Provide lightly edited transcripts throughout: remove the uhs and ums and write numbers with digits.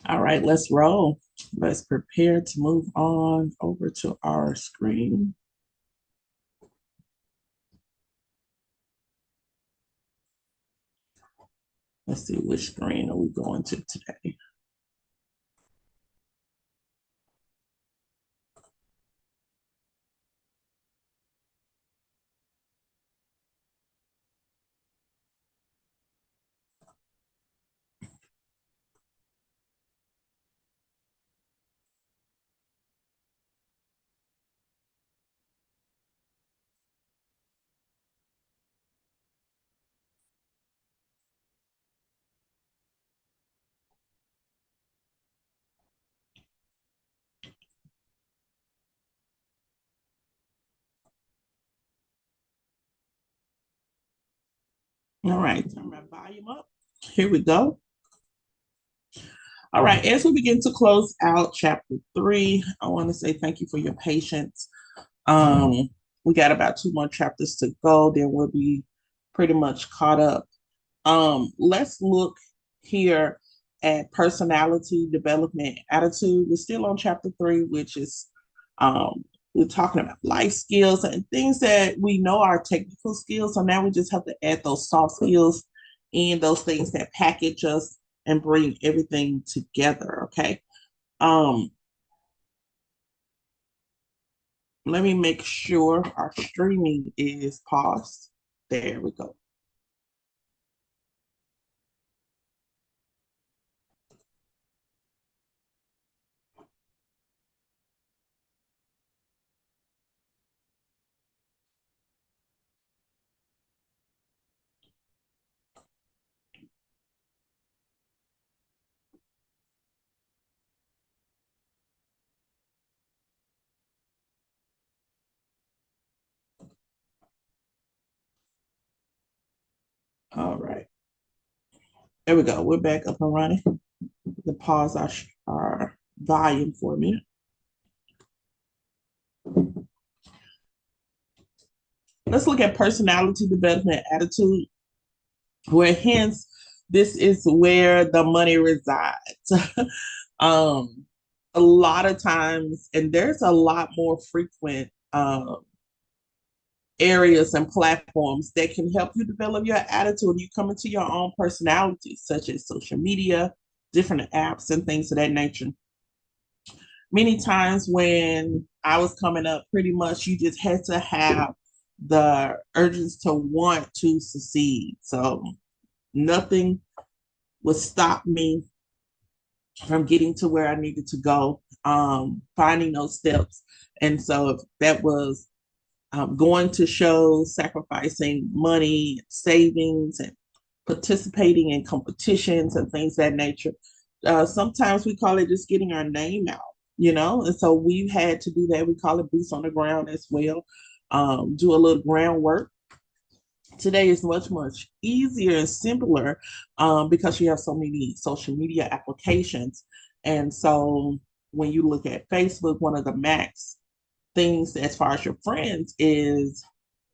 All right, let's roll. Let's prepare to move on over to our screen. Let's see, which screen are we going to today? All right, turn my volume up. Here we go. All right, as we begin to close out chapter 3, I want to say thank you for your patience. We got about 2 more chapters to go, then we'll be pretty much caught up. Let's look here at personality development attitude. We're still on chapter 3, which is we're talking about life skills and things that we know are technical skills. So now we just have to add those soft skills and those things that package us and bring everything together. Okay. Um, Let me make sure our streaming is paused. There we go. All right. There we go. We're back up and running. To pause our volume for a minute. Let's look at personality development attitude, where hence this is where the money resides. um, a lot of times, and there's a lot more frequent areas and platforms that can help you develop your attitude. You come into your own personality, such as social media, different apps, and things of that nature. Many times when I was coming up, pretty much you just had to have the urges to want to succeed. So nothing would stop me from getting to where I needed to go, finding those steps. And so if that was going to shows, sacrificing money, savings, and participating in competitions and things of that nature. Sometimes we call it just getting our name out, and so we've had to do that. We call it boots on the ground as well. Do a little groundwork. Today is much easier and simpler because you have so many social media applications. And so when you look at Facebook, one of the max things as far as your friends is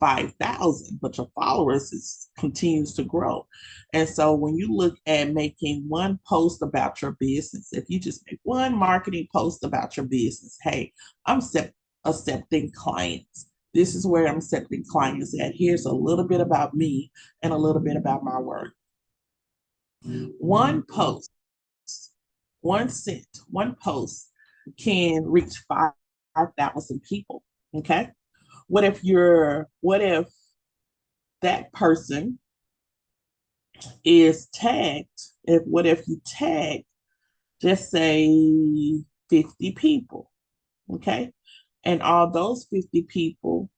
5,000, but your followers continues to grow. And so when you look at making one post about your business, if you just make one marketing post about your business, hey, I'm accepting clients. This is where I'm accepting clients at. Here's a little bit about me and a little bit about my work. One post, 1 cent, one post can reach 5,000 people. Okay. What if that person is tagged? What if you tag, just say 50 people? Okay. And all those 50 people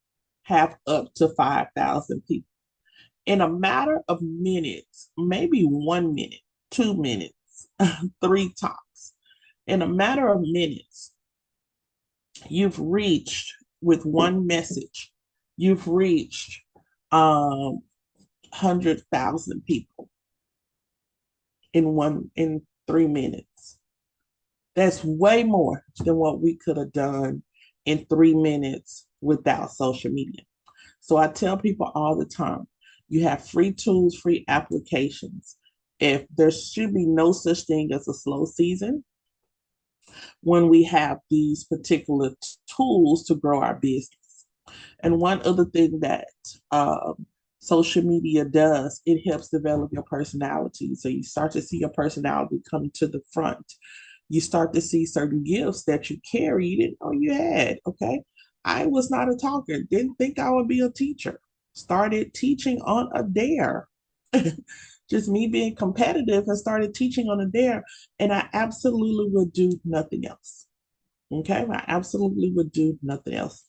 have up to 5,000 people. In a matter of minutes, maybe 1 minute, 2 minutes, three tops, in a matter of minutes, you've reached with one message, you've reached 100,000 people in 3 minutes. That's way more than what we could have done in 3 minutes without social media. So I tell people all the time, you have free tools, free applications. If there should be no such thing as a slow season when we have these particular tools to grow our business. And one other thing that social media does, it helps develop your personality. So you start to see your personality come to the front. You start to see certain gifts that you carry you didn't know you had. Okay. I was not a talker, didn't think I would be a teacher. Started teaching on a dare. Just me being competitive and started teaching on a dare. And I absolutely would do nothing else. Okay. I absolutely would do nothing else.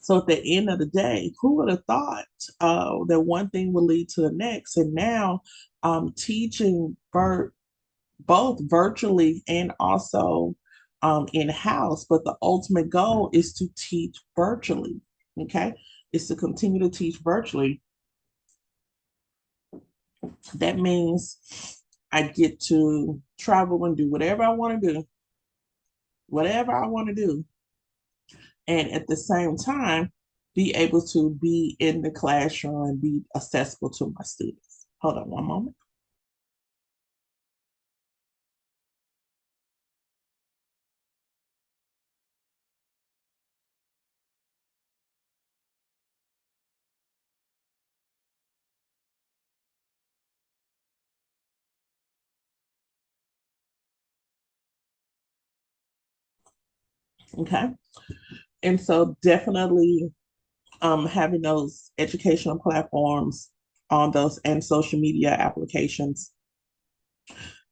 So at the end of the day, who would have thought that one thing will lead to the next? And now teaching both virtually and also in house, but the ultimate goal is to teach virtually. Okay, is to continue to teach virtually. That means I get to travel and do whatever I want to do, whatever I want to do, and at the same time be able to be in the classroom and be accessible to my students. Hold on one moment. Okay. And so definitely having those educational platforms on those and social media applications,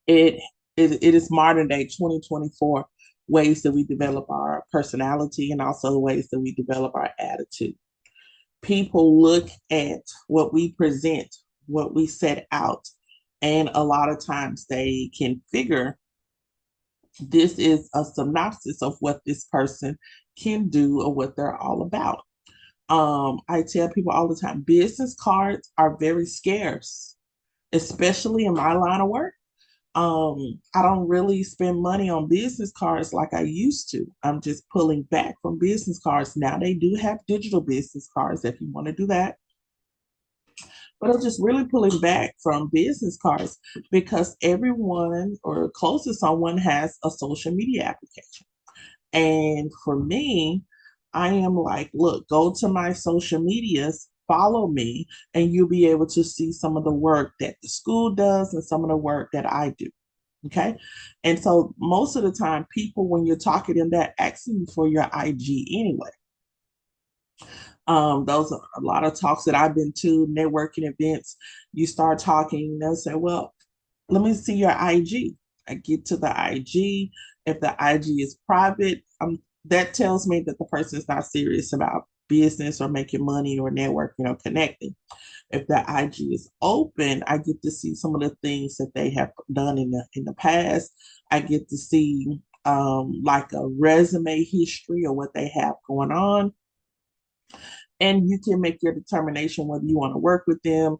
it it is modern day 2024 ways that we develop our personality and also the ways that we develop our attitude. People look at what we present, what we set out, and a lot of times they can figure this is a synopsis of what this person can do or what they're all about. I tell people all the time, business cards are very scarce, especially in my line of work. I don't really spend money on business cards like I used to. I'm just pulling back from business cards. Now they do have digital business cards if you want to do that. But I'm just really pulling back from business cards because everyone or close to someone has a social media application. And for me, I am like, look, go to my social medias, follow me, and you'll be able to see some of the work that the school does and some of the work that I do. Okay. And so most of the time, people, when you're talking to them, they're asking for your IG anyway. Those are a lot of talks that I've been to, networking events. You start talking, they'll say, well, let me see your IG. I get to the IG. If the IG is private, that tells me that the person is not serious about business or making money or networking or connecting. If the IG is open, I get to see some of the things that they have done in the past. I get to see like a resume history or what they have going on, and you can make your determination whether you want to work with them,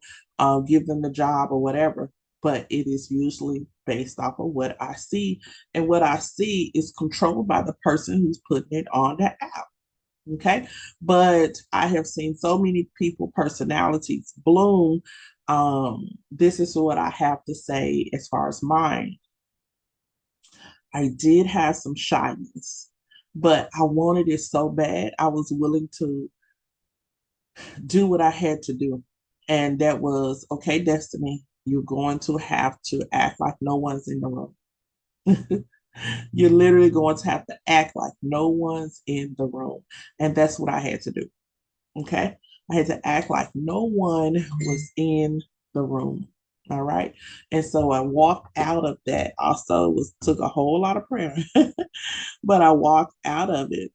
give them the job or whatever. But it is usually based off of what I see, and what I see is controlled by the person who's putting it on the app. Okay, but I have seen so many people personalities bloom. This is what I have to say as far as mine. I did have some shyness, but I wanted it so bad I was willing to do what I had to do. And that was, okay, Destiny, you're going to have to act like no one's in the room. You're literally going to have to act like no one's in the room. And that's what I had to do. Okay. I had to act like no one was in the room. All right. And so I walked out of that. Also, was took a whole lot of prayer, but I walked out of it.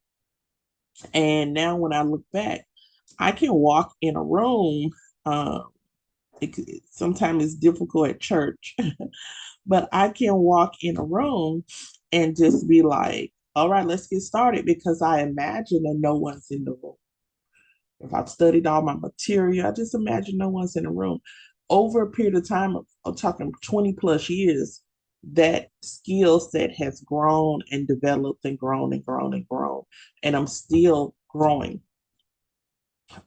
And now when I look back, I can walk in a room. Um, Sometimes it's difficult at church, but I can walk in a room and just be like, all right, let's get started because I imagine that no one's in the room. If I've studied all my material, I just imagine no one's in the room. Over a period of time, I'm talking 20 plus years, that skill set has grown and developed and grown and grown and grown. And I'm still growing.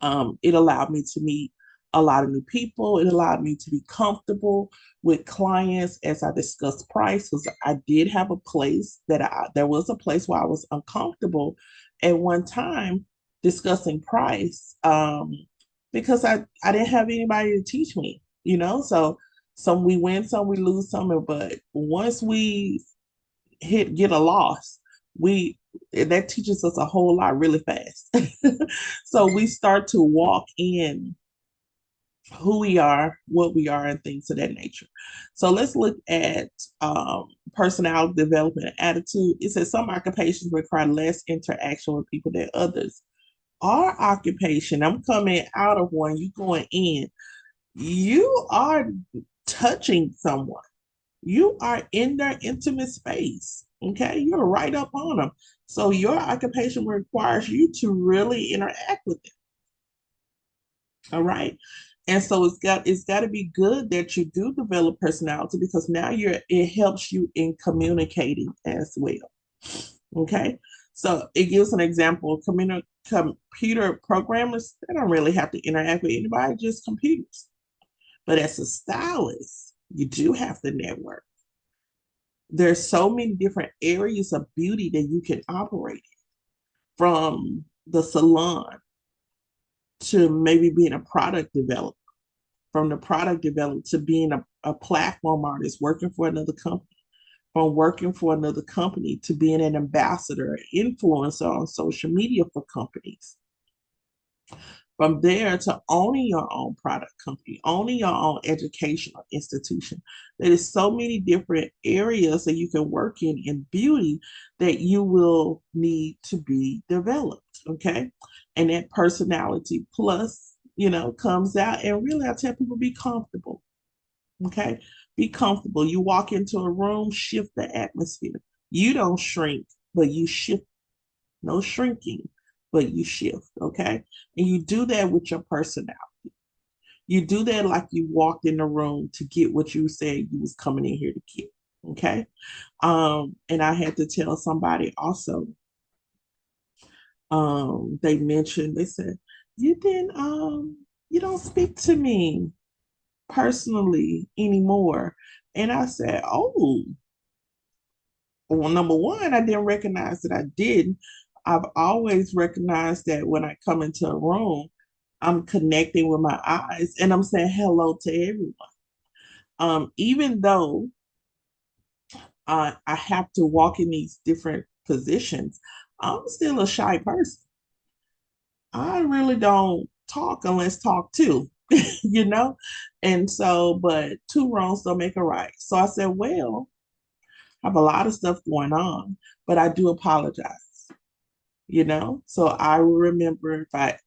It allowed me to meet a lot of new people. It allowed me to be comfortable with clients as I discussed price, because I did have a place there was a place where I was uncomfortable at one time discussing price, because I didn't have anybody to teach me, so some we win, some we lose, some, but once we get a loss, we that teaches us a whole lot really fast. So we start to walk in who we are, what we are, and things of that nature. So let's look at personality development and attitude. It says some occupations require less interaction with people than others. Our occupation, I'm coming out of one, you going in, you are touching someone. You are in their intimate space. Okay, you're right up on them. So your occupation requires you to really interact with them. All right. And so it's got to be good that you do develop personality, because now it helps you in communicating as well. Okay. So it gives an example of computer programmers, they don't really have to interact with anybody, just computers. But as a stylist, you do have to network. There's so many different areas of beauty that you can operate in, from the salon to maybe being a product developer, from the product developer to being a platform artist working for another company, from working for another company to being an ambassador, influencer on social media for companies. From there to owning your own product company, owning your own educational institution. There is so many different areas that you can work in beauty that you will need to be developed. Okay. And that personality plus, comes out. And really, I tell people, be comfortable. Okay. Be comfortable. You walk into a room, shift the atmosphere. You don't shrink, but you shift. No shrinking, but you shift, okay? And you do that with your personality. You do that like you walked in the room to get what you said you was coming in here to get, okay? And I had to tell somebody also, they said, you don't speak to me personally anymore. And I said, oh, well, number one, I didn't recognize that I didn't. I've always recognized that when I come into a room, I'm connecting with my eyes and I'm saying hello to everyone. Even though I have to walk in these different positions, I'm still a shy person. I really don't talk unless talk to, you know? And so, but two wrongs don't make a right. So I said, well, I have a lot of stuff going on, but I do apologize. So I will remember if I,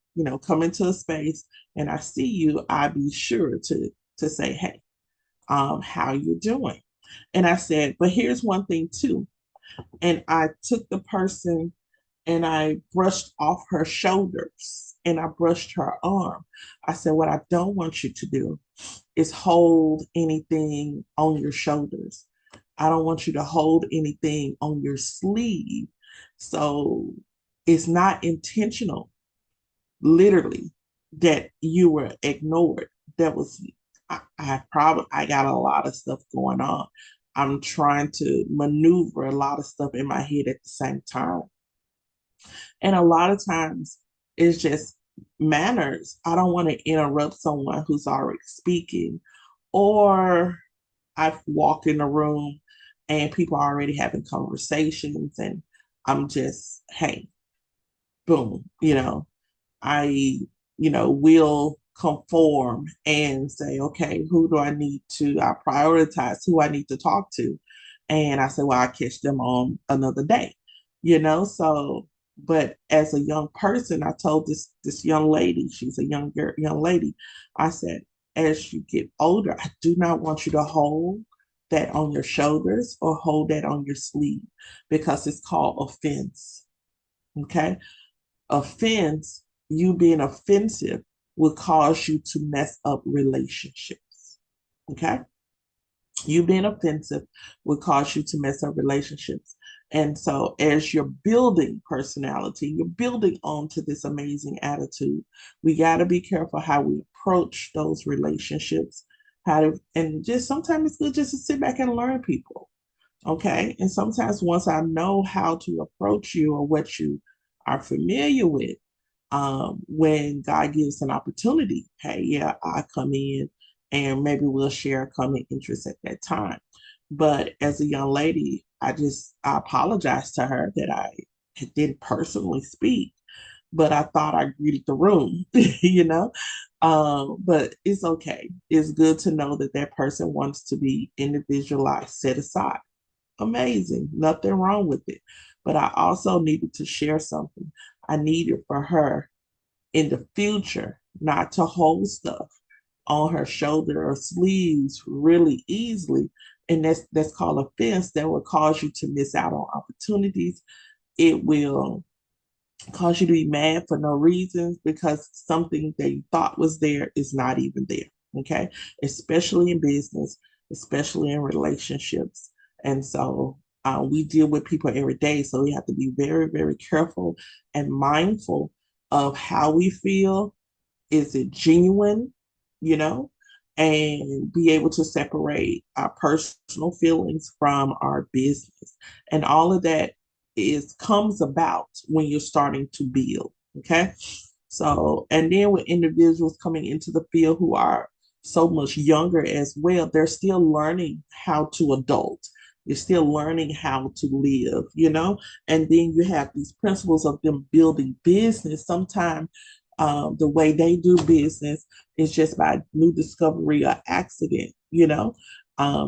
come into a space and I see you, I be sure to say, hey, how you doing? And I said, but here's one thing too. And I took the person and I brushed off her shoulders and I brushed her arm. I said, what I don't want you to do is hold anything on your shoulders. I don't want you to hold anything on your sleeve. So it's not intentional, literally, that you were ignored. That was, I got a lot of stuff going on. I'm trying to maneuver a lot of stuff in my head at the same time. And a lot of times it's just manners. I don't want to interrupt someone who's already speaking, or I've walked in a room and people are already having conversations and I'm just, hey, boom, I, will conform and say, okay, who do I need to, I prioritize who I need to talk to. And I say, well, I catch them on another day, so, but as a young person, I told this young lady, she's a young lady, I said, as you get older, I do not want you to hold that on your shoulders or hold that on your sleeve, because it's called offense. Okay. Offense, you being offensive, will cause you to mess up relationships. Okay. You being offensive will cause you to mess up relationships. And so, as you're building personality, you're building onto this amazing attitude. We got to be careful how we approach those relationships. How to, and just sometimes it's good just to sit back and learn people. Okay. And sometimes once I know how to approach you or what you are familiar with, when God gives an opportunity, hey, yeah, I come in and maybe we'll share a common interest at that time. But as a young lady, I apologized to her that I didn't personally speak, but I thought I greeted the room, you know. But it's okay. It's good to know that that person wants to be individualized, set aside. Amazing, nothing wrong with it. But I also needed to share something. I needed for her in the future not to hold stuff on her shoulder or sleeves really easily. And that's called offense that will cause you to miss out on opportunities. It will cause you to be mad for no reason because something that you thought was there is not even there. Okay. Especially in business, especially in relationships. And so we deal with people every day. So we have to be very, very careful and mindful of how we feel. Is it genuine? You know, and be able to separate our personal feelings from our business. And all of that is comes about when you're starting to build. Okay. So, and then with individuals coming into the field who are so much younger as well, they're still learning how to adult. You're still learning how to live, you know? And then you have these principles of them building business. Sometimes the way they do business is just by new discovery or accident, you know?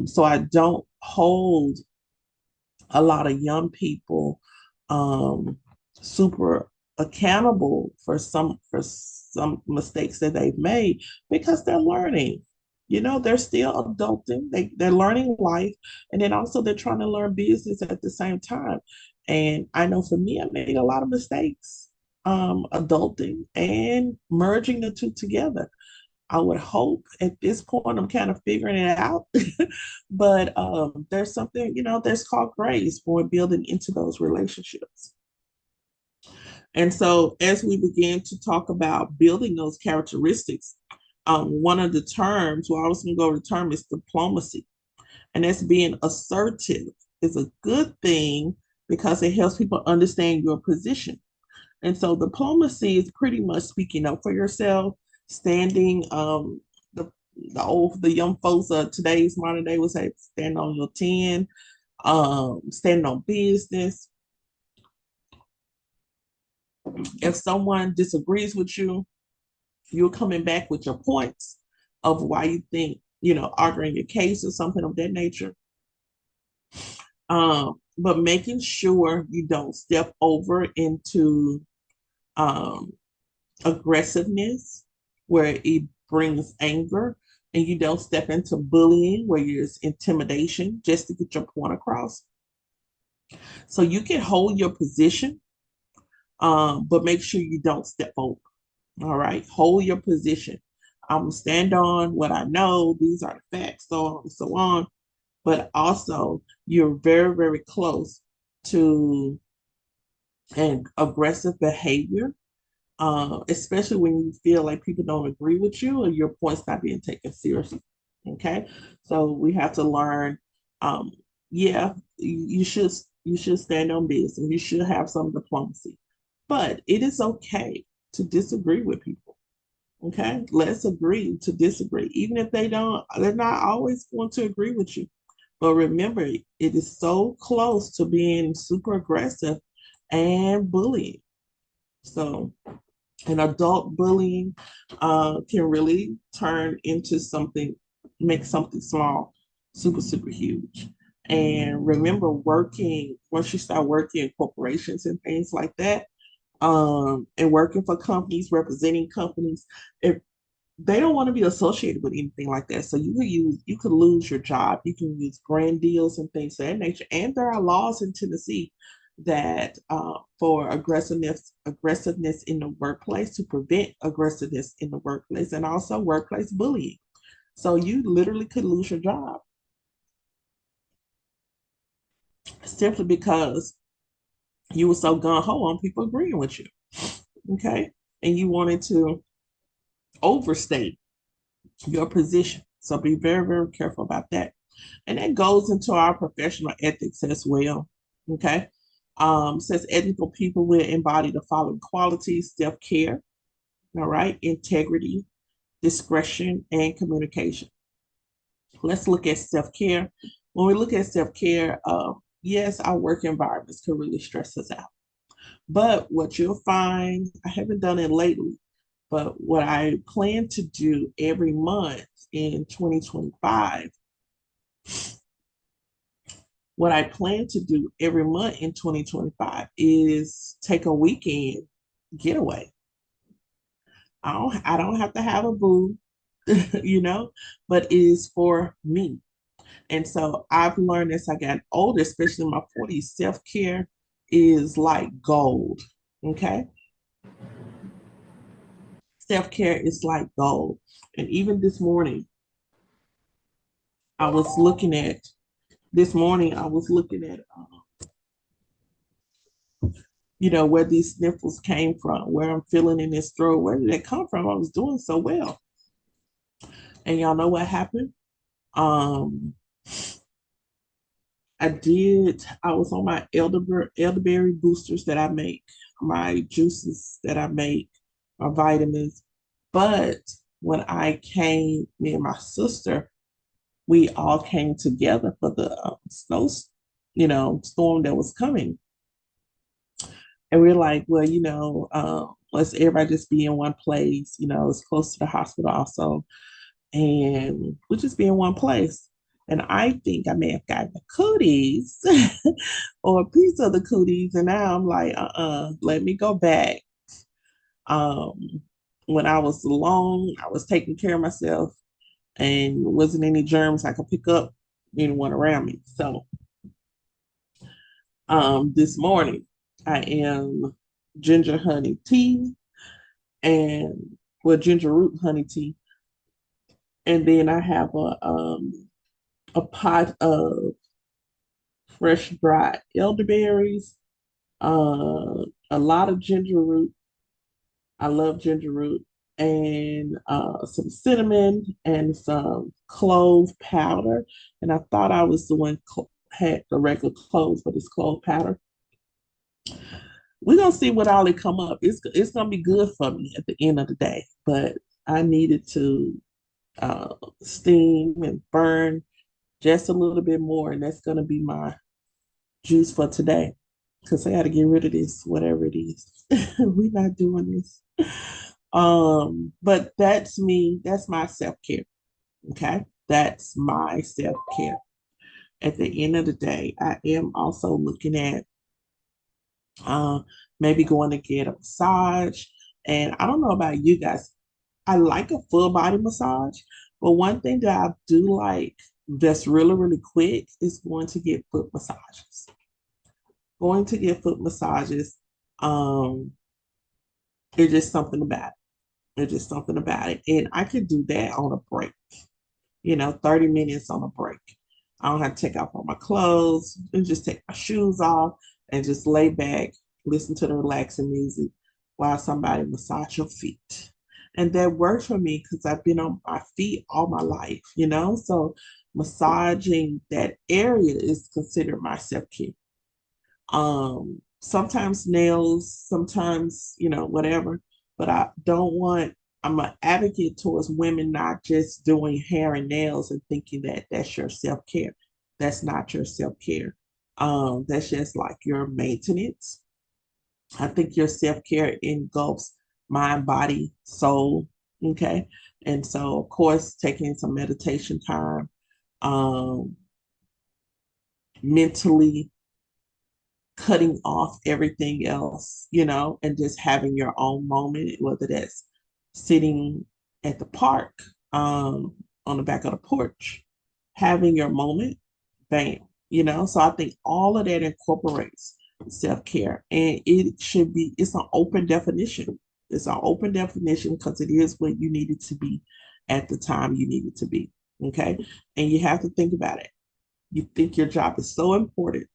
So I don't hold a lot of young people um, super accountable for some mistakes that they've made because they're learning. You know, they're still adulting. They're learning life, and then also they're trying to learn business at the same time. And I know for me, I made a lot of mistakes adulting and merging the two together. I would hope at this point I'm kind of figuring it out. But there's something, you know, there's called grace when building into those relationships. And so as we begin to talk about building those characteristics, one of the terms, well, I was going to go over the term is diplomacy. And that's being assertive is a good thing because it helps people understand your position. And so diplomacy is pretty much speaking up for yourself, standing the the young folks of today's modern day would say stand on your 10, stand on business. If someone disagrees with you, you're coming back with your points of why you think, you know, arguing your case or something of that nature. But making sure you don't step over into um, aggressiveness where it brings anger, and you don't step into bullying where there's intimidation just to get your point across. So you can hold your position, but make sure you don't step over. All right, hold your position. I'm stand on what I know. These are the facts, so on and so on. But also, you're very, very close to an aggressive behavior, especially when you feel like people don't agree with you or your point's not being taken seriously. Okay, so we have to learn. Um, yeah, you should stand on business. You should have some diplomacy, but it is okay to disagree with people. Okay, let's agree to disagree, even if they're not always going to agree with you. But remember, it is so close to being super aggressive and bullying. So and adult bullying can really turn into something, make something small, super, super huge. And remember, once you start working in corporations and things like that, and working for companies, representing companies, if they don't want to be associated with anything like that. So you could lose your job. You can use brand deals and things of that nature. And there are laws in Tennessee that for aggressiveness in the workplace to prevent aggressiveness in the workplace and also workplace bullying. So you literally could lose your job. simply because you were so gung ho on people agreeing with you. Okay. And you wanted to overstate your position. So be very, very careful about that. And that goes into our professional ethics as well. Okay. Says ethical people will embody the following qualities: self care, all right, integrity, discretion, and communication. Let's look at self care. When we look at self care, yes, our work environments can really stress us out. But what you'll find, I haven't done it lately, but what I plan to do every month in 2025, what I plan to do every month in 2025 is take a weekend getaway. I don't have to have a boo, you know, but it is for me. And so I've learned as I got older, especially in my 40s, self-care is like gold. Okay. Self-care is like gold. And even I was looking at this morning, I was looking at, where these sniffles came from, where I'm feeling in this throat. Where did it come from? I was doing so well. And y'all know what happened? Um, I was on my elderberry boosters that I make, my juices that I make, my vitamins. But when I came, me and my sister, we all came together for the storm that was coming. And we're like, well, let's everybody just be in one place. It's close to the hospital also. And we'll just be in one place. And I think I may have gotten the cooties or a piece of the cooties. And now I'm like, let me go back. Um, when I was alone, I was taking care of myself and wasn't any germs I could pick up anyone around me. So this morning I am ginger honey tea and ginger root honey tea. And then I have a pot of fresh dried elderberries, a lot of ginger root. I love ginger root, and some cinnamon and some clove powder. And I thought I was doing had the regular cloves, but it's clove powder. We're gonna see what all it come up. It's gonna be good for me at the end of the day. But I needed to steam and burn just a little bit more, and that's gonna be my juice for today because I got to get rid of this, whatever it is. We're not doing this. But that's me. That's my self care. Okay, that's my self care. At the end of the day, I am also looking at uh, maybe going to get a massage. And I don't know about you guys. I like a full body massage, but one thing that I do like that's really, really quick is going to get foot massages. Going to get foot massages. Um, it's just something about it. It's just something about it. And I could do that on a break, 30 minutes on a break. I don't have to take off all my clothes and just take my shoes off and just lay back, listen to the relaxing music while somebody massage your feet. And that works for me because I've been on my feet all my life. So massaging that area is considered my self-care. Sometimes nails, sometimes whatever, but I'm an advocate towards women not just doing hair and nails and thinking that that's your self-care. That's not your self-care. That's just like your maintenance. I think your self-care engulfs mind, body, soul. Okay, and so of course taking some meditation time, um mentally cutting off everything else, and just having your own moment, whether that's sitting at the park, on the back of the porch, having your moment, bam, So I think all of that incorporates self-care, and it's an open definition. It's an open definition because it is what you needed to be at the time you needed to be. Okay. And you have to think about it. You think your job is so important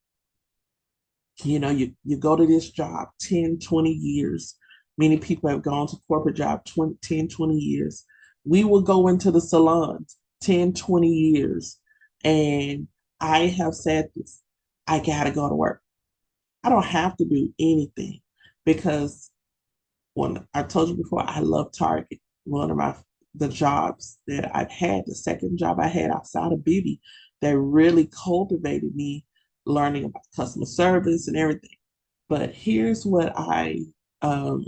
You go to this job 10, 20 years. Many people have gone to corporate job 20, 10, 20 years. We will go into the salons 10, 20 years. And I have said this, I got to go to work. I don't have to do anything because when I told you before, I love Target. One of the jobs that I've had, the second job I had outside of beauty, that really cultivated me learning about customer service and everything. But here's what um,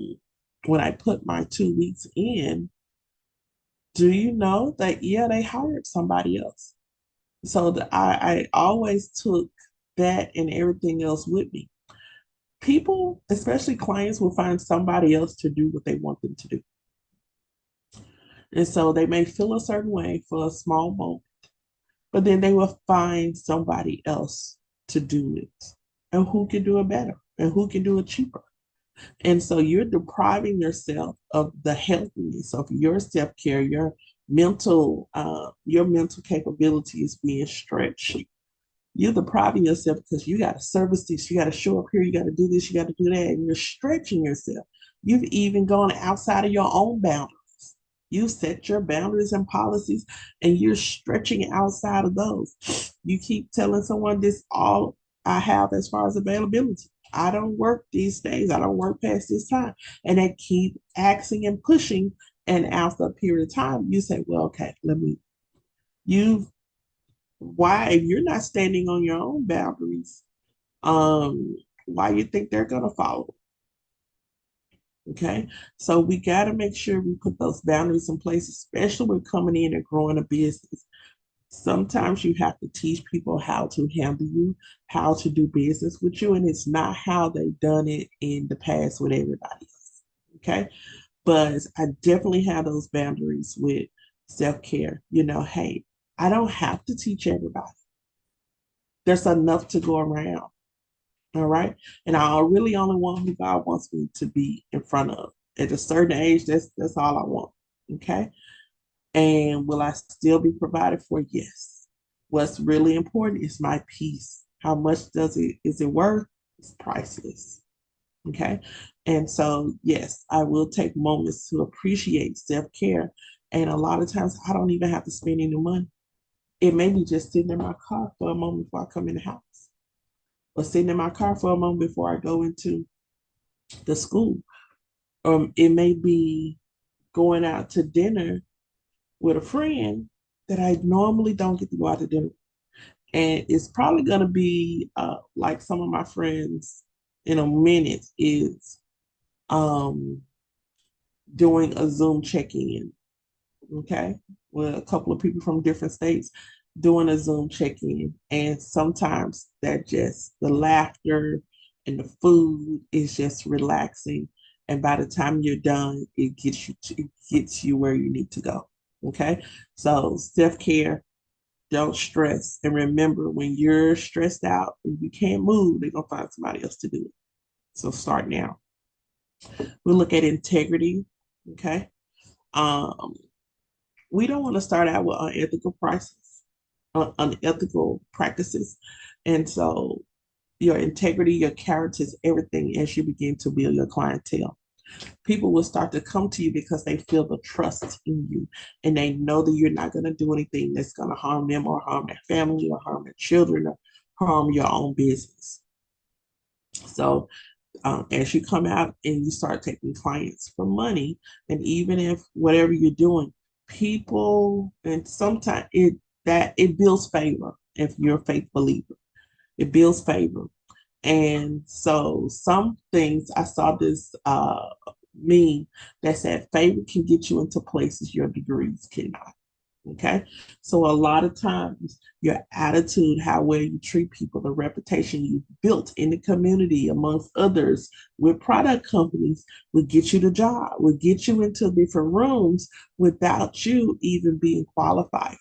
when I put my 2 weeks in, do you know that, yeah, they hired somebody else? So I always took that and everything else with me. People, especially clients, will find somebody else to do what they want them to do. And so they may feel a certain way for a small moment, but then they will find somebody else to do it and who can do it better and who can do it cheaper. And so you're depriving yourself of the healthiness of your self-care, your mental capability is being stretched. You're depriving yourself because you got to service this, you got to show up here, you got to do this, you got to do that, and you're stretching yourself. You've even gone outside of your own boundaries. You set your boundaries and policies, and you're stretching outside of those. You keep telling someone this all I have as far as availability. I don't work these days. I don't work past this time. And they keep asking and pushing. And after a period of time, you say, well, okay, you, why, if you're not standing on your own boundaries, um, why you think they're going to follow? Okay. So we got to make sure we put those boundaries in place, especially when coming in and growing a business. Sometimes you have to teach people how to handle you, how to do business with you, and it's not how they've done it in the past with everybody else. Okay. But I definitely have those boundaries with self care. Hey, I don't have to teach everybody, there's enough to go around. All right. And I really only want who God wants me to be in front of. At a certain age, that's all I want. Okay. And will I still be provided for? Yes. What's really important is my peace. How much is it worth? It's priceless. Okay. And so, yes, I will take moments to appreciate self care. And a lot of times I don't even have to spend any money. It may be just sitting in my car for a moment before I come in the house, or sitting in my car for a moment before I go into the school. It may be going out to dinner with a friend that I normally don't get to go out to dinner. And it's probably going to be like some of my friends in a minute is um, doing a Zoom check-in, okay, with a couple of people from different states doing a Zoom check-in. And sometimes that just the laughter and the food is just relaxing. And by the time you're done, it gets you where you need to go. Okay. So self-care, don't stress. And remember, when you're stressed out and you can't move, they're gonna find somebody else to do it. So start now. We'll look at integrity. Okay. Um, we don't want to start out with unethical practices. And so your integrity, your character is everything as you begin to build your clientele. People will start to come to you because they feel the trust in you and they know that you're not going to do anything that's going to harm them or harm their family or harm their children or harm your own business. So as you come out and you start taking clients for money, and even if whatever you're doing, people, and sometimes it builds favor. If you're a faith believer, it builds favor. And so some things, I saw this meme that said favor can get you into places your degrees cannot. Okay. So a lot of times your attitude, how well you treat people, the reputation you built in the community amongst others with product companies will get you the job, will get you into different rooms without you even being qualified.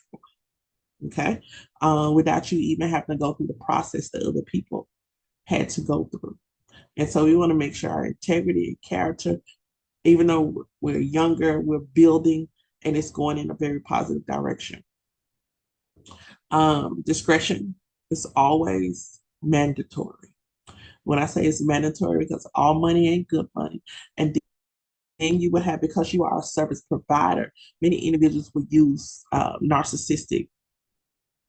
Okay. Without you even having to go through the process that other people had to go through. And so we want to make sure our integrity and character, even though we're younger, we're building and it's going in a very positive direction. Discretion is always mandatory. When I say it's mandatory, because all money ain't good money. And then you would have, because you are a service provider, many individuals would use narcissistic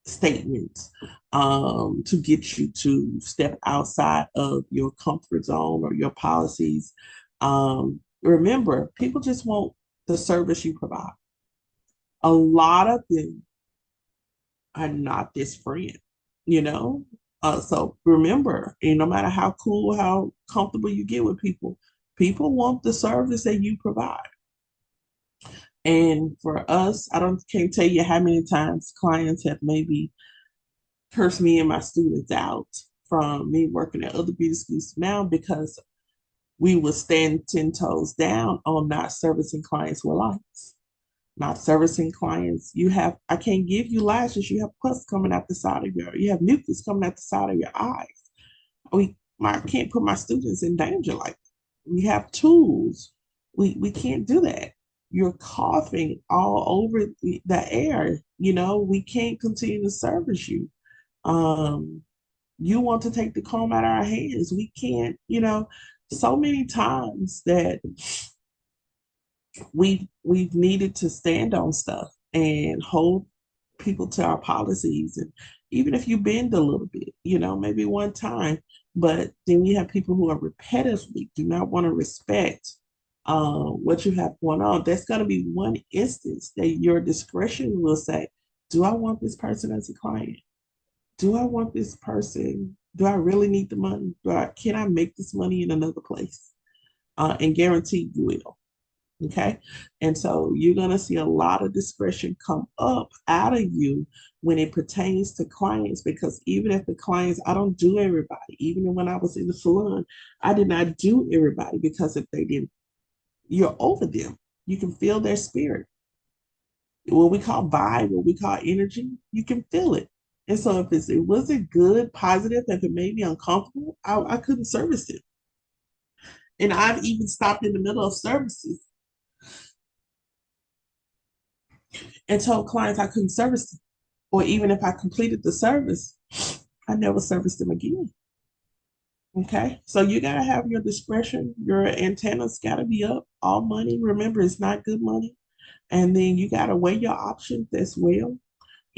statements to get you to step outside of your comfort zone or your policies. Remember, people just want the service you provide. A lot of them are not this friend, you know? So remember, and no matter how cool, how comfortable you get with people, people want the service that you provide. And for us, I don't can't tell you how many times clients have maybe cursed me and my students out from me working at other beauty schools now because we would stand 10 toes down on not servicing clients with lights, not servicing clients. I can't give you lashes. You have pus coming out the side of you have mucus coming out the side of your eyes. I can't put my students in danger like that. We have tools. We can't do that. You're coughing all over the air. We can't continue to service you. Um, you want to take the comb out of our hands. We can't, so many times that we've needed to stand on stuff and hold people to our policies. And even if you bend a little bit, maybe one time, but then we have people who are repetitively do not want to respect what you have going on. That's going to be one instance that your discretion will say, do I want this person as a client? Do I want this person? Do I really need the money? Can I make this money in another place? And guarantee you will. Okay. And so you're going to see a lot of discretion come up out of you when it pertains to clients, because even if the clients, I don't do everybody. Even when I was in the salon, I did not do everybody, because if they didn't, you're over them. You can feel their spirit. What we call vibe, what we call energy, you can feel it. And so if it wasn't good, positive, if it made me uncomfortable, I couldn't service it. And I've even stopped in the middle of services and told clients I couldn't service them. Or even if I completed the service, I never serviced them again. Okay. So you got to have your discretion. Your antennas got to be up. All money, remember, it's not good money. And then you got to weigh your options as well.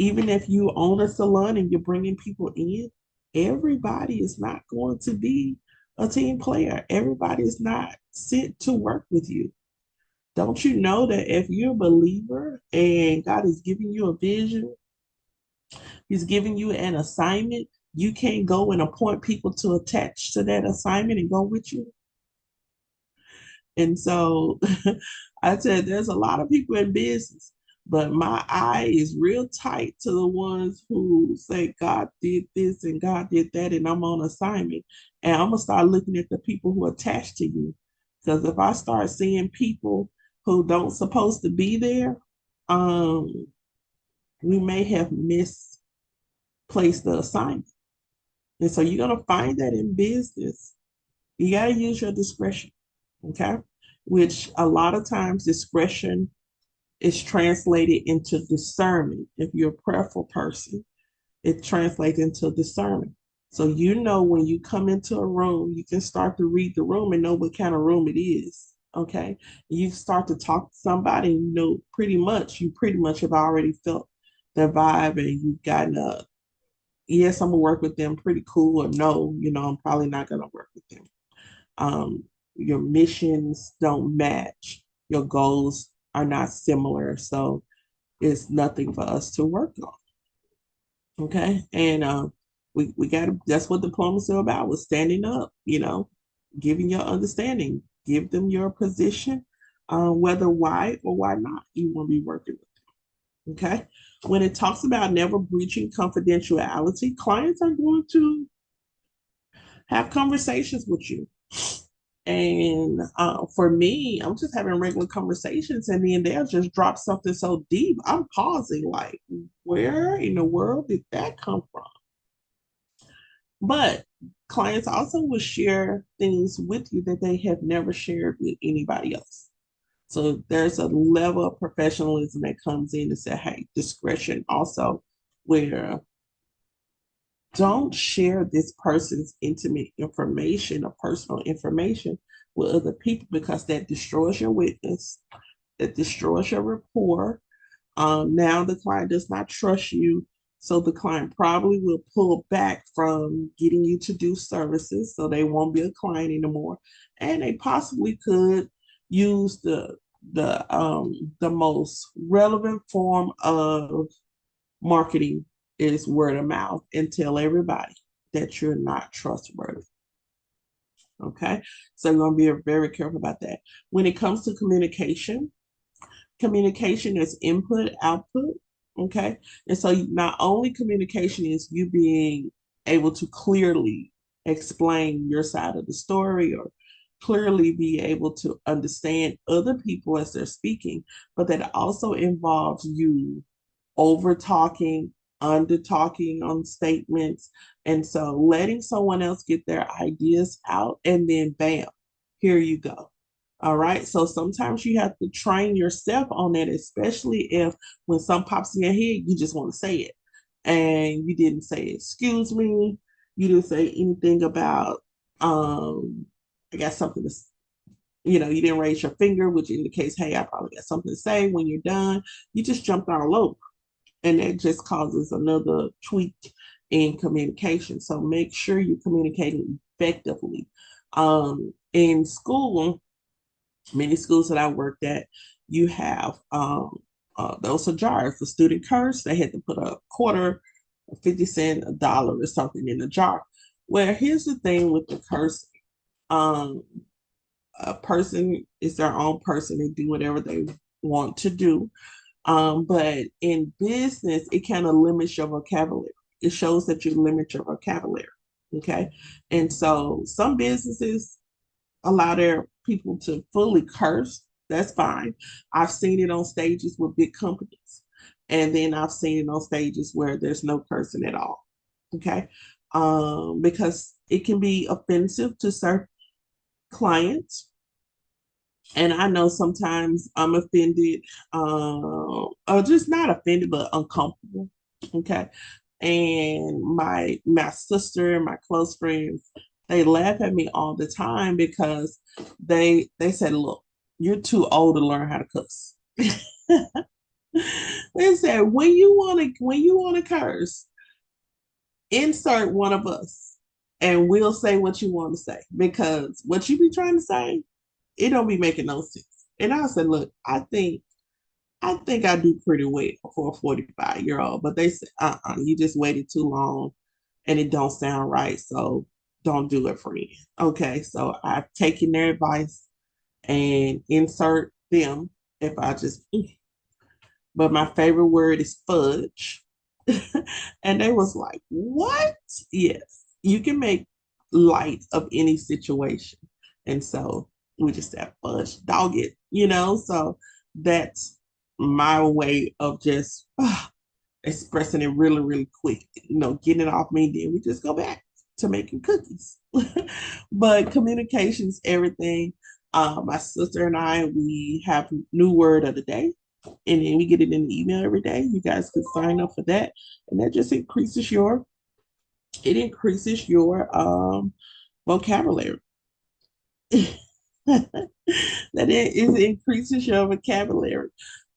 Even if you own a salon and you're bringing people in, everybody is not going to be a team player. Everybody is not sent to work with you. Don't you know that if you're a believer and God is giving you a vision, He's giving you an assignment, you can't go and appoint people to attach to that assignment and go with you? And so I said, there's a lot of people in business, but my eye is real tight to the ones who say God did this and God did that, and I'm on assignment. And I'm gonna start looking at the people who are attached to you, because if I start seeing people who don't supposed to be there, um, we may have misplaced the assignment. And so you're gonna find that in business, you gotta use your discretion, okay? Which a lot of times discretion is translated into discernment. If you're a prayerful person, it translates into discernment. So when you come into a room, you can start to read the room and know what kind of room it is. Okay. You start to talk to somebody, you pretty much have already felt their vibe, and you've gotten a yes, I'm gonna work with them, pretty cool, or no, I'm probably not gonna work with them. Your missions don't match, your goals are not similar, so it's nothing for us to work on. Okay, and we got to. That's what diplomacy is about: was standing up. Giving your understanding, give them your position, whether why or why not you want to be working with them. Okay, when it talks about never breaching confidentiality, clients are going to have conversations with you. And for me, I'm just having regular conversations, and then they'll just drop something so deep. I'm pausing, like, where in the world did that come from? But clients also will share things with you that they have never shared with anybody else. So there's a level of professionalism that comes in to say, hey, discretion also, where Don't share this person's intimate information or personal information with other people, because that destroys your witness, that destroys your rapport. Now the client does not trust you, so the client probably will pull back from getting you to do services, so they won't be a client anymore, and they possibly could use the most relevant form of marketing is word of mouth, and tell everybody that you're not trustworthy. Okay, so you're going to be very careful about that. When it comes to communication, communication is input, output. Okay, and so not only communication is you being able to clearly explain your side of the story, or clearly be able to understand other people as they're speaking, but that also involves you over talking, under talking on statements. And so letting someone else get their ideas out, and then bam, here you go. All right. So sometimes you have to train yourself on that, especially if when some pops in your head, you just want to say it. And you didn't say, excuse me. You didn't say anything about, I got something to, you didn't raise your finger, which indicates, hey, I probably got something to say. When you're done, you just jumped all over, and that just causes another tweak in communication. So make sure you're communicating effectively. In school, many schools that I worked at, you have those are jars. The student curse, they had to put a quarter, 50 cent, a dollar, or something in the jar. Well, here's the thing with the curse. Um, a person is their own person. They do whatever they want to do. But in business, it kind of limits your vocabulary. It shows that you limit your vocabulary. Okay. And so some businesses allow their people to fully curse. That's fine. I've seen it on stages with big companies. And then I've seen it on stages where there's no cursing at all. Okay. Because it can be offensive to certain clients, and I know sometimes I'm offended, or just not offended, but uncomfortable. Okay. And my sister and my close friends, they laugh at me all the time because they said, look, you're too old to learn how to cuss. They said, when you want to curse, insert one of us, and we'll say what you want to say, because what you be trying to say, it don't be making no sense. And I said, look, I think I do pretty well for a 45-year-old. But they said, you just waited too long, and it don't sound right. So don't do it, friend. Okay. So I've taken their advice and insert them if I just, but my favorite word is fudge. And they was like, what? Yes, you can make light of any situation. And so we just said fudge, dog it. So that's my way of just expressing it really, really quick, getting it off me. Then we just go back to making cookies. But communication's everything. My sister and I, we have new word of the day, and then we get it in the email every day. You guys can sign up for that, and that just increases your vocabulary. It increases your vocabulary.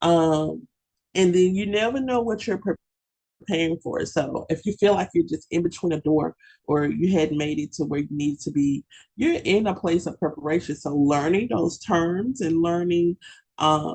Um, and then you never know what you're preparing for. So if you feel like you're just in between a door, or you hadn't made it to where you need to be, you're in a place of preparation. So learning those terms and learning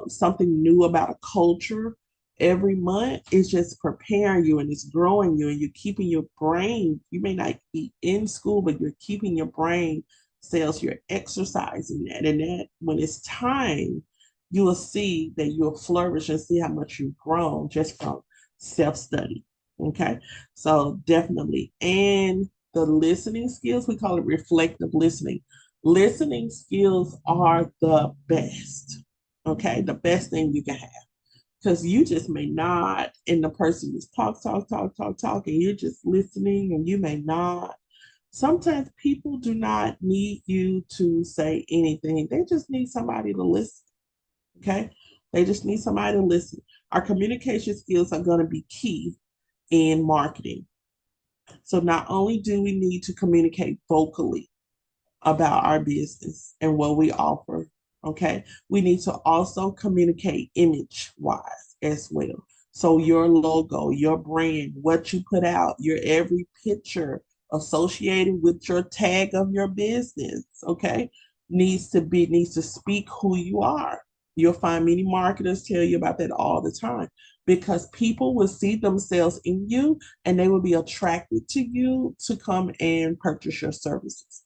something new about a culture every month is just preparing you, and it's growing you, and you're keeping your brain. You may not be in school, but you're keeping your brain cells, you're exercising that. And that when it's time, you will see that you'll flourish and see how much you've grown just from self-study. Okay. So definitely. And the listening skills, we call it reflective listening. Listening skills are the best. Okay. The best thing you can have. Because you just may not, and the person is talk, and you're just listening, and you may not. Sometimes people do not need you to say anything. They just need somebody to listen. Okay. They just need somebody to listen. Our communication skills are going to be key in marketing. So not only do we need to communicate vocally about our business and what we offer, okay, we need to also communicate image wise as well. So your logo, your brand, what you put out, your every picture associated with your tag of your business, okay, needs to speak who you are. You'll find many marketers tell you about that all the time because people will see themselves in you and they will be attracted to you to come and purchase your services.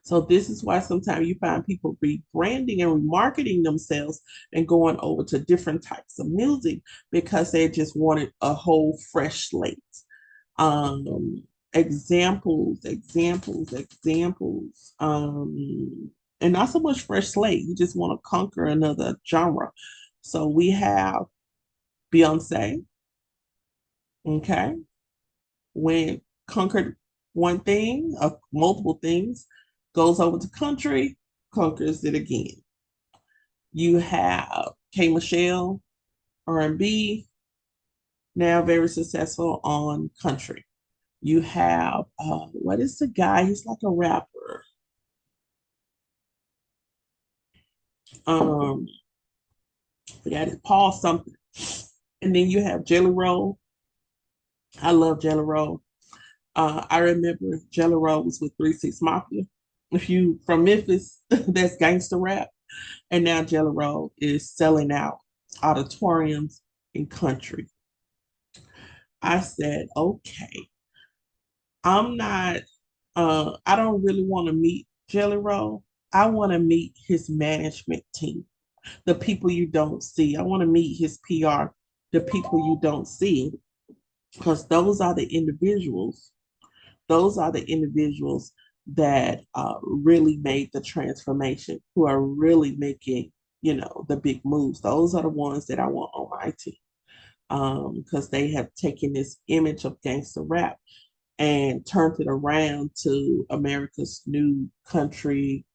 So this is why sometimes you find people rebranding and remarketing themselves and going over to different types of music because they just wanted a whole fresh slate. Um, examples. And not so much fresh slate. You just want to conquer another genre. So we have Beyonce, okay, when conquered one thing, multiple things, goes over to country, conquers it again. You have K Michelle, R&B, now very successful on country. You have what is the guy? He's like a rapper. Um, forgot it, Paul something. And then you have Jelly Roll. I love Jelly Roll. I remember Jelly Roll was with 3 6 Mafia. If you from Memphis, that's gangster rap. And now Jelly Roll is selling out auditoriums in country. I said, okay, I'm not, I don't really want to meet Jelly Roll. I want to meet his management team, the people you don't see. I want to meet his PR, the people you don't see, because those are the individuals. Those are the individuals that really made the transformation, who are really making, the big moves. Those are the ones that I want on my team because they have taken this image of gangster rap and turned it around to America's new country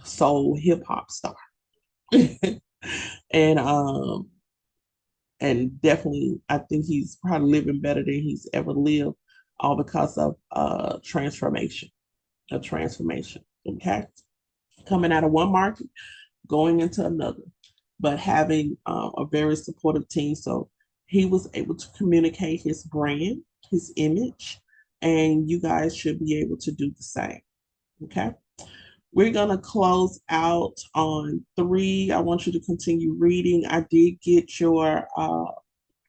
soul hip hop star. and and definitely I think he's probably living better than he's ever lived, all because of transformation, a transformation. Okay. Coming out of one market, going into another, but having a very supportive team. So he was able to communicate his brand, his image, and you guys should be able to do the same. Okay. We're going to close out on 3. I want you to continue reading. I did get your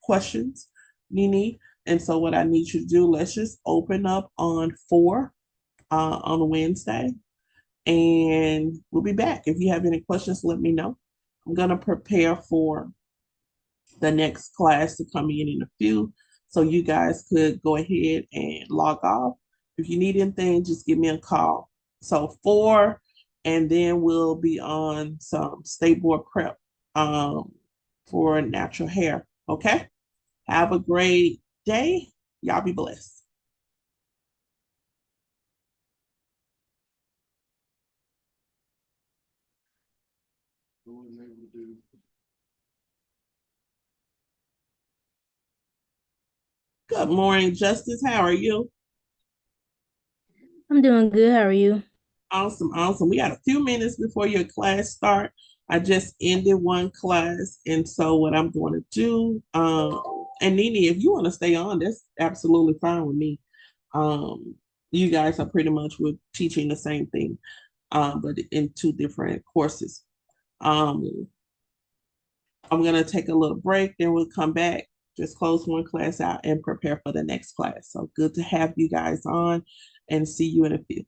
questions, Nini. And so, what I need you to do, let's just open up on 4 on Wednesday, and we'll be back. If you have any questions, let me know. I'm going to prepare for the next class to come in a few. So you guys could go ahead and log off. If you need anything, just give me a call. So 4, and then we'll be on some state board prep for natural hair. Okay. Have a great day. Y'all be blessed. Good morning, Justice. How are you? I'm doing good. How are you? Awesome, awesome. We got a few minutes before your class start. I just ended one class, and so what I'm going to do, and Nini, if you want to stay on, that's absolutely fine with me. Um, you guys are pretty much with teaching the same thing, but in 2 different courses. Um, I'm gonna take a little break, then we'll come back, just close one class out, and prepare for the next class. So good to have you guys on, and see you in a few.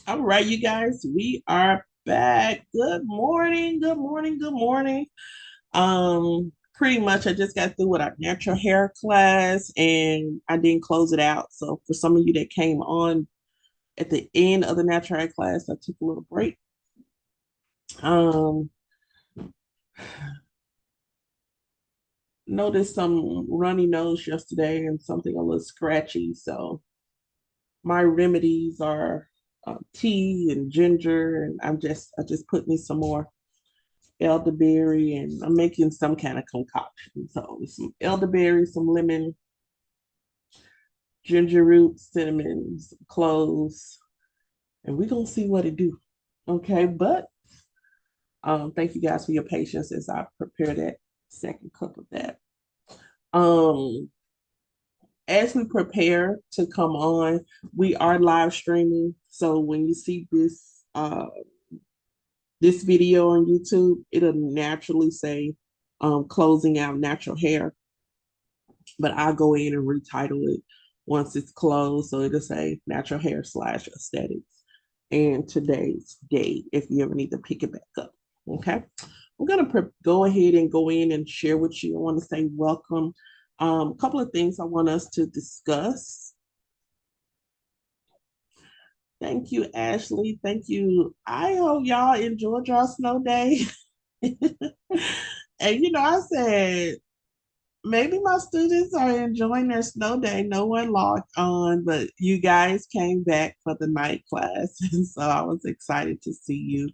All right, you guys, we are back. Good morning, good morning, good morning. Pretty much I just got through with our natural hair class and I didn't close it out. So for some of you that came on at the end of the natural hair class, I took a little break. Um, Noticed some runny nose yesterday and something a little scratchy. So my remedies are tea and ginger, and I just put me some more elderberry, and I'm making some kind of concoction. So some elderberry, some lemon, ginger root, cinnamon, some cloves, and we're gonna see what it do. Okay, but thank you guys for your patience as I prepare that second cup of that. Um, as we prepare to come on, we are live streaming. So when you see this video on YouTube, it'll naturally say closing out natural hair, but I'll go in and retitle it once it's closed. So it'll say natural hair slash aesthetics and today's date if you ever need to pick it back up. Okay. I'm going to go ahead and go in and share with you. I want to say welcome. A couple of things I want us to discuss. Thank you, Ashley. Thank you. I hope y'all enjoyed your snow day. And I said, maybe my students are enjoying their snow day. No one logged on, but you guys came back for the night class. And so I was excited to see you.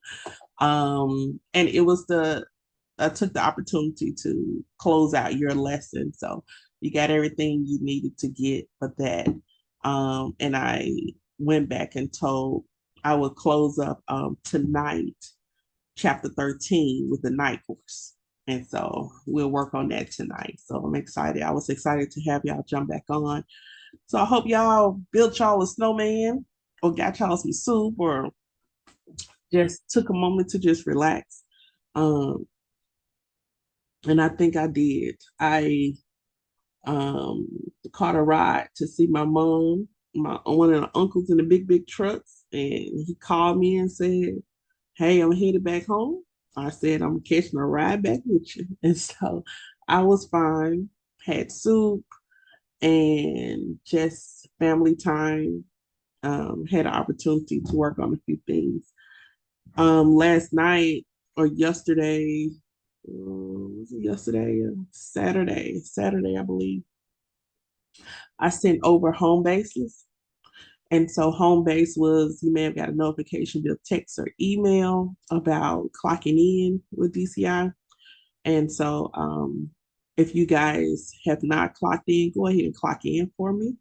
And I took the opportunity to close out your lesson. So you got everything you needed to get for that. And I went back and told I would close up tonight, chapter 13 with the night course. And so we'll work on that tonight. So I'm excited. I was excited to have y'all jump back on. So I hope y'all built y'all a snowman or got y'all some soup or just took a moment to just relax. Um, and I think I did. I um, caught a ride to see my mom, my one of the uncles in the big trucks, and he called me and said, "Hey, I'm headed back home." I said, "I'm catching a ride back with you." And so I was fine, had soup and just family time. Had an opportunity to work on a few things. Last night or yesterday, was it yesterday? Saturday, I believe. I sent over home bases. And so home base was, you may have got a notification via text or email about clocking in with DCI. And so if you guys have not clocked in, go ahead and clock in for me.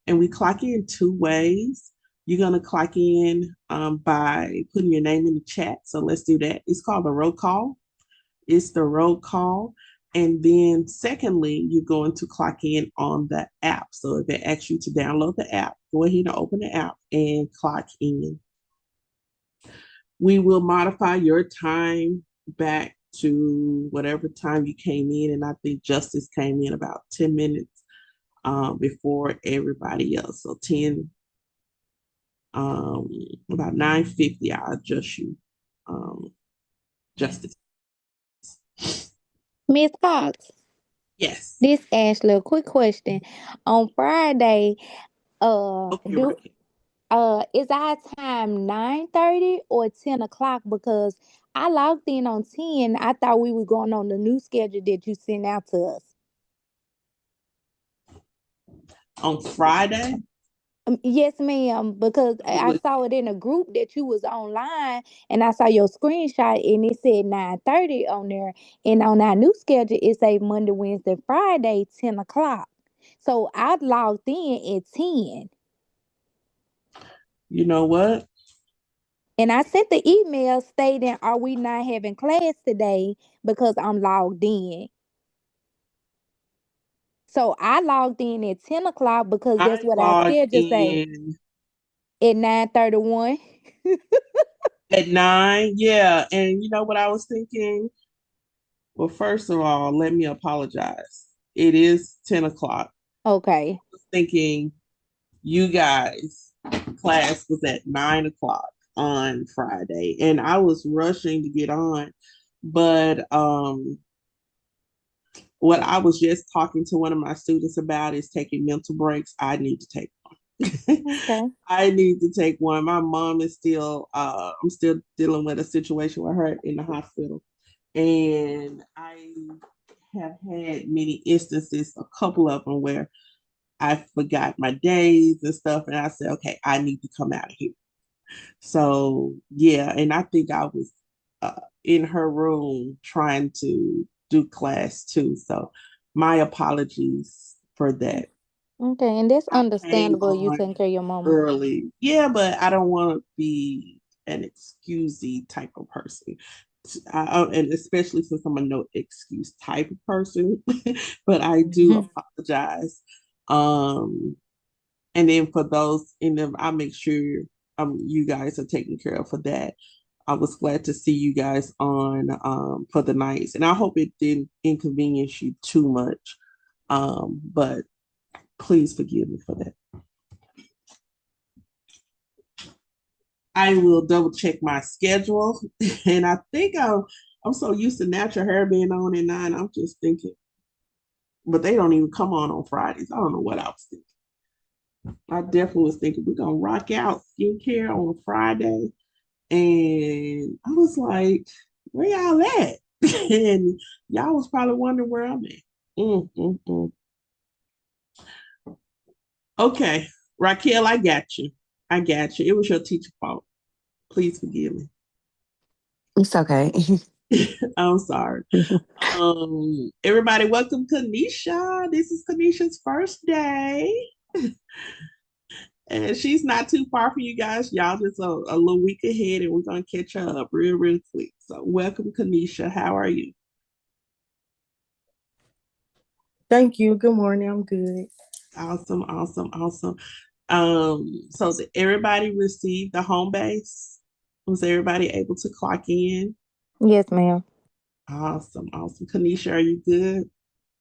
And we clock in two ways. You're going to clock in by putting your name in the chat. So let's do that. It's called a roll call. It's the roll call. And then secondly, you're going to clock in on the app. So if it asks you to download the app, go ahead and open the app and clock in. We will modify your time back to whatever time you came in. And I think Justice came in about 10 minutes before everybody else. So about 9:50, I'll adjust you, Justice. Miss Cox, Yes. this Ashley, a quick question. On Friday, Okay, do Rocky. is our time 9:30 or 10 o'clock? Because I logged in on 10. I thought we were going on the new schedule that you sent out to us. On Friday, Yes, ma'am. Because it I was, saw it in a group that you was online, and I saw your screenshot, and it said 9:30 on there. And on our new schedule, it say Monday, Wednesday, Friday, 10 o'clock. So I logged in at 10. you know what? And I sent the email stating, "Are we not having class today?" Because I'm logged in. So I logged in at 10 o'clock because that's I what our logged schedule say in at 9:31. at 9. Yeah. And you know what I was thinking? Well, first of all, let me apologize. It is 10 o'clock. Okay. I was thinking you guys, class was at 9 o'clock. on Friday, and I was rushing to get on, but what I was just talking to one of my students about is taking mental breaks. I need to take one. Okay. I need to take one. My mom is still I'm still dealing with a situation with her in the hospital. And I have had many instances, a couple of them where I forgot my days and stuff. And I said, okay, I need to come out of here. So, yeah. And I think I was in her room trying to do class too. So, my apologies for that. Okay, and that's I came understandable. You on taking care of your mama. early. Yeah, but I don't want to be an excusey type of person. And especially since I'm a no excuse type of person, but I do Mhm. apologize. Um, and then for those in them, I make sure you guys are taken care of for that. I was glad to see you guys on for the nights, and I hope it didn't inconvenience you too much. But please forgive me for that. I will double check my schedule, and I think I'm so used to natural hair being on at 9. I'm just thinking, but they don't even come on Fridays. I don't know what I was thinking. I definitely was thinking we're gonna rock out skincare on a Friday, and I was like, where y'all at? And y'all was probably wondering where I'm at. Mm, mm, mm. Okay, Raquel, I got you. I got you. It was your teacher fault. Please forgive me. It's okay. I'm sorry. Everybody, welcome Kanisha. This is Kanisha's first day. And she's not too far from you guys. Y'all just a little week ahead, and we're gonna catch her up real, real quick. So welcome, Kanisha. How are you? Thank you. Good morning. I'm good. Awesome, awesome, awesome. So did everybody receive the home base? Was everybody able to clock in? Yes, ma'am. Awesome, awesome. Kanisha, are you good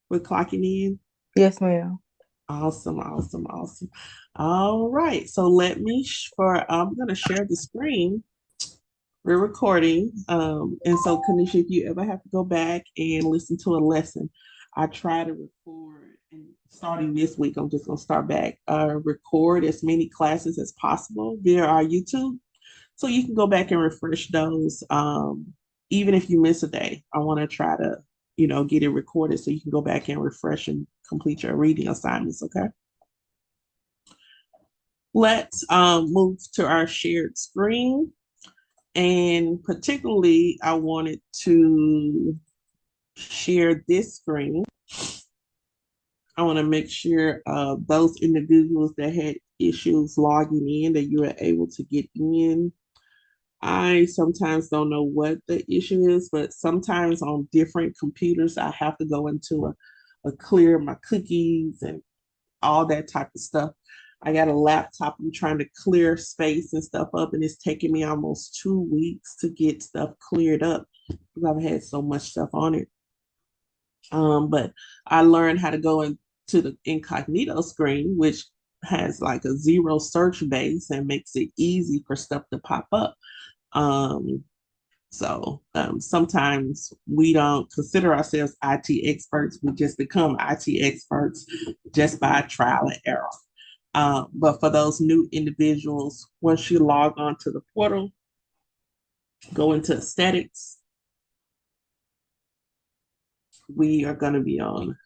with clocking in? Yes, ma'am. Awesome, awesome, awesome. All right. So let me for I'm gonna share the screen. We're recording. And so Kanisha, if you ever have to go back and listen to a lesson, I try to record and starting this week, I'm just gonna start back, record as many classes as possible via our YouTube. So you can go back and refresh those. Even if you miss a day, I want to try to, get it recorded so you can go back and refresh and complete your reading assignments. Okay. Let's move to our shared screen. And particularly, I wanted to share this screen. I want to make sure those individuals that had issues logging in, that you are able to get in. I sometimes don't know what the issue is, but sometimes on different computers, I have to go into a clear my cookies and all that type of stuff. I got a laptop. I'm trying to clear space and stuff up, and it's taking me almost 2 weeks to get stuff cleared up because I've had so much stuff on it. But I learned how to go into the incognito screen, which has like a zero search base and makes it easy for stuff to pop up. Um, sometimes we don't consider ourselves IT experts. We just become IT experts just by trial and error. But for those new individuals, once you log on to the portal, go into aesthetics. We are going to be on.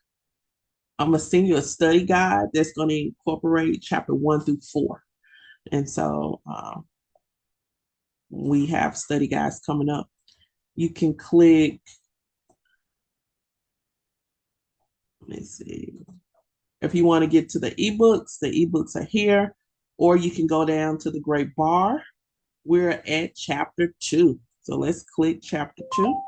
I'm going to send you a study guide that's going to incorporate chapter 1 through 4. And so we have study guides coming up. You can click, let me see. If you want to get to the ebooks are here, or you can go down to the gray bar. We're at chapter 2. So let's click chapter 2.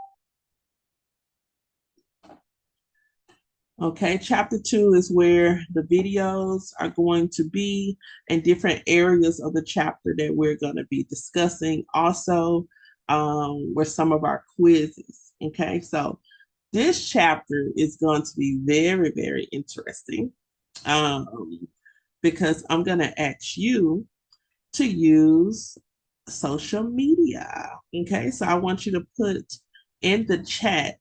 Okay, chapter 2 is where the videos are going to be and different areas of the chapter that we're going to be discussing. Also, where some of our quizzes. Okay, so this chapter is going to be very, very interesting because I'm going to ask you to use social media. Okay, so I want you to put in the chat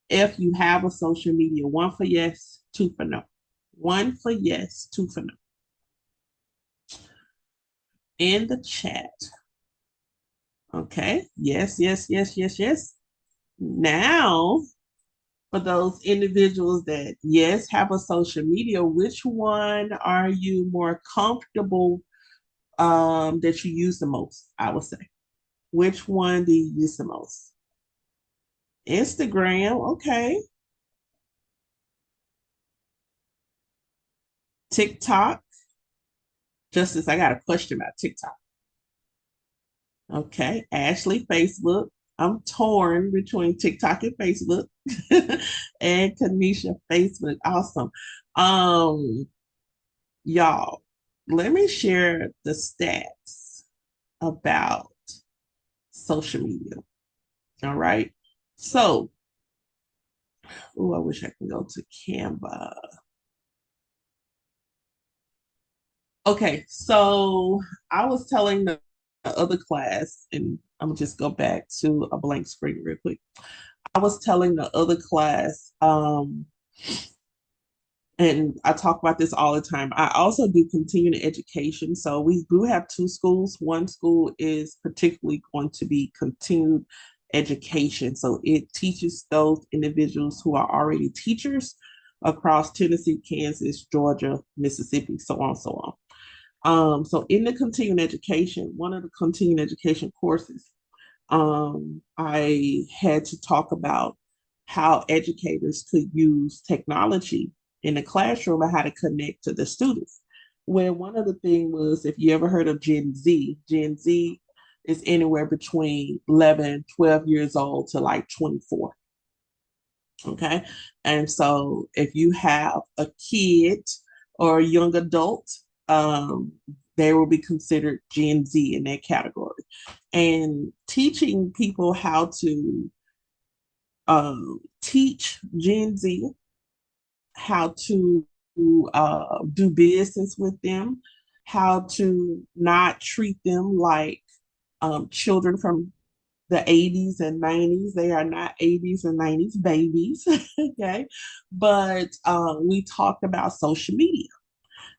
if you have a social media. One for yes, two for no. One for yes, two for no. In the chat. Okay, yes, yes, yes, yes, yes. Now, for those individuals that, yes, have a social media, which one are you more comfortable that you use the most? I would say. Which one do you use the most? Instagram, okay. TikTok. Justice, I got a question about TikTok. Okay. Ashley, Facebook. I'm torn between TikTok and Facebook. And Kanisha, Facebook. Awesome. Um, y'all, let me share the stats about social media. All right. So, oh, I wish I could go to Canva. Okay, so I was telling the other class, and I'm gonna just go back to a blank screen real quick. I was telling the other class, and I talk about this all the time. I also do continuing education. So we do have two schools. One school is particularly going to be continued education. So it teaches those individuals who are already teachers across Tennessee, Kansas, Georgia, Mississippi, so on and so on. So in the continuing education, one of the continuing education courses, I had to talk about how educators could use technology in the classroom and how to connect to the students. Where one of the things was, if you ever heard of Gen Z is anywhere between 11, 12 years old to like 24. Okay. And so if you have a kid or a young adult, um, they will be considered Gen Z in that category. And teaching people how to teach Gen Z how to do business with them, how to not treat them like children from the 80s and 90s. They are not 80s and 90s babies, okay? But we talked about social media.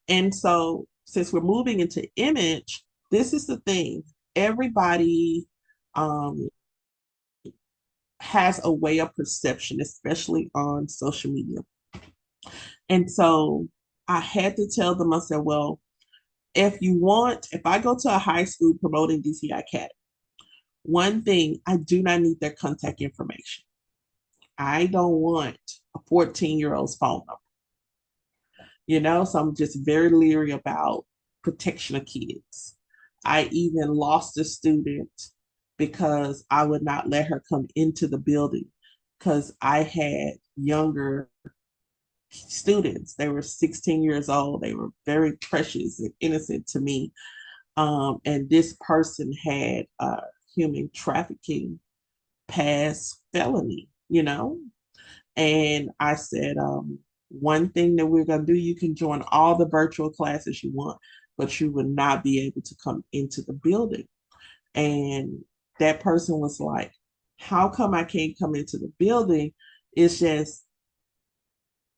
And so, since we're moving into image, this is the thing. Everybody um, has a way of perception, especially on social media. And so, I had to tell them, I said, well, if I go to a high school promoting DCI Academy, one thing, I do not need their contact information. I don't want a 14-year-old's phone number. So I'm just very leery about protection of kids. I even lost a student because I would not let her come into the building because I had younger students. They were 16 years old. They were very precious and innocent to me. And this person had human trafficking past felony. And I said, one thing that we're going to do, you can join all the virtual classes you want, but you will not be able to come into the building. And that person was like, how come I can't come into the building? It's just,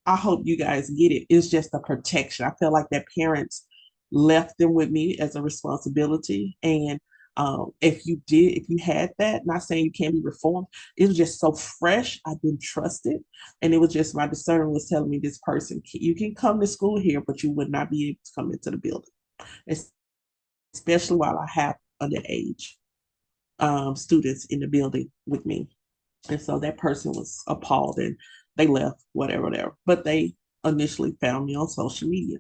I hope you guys get it. It's just a protection. I feel like that parents left them with me as a responsibility. And if you had that, not saying you can't be reformed, it was just so fresh. I've been trusted. And it was just my discernment was telling me this person, you can come to school here, but you would not be able to come into the building, especially while I have underage students in the building with me. And so that person was appalled and they left, whatever. But they initially found me on social media.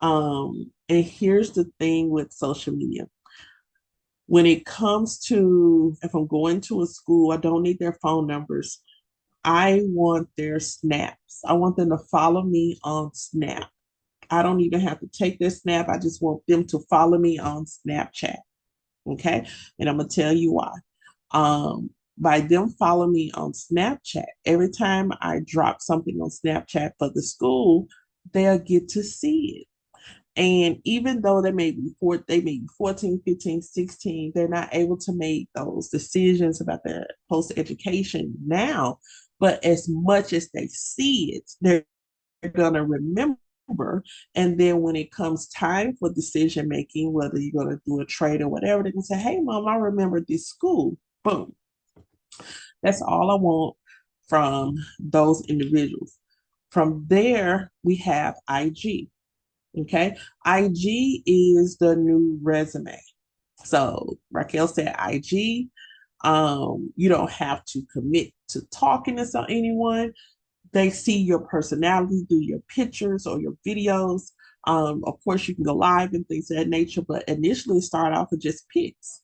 And here's the thing with social media. When it comes to, if I'm going to a school, I don't need their phone numbers. I want their snaps. I want them to follow me on Snap. I don't even have to take their snap. I just want them to follow me on Snapchat. Okay. And I'm going to tell you why. By them following me on Snapchat, every time I drop something on Snapchat for the school, they'll get to see it. And even though they may be 14, 15, 16, they're not able to make those decisions about their post-education now. But as much as they see it, they're going to remember. And then when it comes time for decision making, whether you're going to do a trade or whatever, they can say, hey, mom, I remember this school. Boom. That's all I want from those individuals. From there, we have IG. Okay. IG is the new resume. So Raquel said IG. You don't have to commit to talking to anyone. They see your personality through your pictures or your videos. Of course, you can go live and things of that nature, but initially start off with just pics.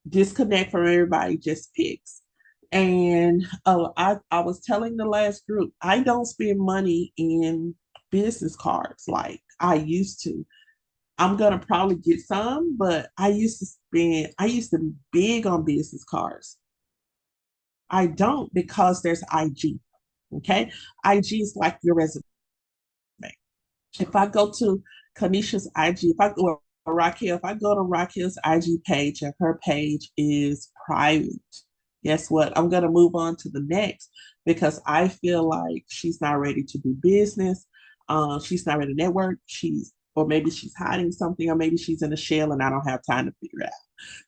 Disconnect from everybody, just pics. And I was telling the last group, I don't spend money in business cards like I used to. I'm gonna probably get some, but I used to be big on business cards. I don't because there's IG. Okay. IG is like your resume. If I go to Kanisha's IG, if I go Raquel, if I go to Raquel's IG page and her page is private, guess what? I'm gonna move on to the next because I feel like she's not ready to do business. She's not ready to network. Or maybe she's hiding something, or maybe she's in a shell and I don't have time to figure out.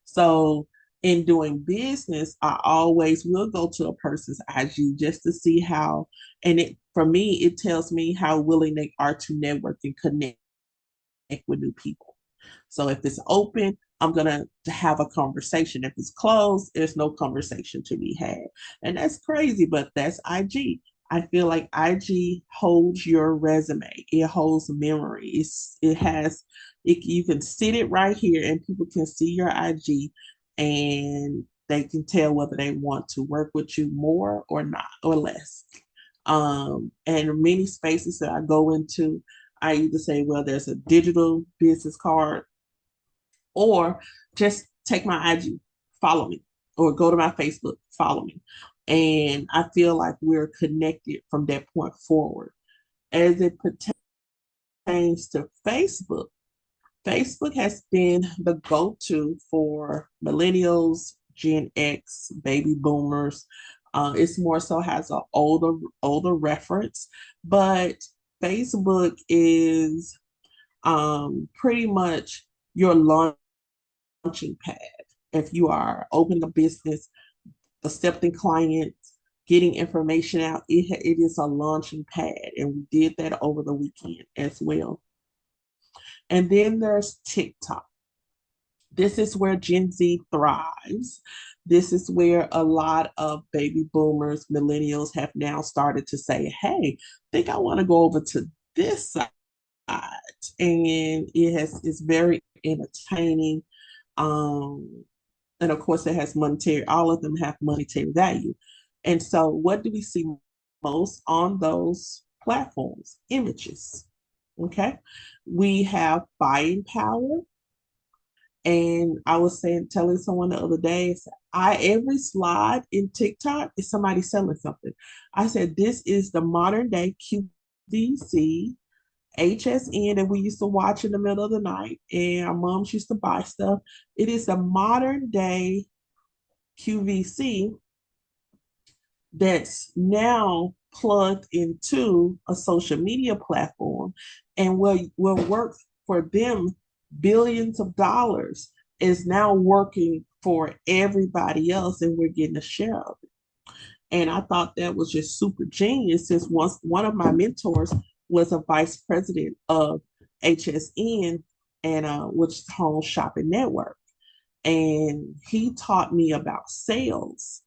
So in doing business, I always will go to a person's IG just to see how, and it for me, it tells me how willing they are to network and connect with new people. So if it's open, I'm gonna have a conversation. If it's closed, there's no conversation to be had. And that's crazy, but that's IG. I feel like IG holds your resume. It holds memory. You can sit it right here and people can see your IG and they can tell whether they want to work with you more or not or less. And many spaces that I go into, I either say, well, there's a digital business card, or just take my IG, follow me, or go to my Facebook, follow me. And I feel like we're connected from that point forward. As it pertains to Facebook, Facebook has been the go-to for millennials, Gen X, baby boomers. It's more so has an older reference, but Facebook is pretty much your launching pad. If you are opening a business, accepting clients, getting information out, it is a launching pad, and we did that over the weekend as well. And then there's TikTok. This is where Gen Z thrives. This is where a lot of baby boomers, millennials have now started to say, hey, I think I want to go over to this side. And it's very entertaining. And of course, it has all of them have monetary value. And so, what do we see most on those platforms? Images. Okay. We have buying power. And I was telling someone the other day, every slide in TikTok is somebody selling something. I said, this is the modern day QVC, HSN that we used to watch in the middle of the night, and our moms used to buy stuff. It is a modern day QVC that's now plugged into a social media platform, and will work for them billions of dollars is now working for everybody else, and we're getting a share of it. And I thought that was just super genius, since once one of my mentors was a vice president of HSN, and which is Home Shopping Network, and he taught me about sales.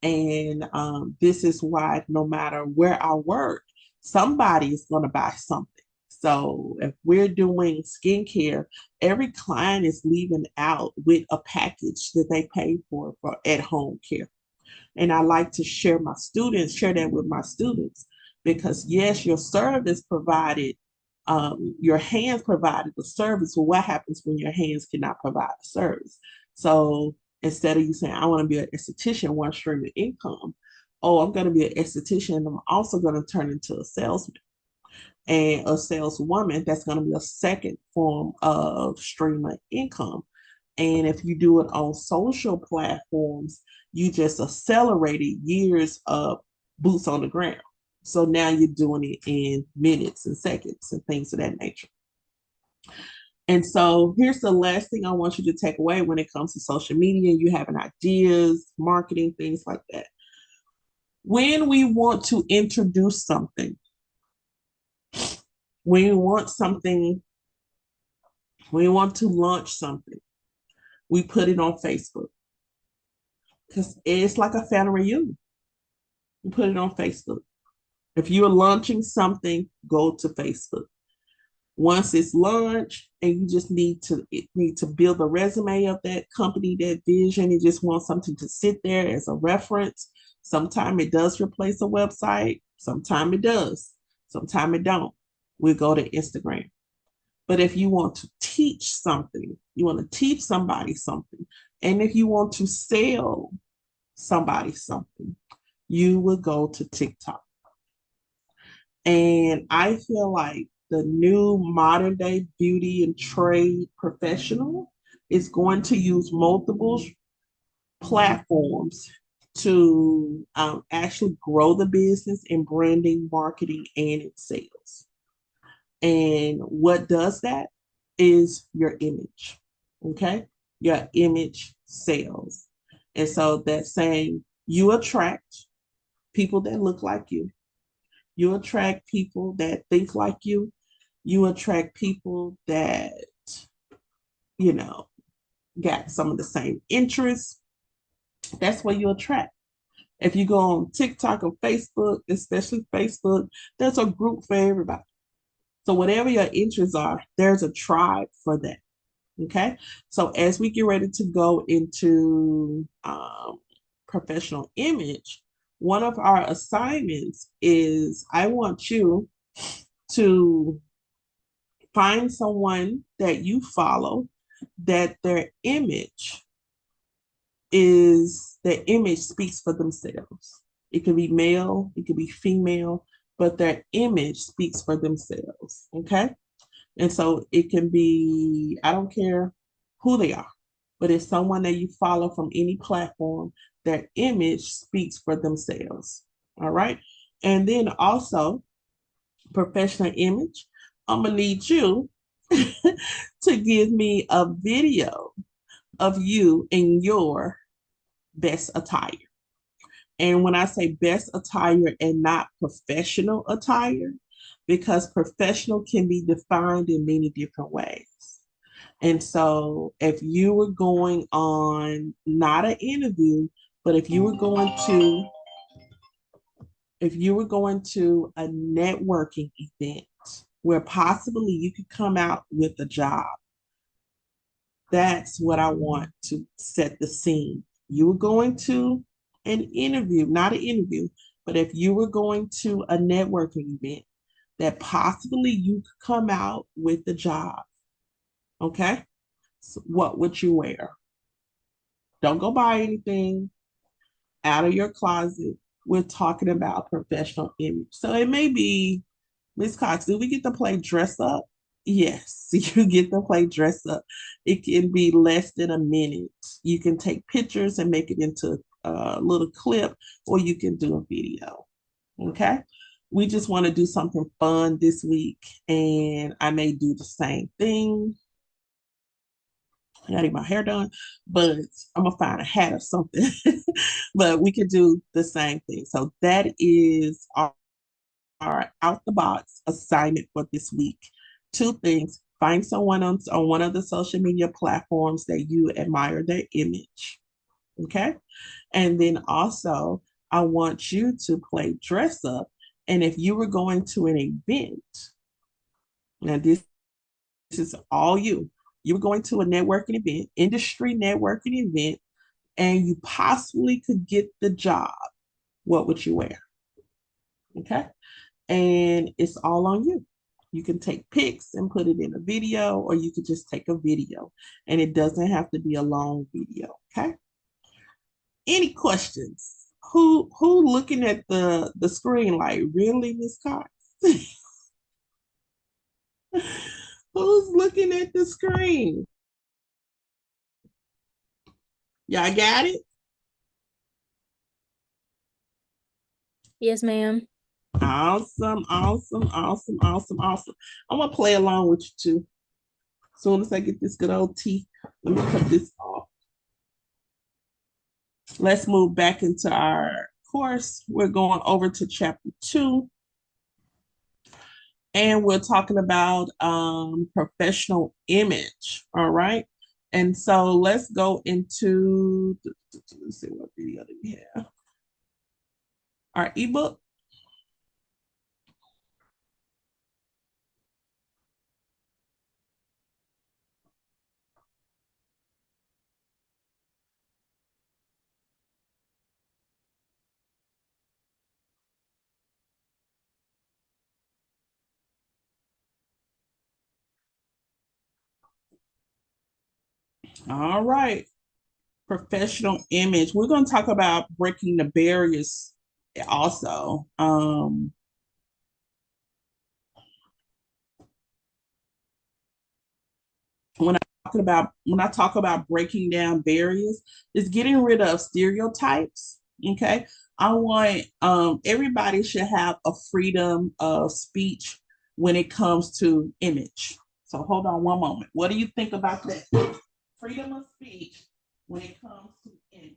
And this is why no matter where I work, somebody is going to buy something. So if we're doing skincare, every client is leaving out with a package that they pay for at-home care. And I like to share that with my students, because yes, your service provided, your hands provided the service. Well, what happens when your hands cannot provide the service? So instead of you saying, I want to be an esthetician, one stream of income, oh, I'm going to be an esthetician and I'm also going to turn into a salesman. And a saleswoman, that's going to be a second form of stream of income. And if you do it on social platforms, you just accelerated years of boots on the ground. So now you're doing it in minutes and seconds and things of that nature. And so here's the last thing I want you to take away when it comes to social media. You having ideas, marketing, things like that. When we want to introduce something, when we want something, when we want to launch something, we put it on Facebook because it's like a family reunion. You put it on Facebook. If you're launching something, go to Facebook. Once it's launched and you just need to build a resume of that company, that vision, you just want something to sit there as a reference. Sometimes it does replace a website, sometimes it does, sometimes it don't. We go to Instagram. But if you want to teach something, you want to teach somebody something, and if you want to sell somebody something, you will go to TikTok. And I feel like the new modern day beauty and trade professional is going to use multiple platforms to actually grow the business in branding, marketing, and in sales. And what does that is your image, okay? Your image sells. And so that's saying you attract people that look like you. You attract people that think like you. You attract people that, you know, got some of the same interests. That's what you attract. If you go on TikTok or Facebook, especially Facebook, there's a group for everybody. So whatever your interests are, there's a tribe for that. Okay. So as we get ready to go into professional image, one of our assignments is I want you to find someone that you follow that their image speaks for themselves. It could be male, it could be female, but their image speaks for themselves. Okay. And so it can be, I don't care who they are, but it's someone that you follow from any platform, their image speaks for themselves. All right. And then also, professional image, I'm going to need you to give me a video of you in your best attire. And when I say best attire and not professional attire, because professional can be defined in many different ways. And so if you were going on not an interview, but if you were going to a networking event where possibly you could come out with a job, that's what I want to set the scene. You were going to an interview, not an interview, but if you were going to a networking event, that possibly you could come out with the job. Okay? So what would you wear? Don't go buy anything out of your closet. We're talking about professional image. So it may be, Miss Cox, do we get to play dress up? Yes, you get to play dress up. It can be less than a minute. You can take pictures and make it into a little clip, or you can do a video. Okay. We just want to do something fun this week, and I may do the same thing. I gotta get my hair done, but I'm gonna find a hat or something. But we could do the same thing. So that is our out the box assignment for this week. Two things: find someone on one of the social media platforms that you admire their image. Okay. And then also, I want you to play dress up. And if you were going to an event, now this is all you. You were going to a networking event, industry networking event, and you possibly could get the job. What would you wear? Okay. And it's all on you. You can take pics and put it in a video, or you could just take a video, and it doesn't have to be a long video. Okay. Any questions? Who looking at the screen like, really, Miss Cox? Who's looking at the screen? Y'all got it? Yes, ma'am. Awesome, awesome, awesome, awesome, awesome. I'm gonna play along with you too. As soon as I get this good old tea, let me cut this off. Let's move back into our course. We're going over to chapter 2, and we're talking about professional image. All right. And so let's go into, let's see what video do we have. Our ebook. All right. Professional image. We're going to talk about breaking the barriers also. When I talk about breaking down barriers, is getting rid of stereotypes. Okay. I want everybody should have a freedom of speech when it comes to image. So hold on one moment. What do you think about that? Freedom of speech when it comes to image.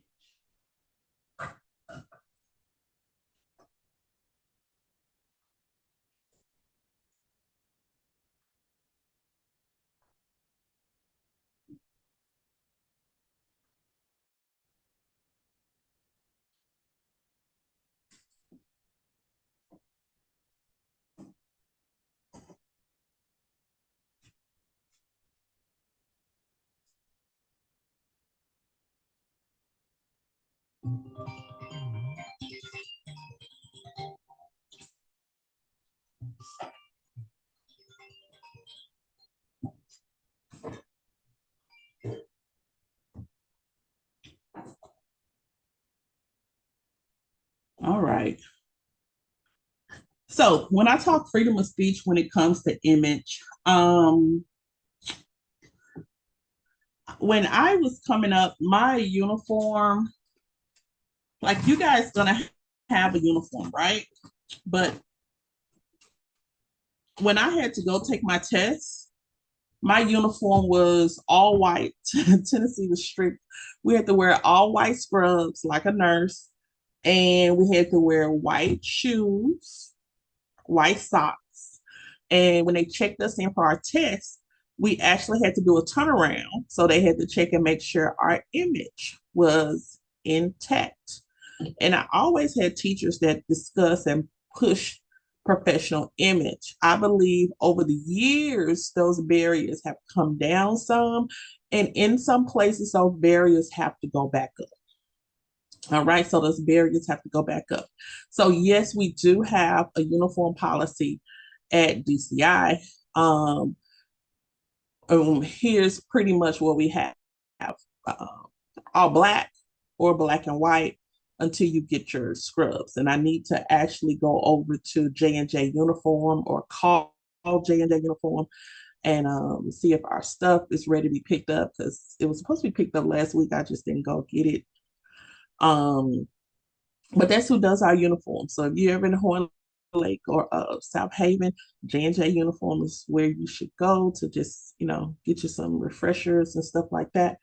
All right. So when I talk freedom of speech when it comes to image, when I was coming up, my uniform, like you guys gonna have a uniform, right? But when I had to go take my test, my uniform was all white. Tennessee was strict. We had to wear all white scrubs like a nurse, and we had to wear white shoes, white socks. And when they checked us in for our test, we actually had to do a turnaround. So they had to check and make sure our image was intact. And I always had teachers that discuss and push professional image. I believe over the years, those barriers have come down some. And in some places, those barriers have to go back up. All right, so those barriers have to go back up. So yes, we do have a uniform policy at DCI. Here's pretty much what we have: uh, all black or black and white until you get your scrubs. And I need to actually go over to J&J Uniform or call J&J Uniform and see if our stuff is ready to be picked up, because it was supposed to be picked up last week. I just didn't go get it. But that's who does our uniform. So if you're ever in Horn Lake or South Haven, J&J Uniform is where you should go to just, get you some refreshers and stuff like that.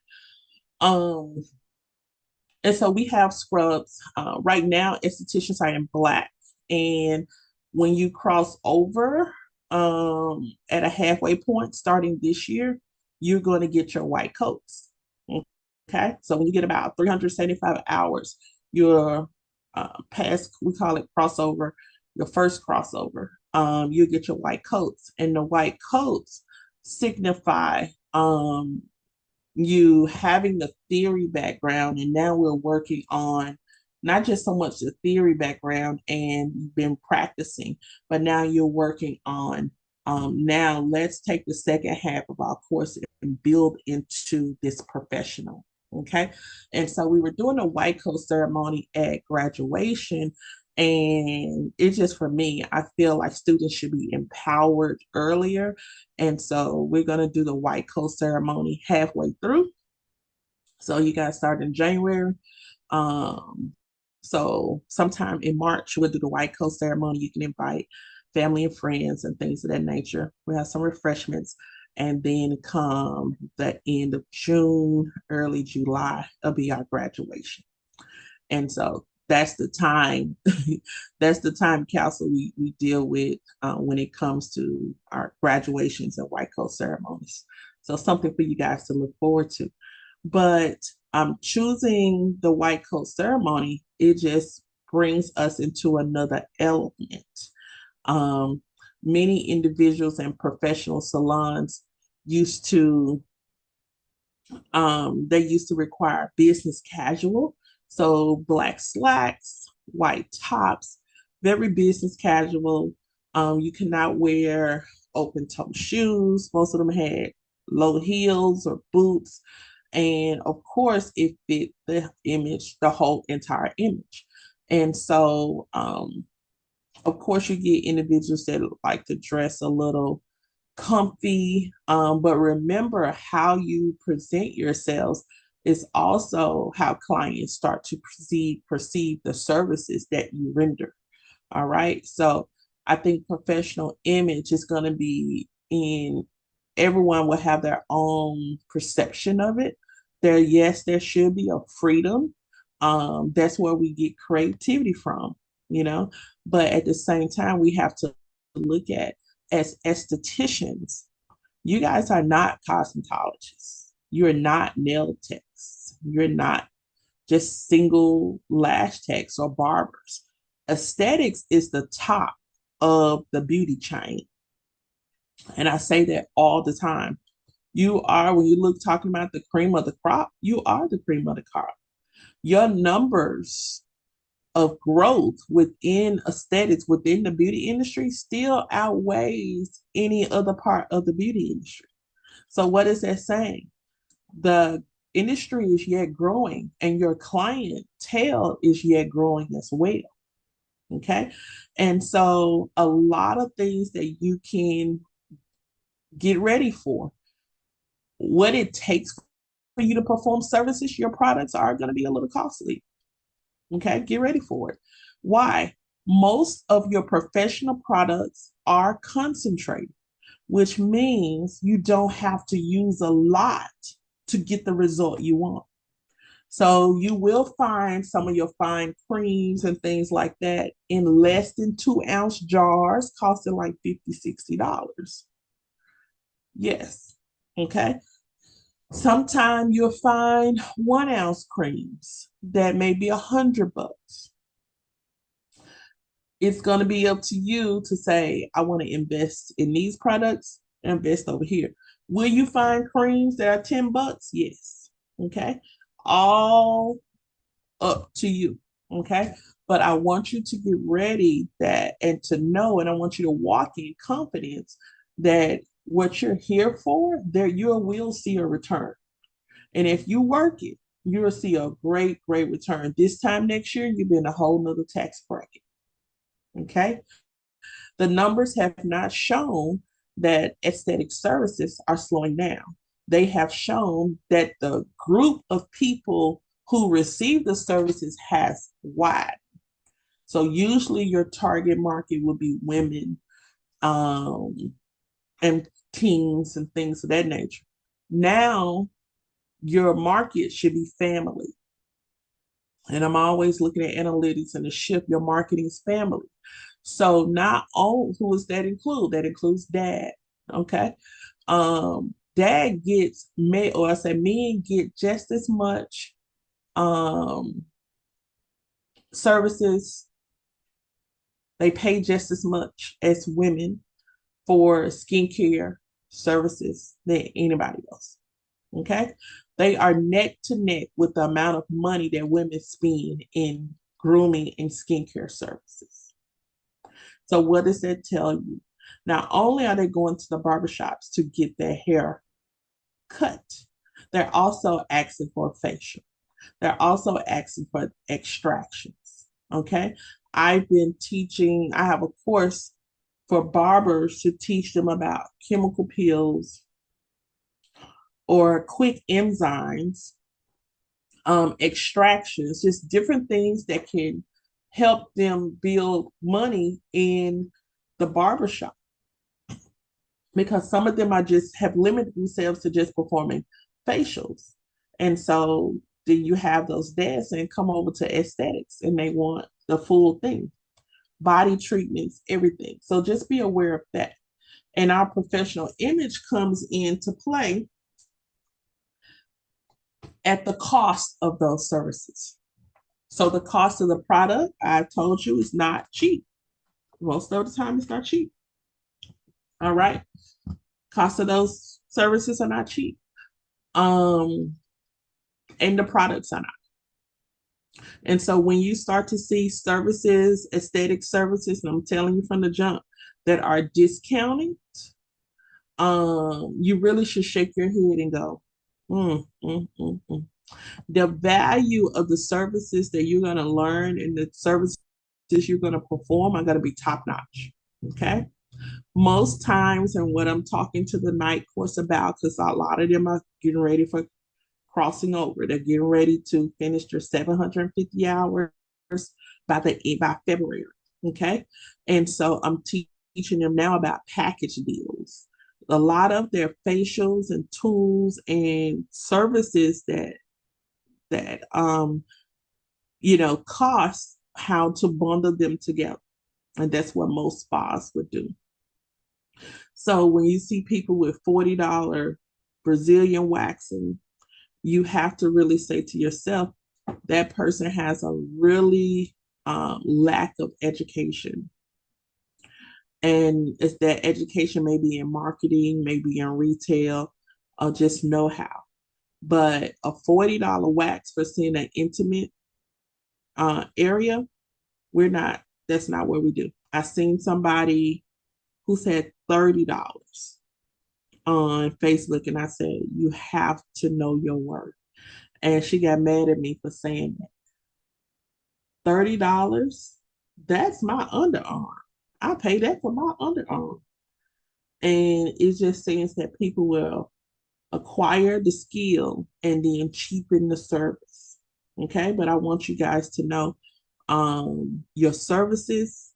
And so we have scrubs. Right now, institutions are in black. And when you cross over at a halfway point starting this year, you're going to get your white coats. Okay. So when you get about 375 hours, your past, we call it crossover, your first crossover, you get your white coats. And the white coats signify you having the theory background, and now we're working on not just so much the theory background and you've been practicing, but now you're working on now let's take the second half of our course and build into this professional. Okay. And so we were doing a white coat ceremony at graduation, And it's just for me, I feel like students should be empowered earlier. And so we're going to do the white coat ceremony halfway through. So you guys start in January. Um, so sometime in March, we'll do the white coat ceremony. You can invite family and friends and things of that nature. We have some refreshments. And then come the end of June, early July, it'll be our graduation. And so that's the time, that's the time council we deal with when it comes to our graduations and white coat ceremonies. So something for you guys to look forward to. But choosing the white coat ceremony, it just brings us into another element. Um, Many individuals and professional salons used to they used to require business casual, so black slacks, white tops, very business casual. You cannot wear open toe shoes. Most of them had low heels or boots, and of course, it fit the image, the whole entire image. And so, of course, you get individuals that like to dress a little comfy. But remember, how you present yourselves is also how clients start to perceive the services that you render. All right. So I think professional image is going to be in, everyone will have their own perception of it. Yes, there should be a freedom. That's where we get creativity from, you know, but at the same time, we have to look at, as estheticians, you guys are not cosmetologists. You're not nail techs. You're not just single lash techs or barbers. Aesthetics is the top of the beauty chain. And I say that all the time. You are, when you look talking about the cream of the crop, you are the cream of the crop. Your numbers of growth within aesthetics, within the beauty industry, still outweighs any other part of the beauty industry. So, what is that saying? The industry is yet growing, and your clientele is yet growing as well. Okay. And so, a lot of things that you can get ready for, what it takes for you to perform services, your products are going to be a little costly. Okay, get ready for it. Why? Most of your professional products are concentrated, which means you don't have to use a lot to get the result you want. So you will find some of your fine creams and things like that in less than 2-ounce jars costing like $50, $60. Yes. Okay. Sometimes you'll find 1-ounce creams that may be $100. It's going to be up to you to say, I want to invest in these products, invest over here. Will you find creams that are $10? Yes. Okay. All up to you. Okay. But I want you to get ready that and to know, and I want you to walk in confidence that what you're here for, there you will see a return. And if you work it, you'll see a great, great return. This time next year, you'll be in a whole nother tax bracket. Okay. The numbers have not shown that aesthetic services are slowing down. They have shown that the group of people who receive the services has widened. So usually your target market would be women and teens and things of that nature. Now your market should be family. And I'm always looking at analytics and the shift. Your marketing is family. So not all, who does that include? That includes dad. Okay. Dad gets men, or I say men get just as much services. They pay just as much as women for skincare services than anybody else. Okay. They are neck to neck with the amount of money that women spend in grooming and skincare services. So what does that tell you? Not only are they going to the barbershops to get their hair cut, they're also asking for a facial. They're also asking for extractions. Okay. I've been teaching, I have a course for barbers to teach them about chemical peels or quick enzymes, extractions, just different things that can help them build money in the barbershop. Because some of them are just have limited themselves to just performing facials. And so then you have those dads and come over to aesthetics and they want the full thing, body treatments, everything. So just be aware of that. And our professional image comes into play at the cost of those services. So the cost of the product, I told you, is not cheap. Most of the time, it's not cheap. All right. Cost of those services are not cheap. And the products are not. And so when you start to see services, aesthetic services, and I'm telling you from the jump, that are discounted, you really should shake your head and go, mm, mm, mm, mm. The value of the services that you're going to learn and the services you're going to perform are going to be top notch. Okay. Most times, and what I'm talking to the night course about, because a lot of them are getting ready for crossing over. They're getting ready to finish their 750 hours by February. Okay. And so I'm teaching them now about package deals. A lot of their facials and tools and services that cost, how to bundle them together. And that's what most spas would do. So when you see people with $40 Brazilian waxing, you have to really say to yourself, that person has a really lack of education. And it's that education maybe in marketing, maybe in retail, or just know-how. But a $40 wax for seeing an intimate area, that's not what we do. I seen somebody who said $30 on Facebook, and I said, you have to know your worth. And she got mad at me for saying that. $30, that's my underarm. I pay that for my underarm. And it just seems that people will acquire the skill and then cheapen the service. Okay, but I want you guys to know your services,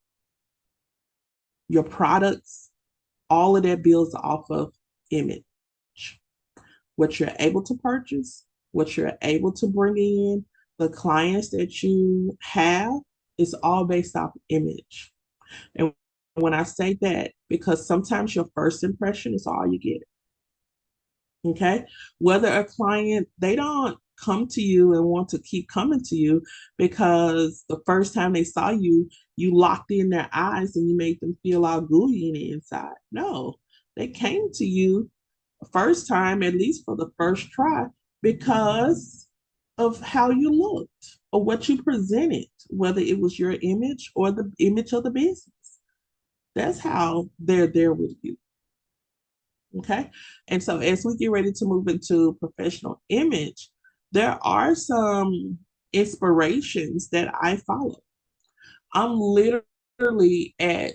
your products, all of that builds off of image. What you're able to purchase, what you're able to bring in, the clients that you have is all based off image. And when I say that, because sometimes your first impression is all you get. Okay. Whether a client, they don't come to you and want to keep coming to you because the first time they saw you, you locked in their eyes and you made them feel all gooey in the inside. No, they came to you first time, at least for the first try, because of how you looked or what you presented, whether it was your image or the image of the business. That's how they're there with you. Okay. And so as we get ready to move into professional image, there are some inspirations that I follow. I'm literally at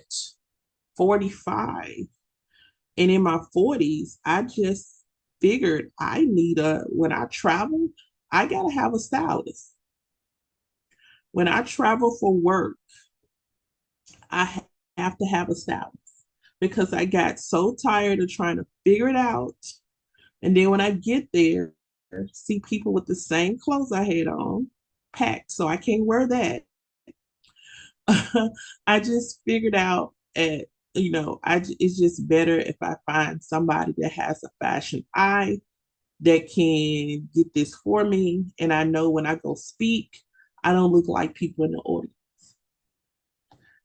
45, and in my 40s, I just figured when I travel, I got to have a stylist. When I travel for work, I have to have a stylist because I got so tired of trying to figure it out. And then when I get there, see people with the same clothes I had on, packed, so I can't wear that. I just figured out it's just better if I find somebody that has a fashion eye that can get this for me. And I know when I go speak, I don't look like people in the audience.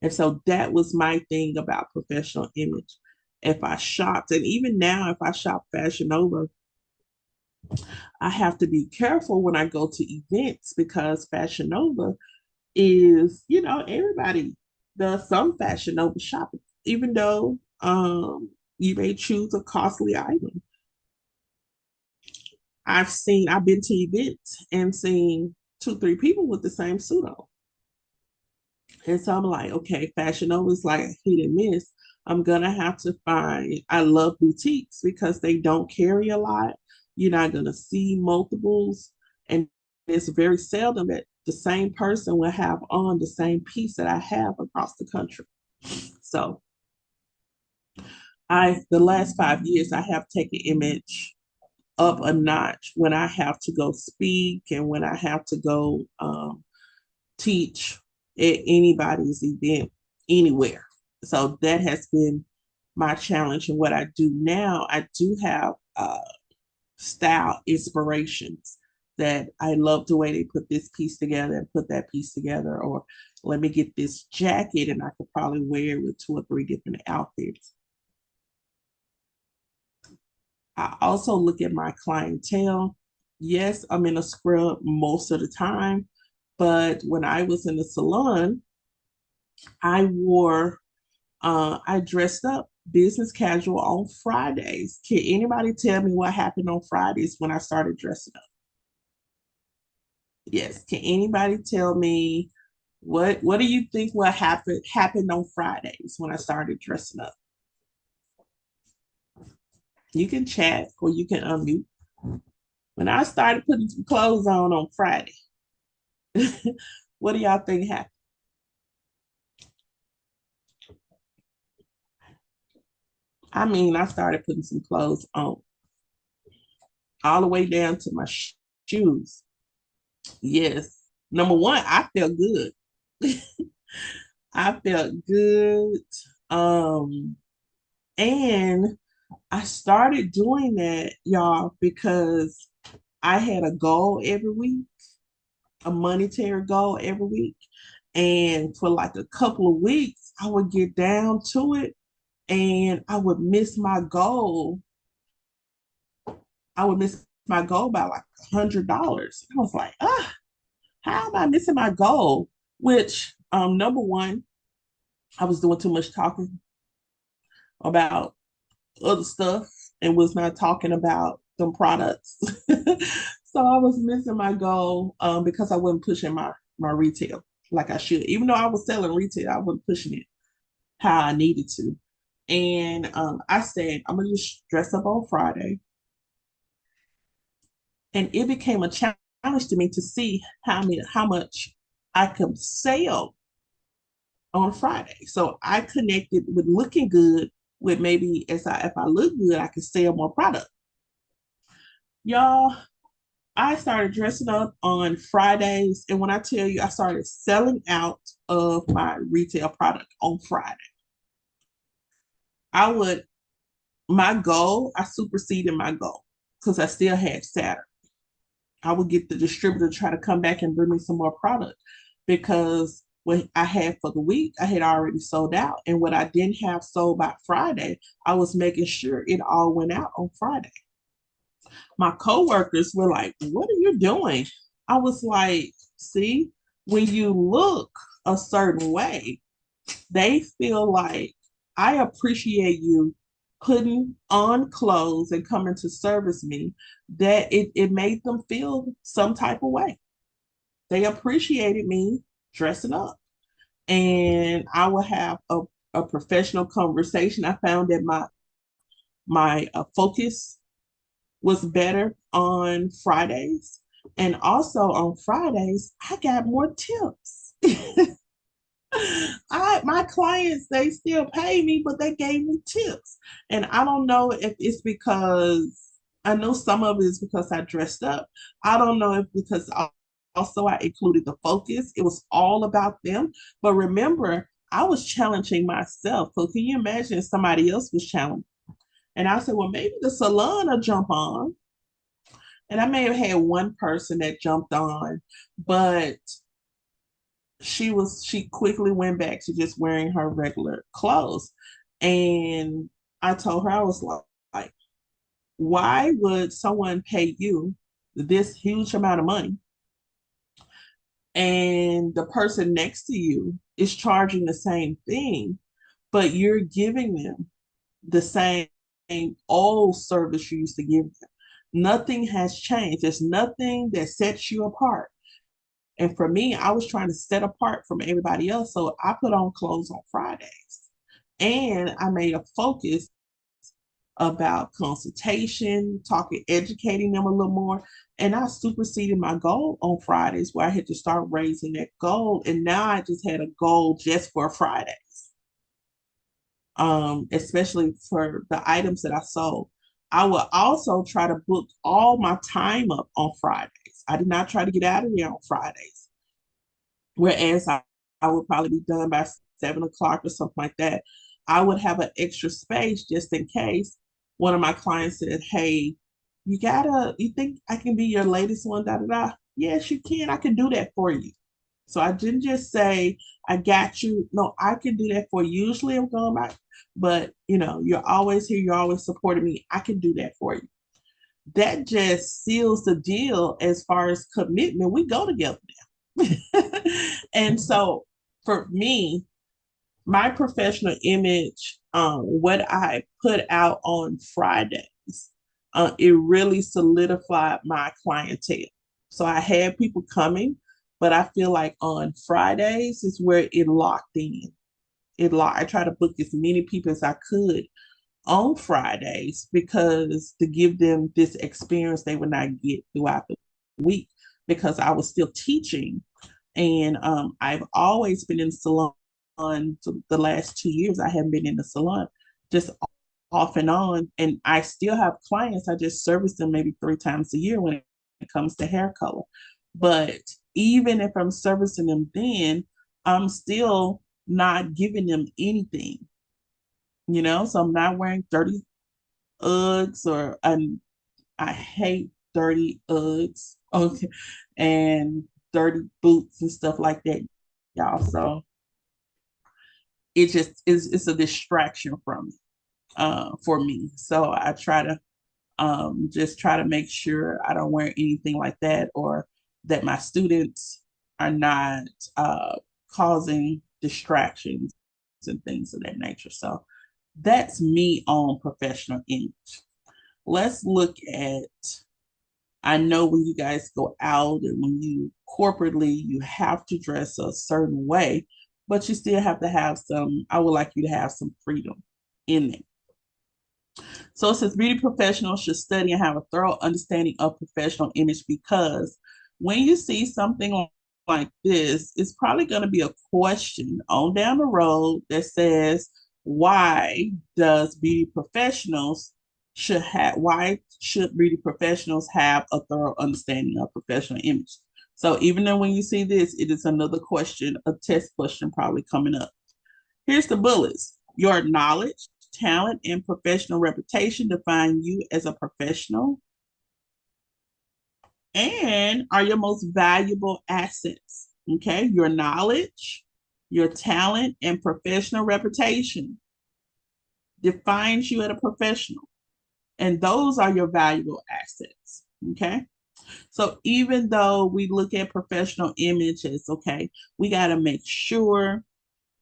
And so that was my thing about professional image. If I shopped, and even now, if I shop Fashion Nova, I have to be careful when I go to events because Fashion Nova is, everybody does some Fashion Nova shopping, even though you may choose a costly item. I've been to events and seen 2, 3 people with the same suit on. And so I'm like, okay, Fashion Nova is like a hit and miss. I'm gonna have to find, I love boutiques because they don't carry a lot. You're not gonna see multiples. And it's very seldom that the same person will have on the same piece that I have across the country. So the last 5 years, I have taken image up a notch when I have to go speak and when I have to go teach at anybody's event anywhere. So that has been my challenge. And what I do now, I do have style inspirations that I love the way they put this piece together and put that piece together. Or let me get this jacket and I could probably wear it with 2 or 3 different outfits. I also look at my clientele. Yes, I'm in a scrub most of the time, but when I was in the salon, I dressed up business casual on Fridays. Can anybody tell me what happened on Fridays when I started dressing up? Yes, can anybody tell me what do you think what happened on Fridays when I started dressing up? You can chat or you can unmute. When I started putting some clothes on Friday, what do y'all think happened? I mean, I started putting some clothes on all the way down to my shoes. Yes. Number one, I felt good. I felt good. Um, and I started doing that, y'all, because I had a goal every week, a monetary goal every week. And for like a couple of weeks, I would get down to it and I would miss my goal. I would miss my goal by like $100. I was like, how am I missing my goal? Which, number one, I was doing too much talking about other stuff and was not talking about them products. So I was missing my goal because I wasn't pushing my retail like I should. Even though I was selling retail, I wasn't pushing it how I needed to. And I said, I'm gonna just dress up on Friday. And it became a challenge to me to see how much I could sell on Friday. So I connected with looking good with maybe if I look good, I can sell more product. Y'all, I started dressing up on Fridays, and when I tell you I started selling out of my retail product on Friday, I would my goal, I superseded my goal because I still had Saturday. I would get the distributor to try to come back and bring me some more product because what I had for the week, I had already sold out. And what I didn't have sold by Friday, I was making sure it all went out on Friday. My coworkers were like, "What are you doing?" I was like, see, when you look a certain way, they feel like I appreciate you putting on clothes and coming to service me, that it made them feel some type of way. They appreciated me dressing up. And I would have a professional conversation. I found that my focus was better on Fridays. And also on Fridays, I got more tips. My clients, they still pay me, but they gave me tips. And I don't know if it's because I know some of it is because I dressed up. I don't know if because also I included the focus. It was all about them. But remember, I was challenging myself. So can you imagine if somebody else was challenged? And I said, well, maybe the salon will jump on. And I may have had one person that jumped on, but she quickly went back to just wearing her regular clothes. And I told her, I was like, why would someone pay you this huge amount of money and the person next to you is charging the same thing, but you're giving them the same old service you used to give them? Nothing has changed. There's nothing that sets you apart. And for me, I was trying to set apart from everybody else. So I put on clothes on Fridays. And I made a focus about consultation, talking, educating them a little more. And I superseded my goal on Fridays where I had to start raising that goal. And now I just had a goal just for Fridays, especially for the items that I sold. I will also try to book all my time up on Fridays. I did not try to get out of there on Fridays. Whereas I would probably be done by 7 o'clock or something like that. I would have an extra space just in case one of my clients said, hey, you think I can be your latest one, da da da? Yes, you can. I can do that for you. So I didn't just say, I got you. No, I can do that for you. Usually I'm going back, but you're always here. You're always supporting me. I can do that for you. That just seals the deal as far as commitment. We go together now. And so for me, my professional image, what I put out on Fridays, it really solidified my clientele. So I had people coming, but I feel like on Fridays is where it locked in. I try to book as many people as I could on Fridays because to give them this experience they would not get throughout the week because I was still teaching. And I've always been in the salon. The last 2 years, I haven't been in the salon, just off and on. And I still have clients. I just service them maybe 3 times a year when it comes to hair color. But even if I'm servicing them then, I'm still not giving them anything, So I'm not wearing dirty Uggs I hate dirty Uggs, okay, and dirty boots and stuff like that, y'all. So it just is it's a distraction for me. So I try to just try to make sure I don't wear anything like that or that my students are not causing distractions and things of that nature. So that's me on professional image. Let's look at, I know when you guys go out and when you corporately, you have to dress a certain way, but you still have to have I would like you to have some freedom in there. So it says beauty professionals should study and have a thorough understanding of professional image because when you see something like this, it's probably going to be a question on down the road that says, why should beauty professionals have a thorough understanding of professional image? So even though when you see this, it is another question, a test question probably coming up. Here's the bullets. Your knowledge, talent, and professional reputation define you as a professional and are your most valuable assets. Okay, your knowledge, your talent, and professional reputation defines you as a professional. And those are your valuable assets. Okay. So even though we look at professional images, okay, we got to make sure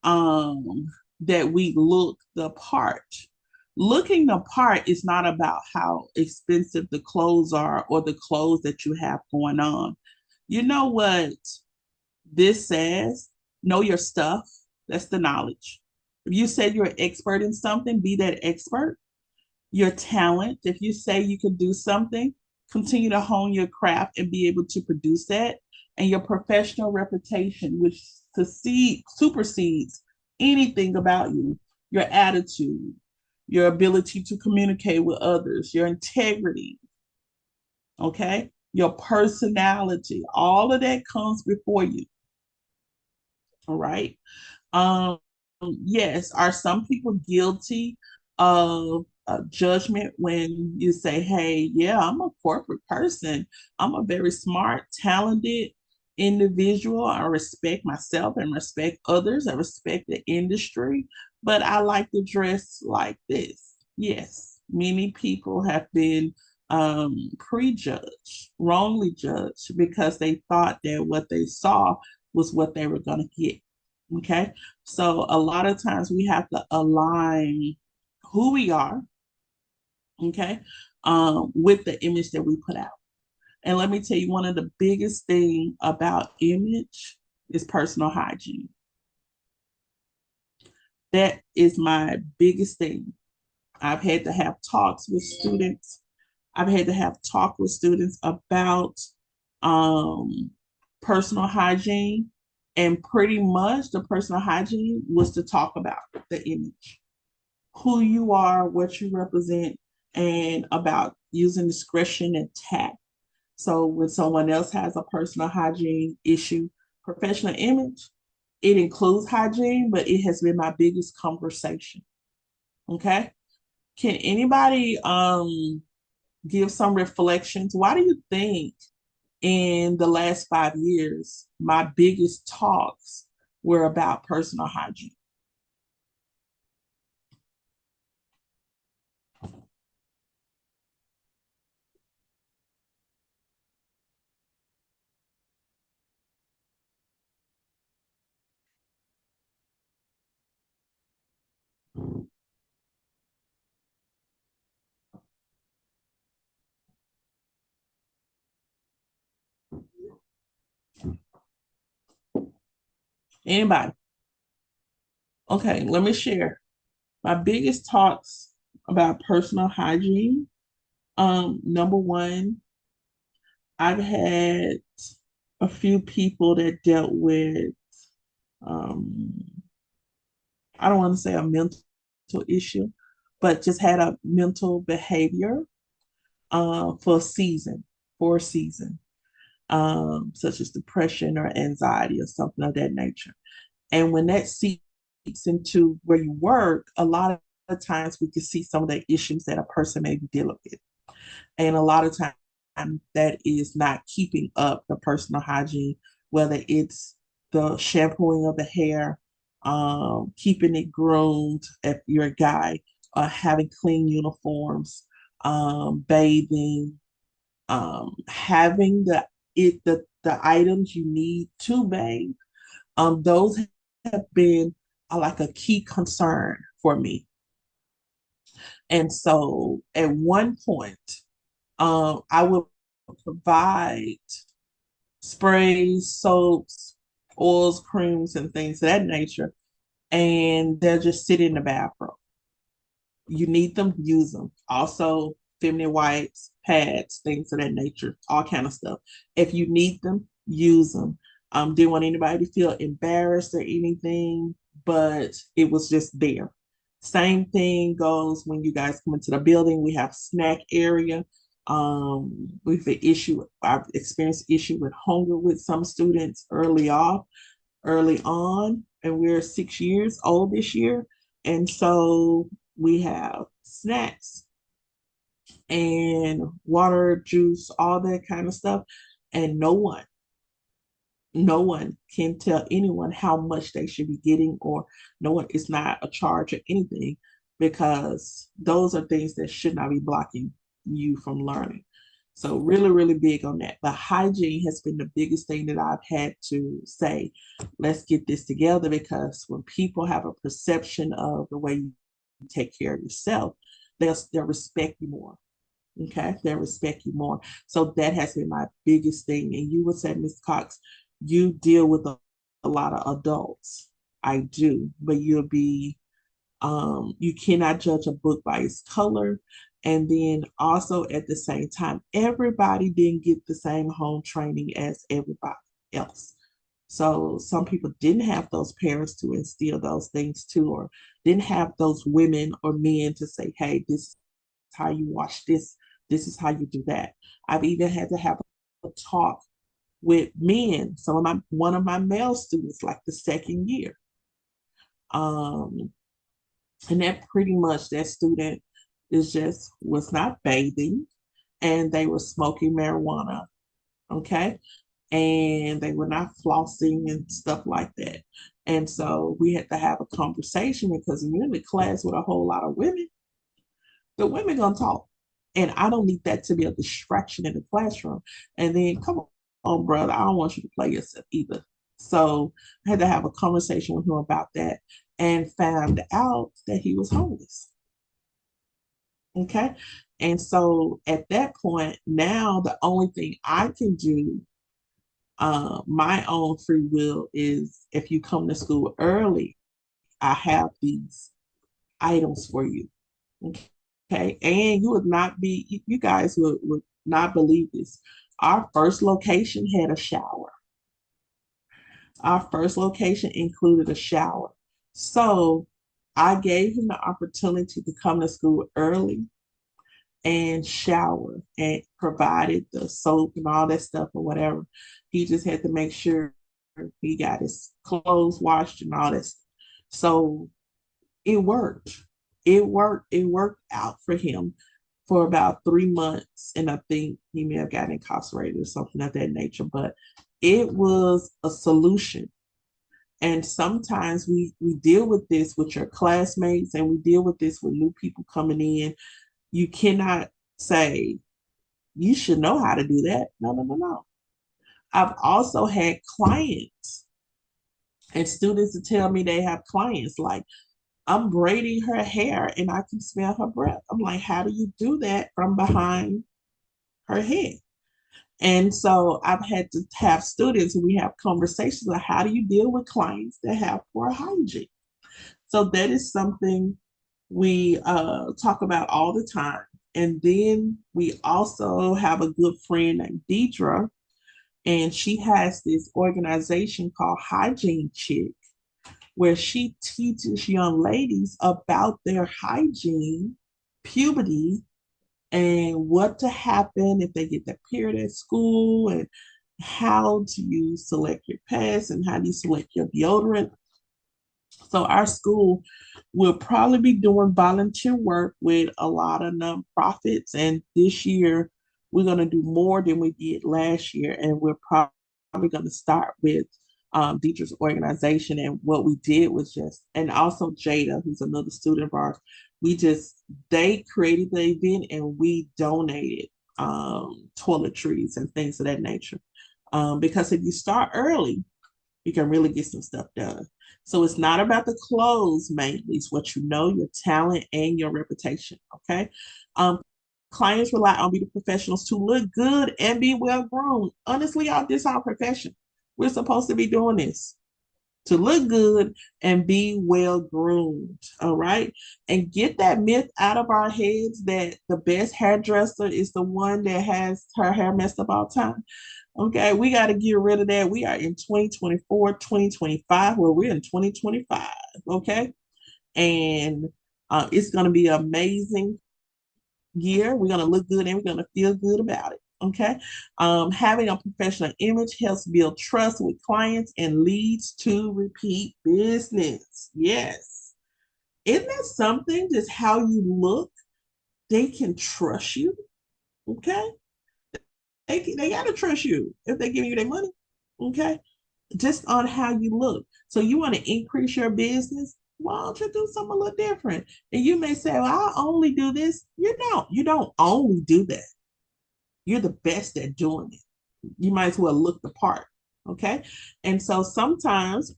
that we look the part. Looking the part is not about how expensive the clothes are or the clothes that you have going on. You know what this says? Know your stuff. That's the knowledge. If you say you're an expert in something, be that expert. Your talent, if you say you can do something, continue to hone your craft and be able to produce that. And your professional reputation, which supersedes anything about you, your attitude, your ability to communicate with others, your integrity, okay? Your personality, all of that comes before you. All right. Yes, are some people guilty of judgment when you say, hey, yeah, I'm a corporate person. I'm a very smart, talented individual. I respect myself and respect others. I respect the industry, but I like to dress like this. Yes, many people have been prejudged, wrongly judged, because they thought that what they saw was what they were going to get. Okay, so a lot of times we have to align who we are, okay, with the image that we put out. And let me tell you, one of the biggest thing about image is personal hygiene. That is my biggest thing. I've had to have talks with students. I've had to have talk with students about um, personal hygiene, and pretty much the personal hygiene was to talk about the image, who you are, what you represent, and about using discretion and tact. So when someone else has a personal hygiene issue, professional image, it includes hygiene, but it has been my biggest conversation. Okay. Can anybody give some reflections? Why do you think in the last 5 years, my biggest talks were about personal hygiene? Anybody? Okay, let me share. My biggest talks about personal hygiene. Number one, I've had a few people that dealt with, um, I don't want to say a mental issue, but just had a mental behavior for a season, for a season, such as depression or anxiety or something of that nature. And when that seeps into where you work, a lot of times we can see some of the issues that a person may be dealing with. And a lot of times that is not keeping up the personal hygiene, whether it's the shampooing of the hair, keeping it groomed if you're a guy, having clean uniforms, bathing, having the items you need to bathe. Those have been like a key concern for me. And so at one point, I would provide sprays, soaps, oils, creams, and things of that nature, and they'll just sit in the bathroom. You need them, use them. Also, feminine wipes, pads, things of that nature, all kind of stuff. If you need them, use them. Didn't want anybody to feel embarrassed or anything, but it was just there. Same thing goes when you guys come into the building. We have snack area. We've an issue. I've experienced issue with hunger with some students early on, and we're 6 years old this year, and so we have snacks and water, juice, all that kind of stuff, and no one can tell anyone how much they should be getting, or no one, it's not a charge or anything, because those are things that should not be blocking you from learning. So really, really big on that. But hygiene has been the biggest thing that I've had to say, let's get this together, because when people have a perception of the way you take care of yourself, they'll respect you more. Okay, they'll respect you more. So that has been my biggest thing. And you would say, Ms. Cox, you deal with a lot of adults. I do, but you cannot judge a book by its color. And then also at the same time, everybody didn't get the same home training as everybody else. So some people didn't have those parents to instill those things too, or didn't have those women or men to say, hey, this is how you wash this is how you do that. I've even had to have a talk with men, one of my male students, like the second year. And that pretty much, that student was not bathing, and they were smoking marijuana. Okay. And they were not flossing and stuff like that. And so we had to have a conversation, because when you're in the class with a whole lot of women, the women gonna talk. And I don't need that to be a distraction in the classroom. And then come on, brother, I don't want you to play yourself either. So I had to have a conversation with him about that, and found out that he was homeless. Okay. And so at that point, now the only thing I can do, my own free will, is if you come to school early, I have these items for you. Okay. And you would not be, you guys would not believe this. Our first location had a shower. Our first location included a shower. So I gave him the opportunity to come to school early and shower and provided the soap and all that stuff or whatever. He just had to make sure he got his clothes washed and all that. So it worked. It worked. It worked out for him for about 3 months. And I think he may have gotten incarcerated or something of that nature, but it was a solution. And sometimes we deal with this with your classmates, and we deal with this with new people coming in. You cannot say, you should know how to do that. No, no, no, no. I've also had clients and students to tell me they have clients like, I'm braiding her hair and I can smell her breath. I'm like, how do you do that from behind her head? And so I've had to have students and we have conversations about how do you deal with clients that have poor hygiene. So that is something we talk about all the time. And then we also have a good friend named Deidre, and she has this organization called Hygiene Chick, where she teaches young ladies about their hygiene, puberty, and what to happen if they get their period at school, and how do you select your pads and how do you select your deodorant. So our school will probably be doing volunteer work with a lot of nonprofits, and this year we're going to do more than we did last year, and we're probably going to start with Deidre's organization. And what we did was just, and also Jada, who's another student of ours, they created the event and we donated toiletries and things of that nature. Because if you start early, you can really get some stuff done. So it's not about the clothes mainly, it's what you know, your talent, and your reputation. Okay. Clients rely on beauty professionals to look good and be well groomed. Honestly, y'all, this is our profession. We're supposed to be doing this to look good and be well groomed. All right. And get that myth out of our heads that the best hairdresser is the one that has her hair messed up all the time. Okay, we got to get rid of that. We are in 2024, 2025, where we're in 2025. Okay, and it's going to be an amazing year. We're going to look good and we're going to feel good about it. Okay, having a professional image helps build trust with clients and leads to repeat business. Yes, isn't that something? Just how you look, they can trust you. Okay, they gotta trust you if they give you their money. Okay, just on how you look. So you want to increase your business? Why don't you do something a little different? And you may say, "Well, I only do this." You don't. You don't only do that. You're the best at doing it. You might as well look the part. Okay, and so sometimes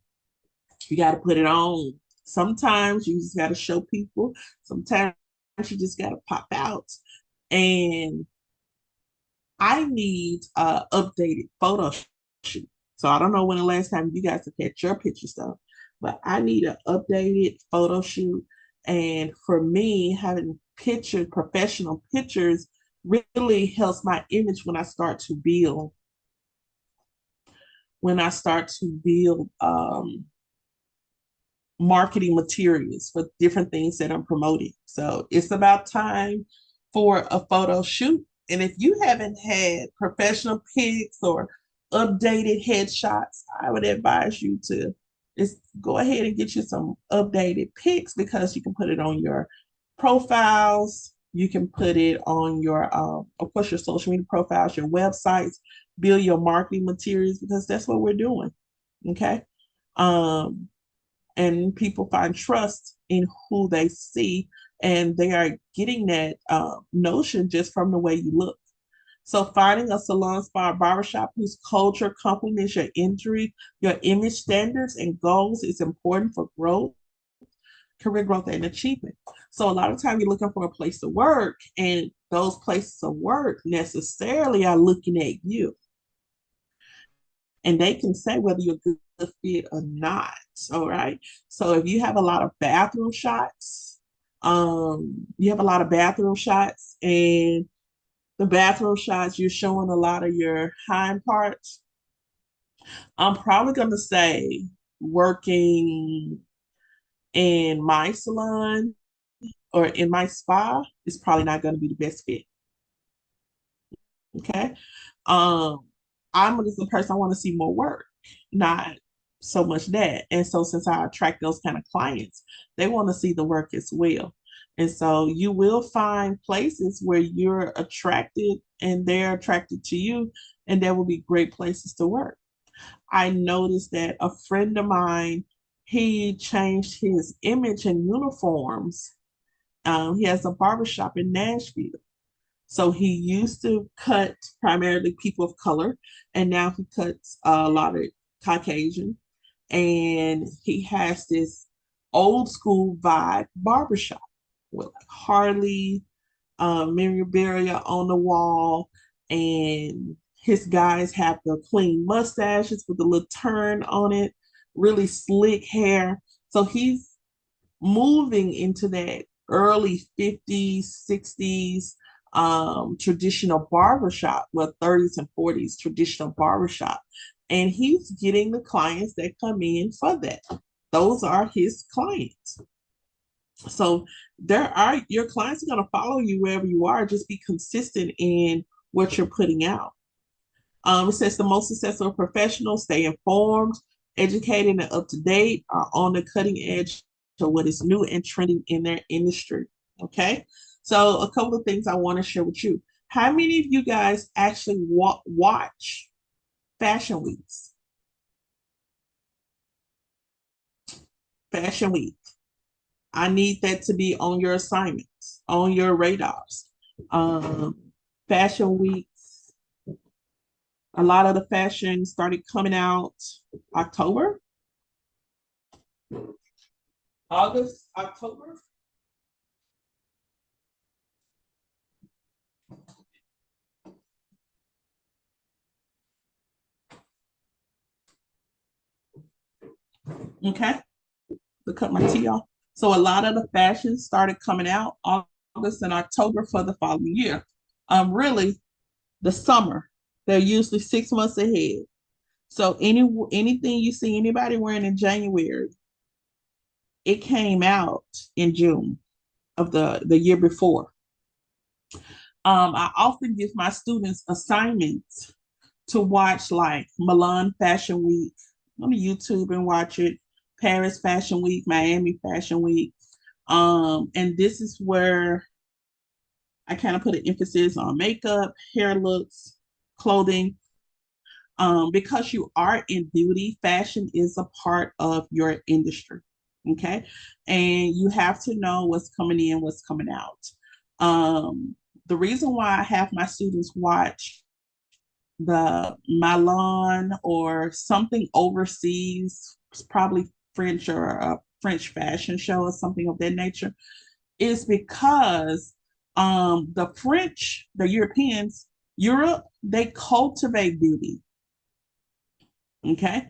you got to put it on. Sometimes you just got to show people. Sometimes you just got to pop out. And I need updated photo shoot. So I don't know when the last time you guys have had your picture stuff, but I need an updated photo shoot. And for me, having professional pictures really helps my image when I start to build. When I start to build marketing materials for different things that I'm promoting. So it's about time for a photo shoot. And if you haven't had professional pics or updated headshots, I would advise you to just go ahead and get you some updated pics, because you can put it on your profiles. You can put it on your, of course, your social media profiles, your websites, build your marketing materials, because that's what we're doing. Okay. And people find trust in who they see, and they are getting that notion just from the way you look. So finding a salon, spa, barbershop whose culture complements your image standards and goals is important for growth. career growth and achievement. So a lot of time you're looking for a place to work, and those places of work necessarily are looking at you, and they can say whether you're a good fit or not. All right. So if you have a lot of bathroom shots, you have a lot of bathroom shots, and the bathroom shots you're showing a lot of your hind parts, I'm probably gonna say working in my salon or in my spa is probably not going to be the best fit. Okay. Um, I'm just the person I want to see more work, not so much that. And so since I attract those kind of clients, they want to see the work as well. And so you will find places where you're attracted and they're attracted to you, and there will be great places to work. I noticed that a friend of mine, he changed his image and uniforms. He has a barbershop in Nashville. So he used to cut primarily people of color, and now he cuts a lot of Caucasian. And he has this old school vibe barbershop with like Harley, memorabilia on the wall, and his guys have the clean mustaches with a little turn on it, really slick hair. So he's moving into that early 50s, 60s traditional barbershop, well, 30s and 40s traditional barbershop. And he's getting the clients that come in for that. Those are his clients. So your clients are going to follow you wherever you are. Just be consistent in what you're putting out. It says the most successful professionals stay informed, educated, and up to date, are on the cutting edge to what is new and trending in their industry. Okay. So a couple of things I want to share with you. How many of you guys actually watch Fashion Weeks? Fashion Week. I need that to be on your assignments, on your radars. Fashion Weeks. A lot of the fashion started coming out October, August, October. Okay, to cut my tea off. So a lot of the fashion started coming out August and October for the following year. Really, the summer. They're usually 6 months ahead. So anything you see anybody wearing in January, it came out in June of the year before. I often give my students assignments to watch like Milan Fashion Week on YouTube and watch it, Paris Fashion Week, Miami Fashion Week. And this is where I kind of put an emphasis on makeup, hair looks, clothing. Because you are in beauty, fashion is a part of your industry. Okay. And you have to know what's coming in, what's coming out. The reason why I have my students watch the Milan or something overseas, probably French or a French fashion show or something of that nature, is because the French, the Europeans, Europe, they cultivate beauty. Okay.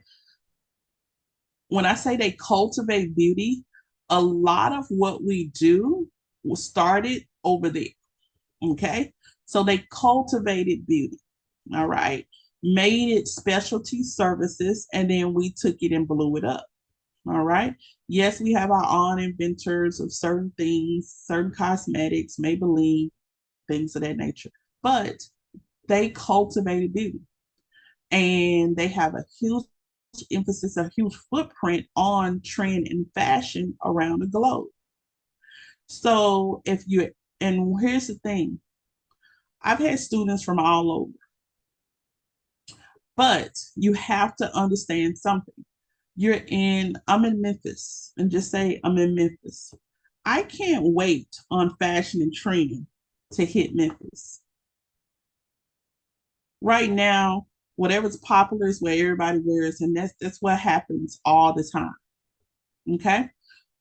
When I say they cultivate beauty, a lot of what we do was started over there. Okay. So they cultivated beauty. All right. Made it specialty services, and then we took it and blew it up. All right. Yes, we have our own inventors of certain things, certain cosmetics, Maybelline, things of that nature. But they cultivated beauty, and they have a huge emphasis, a huge footprint on trend and fashion around the globe. So and here's the thing, I've had students from all over, but you have to understand something. I'm in Memphis, and just say I'm in Memphis. I can't wait on fashion and trend to hit Memphis. Right now, whatever's popular is where everybody wears, and that's what happens all the time. Okay.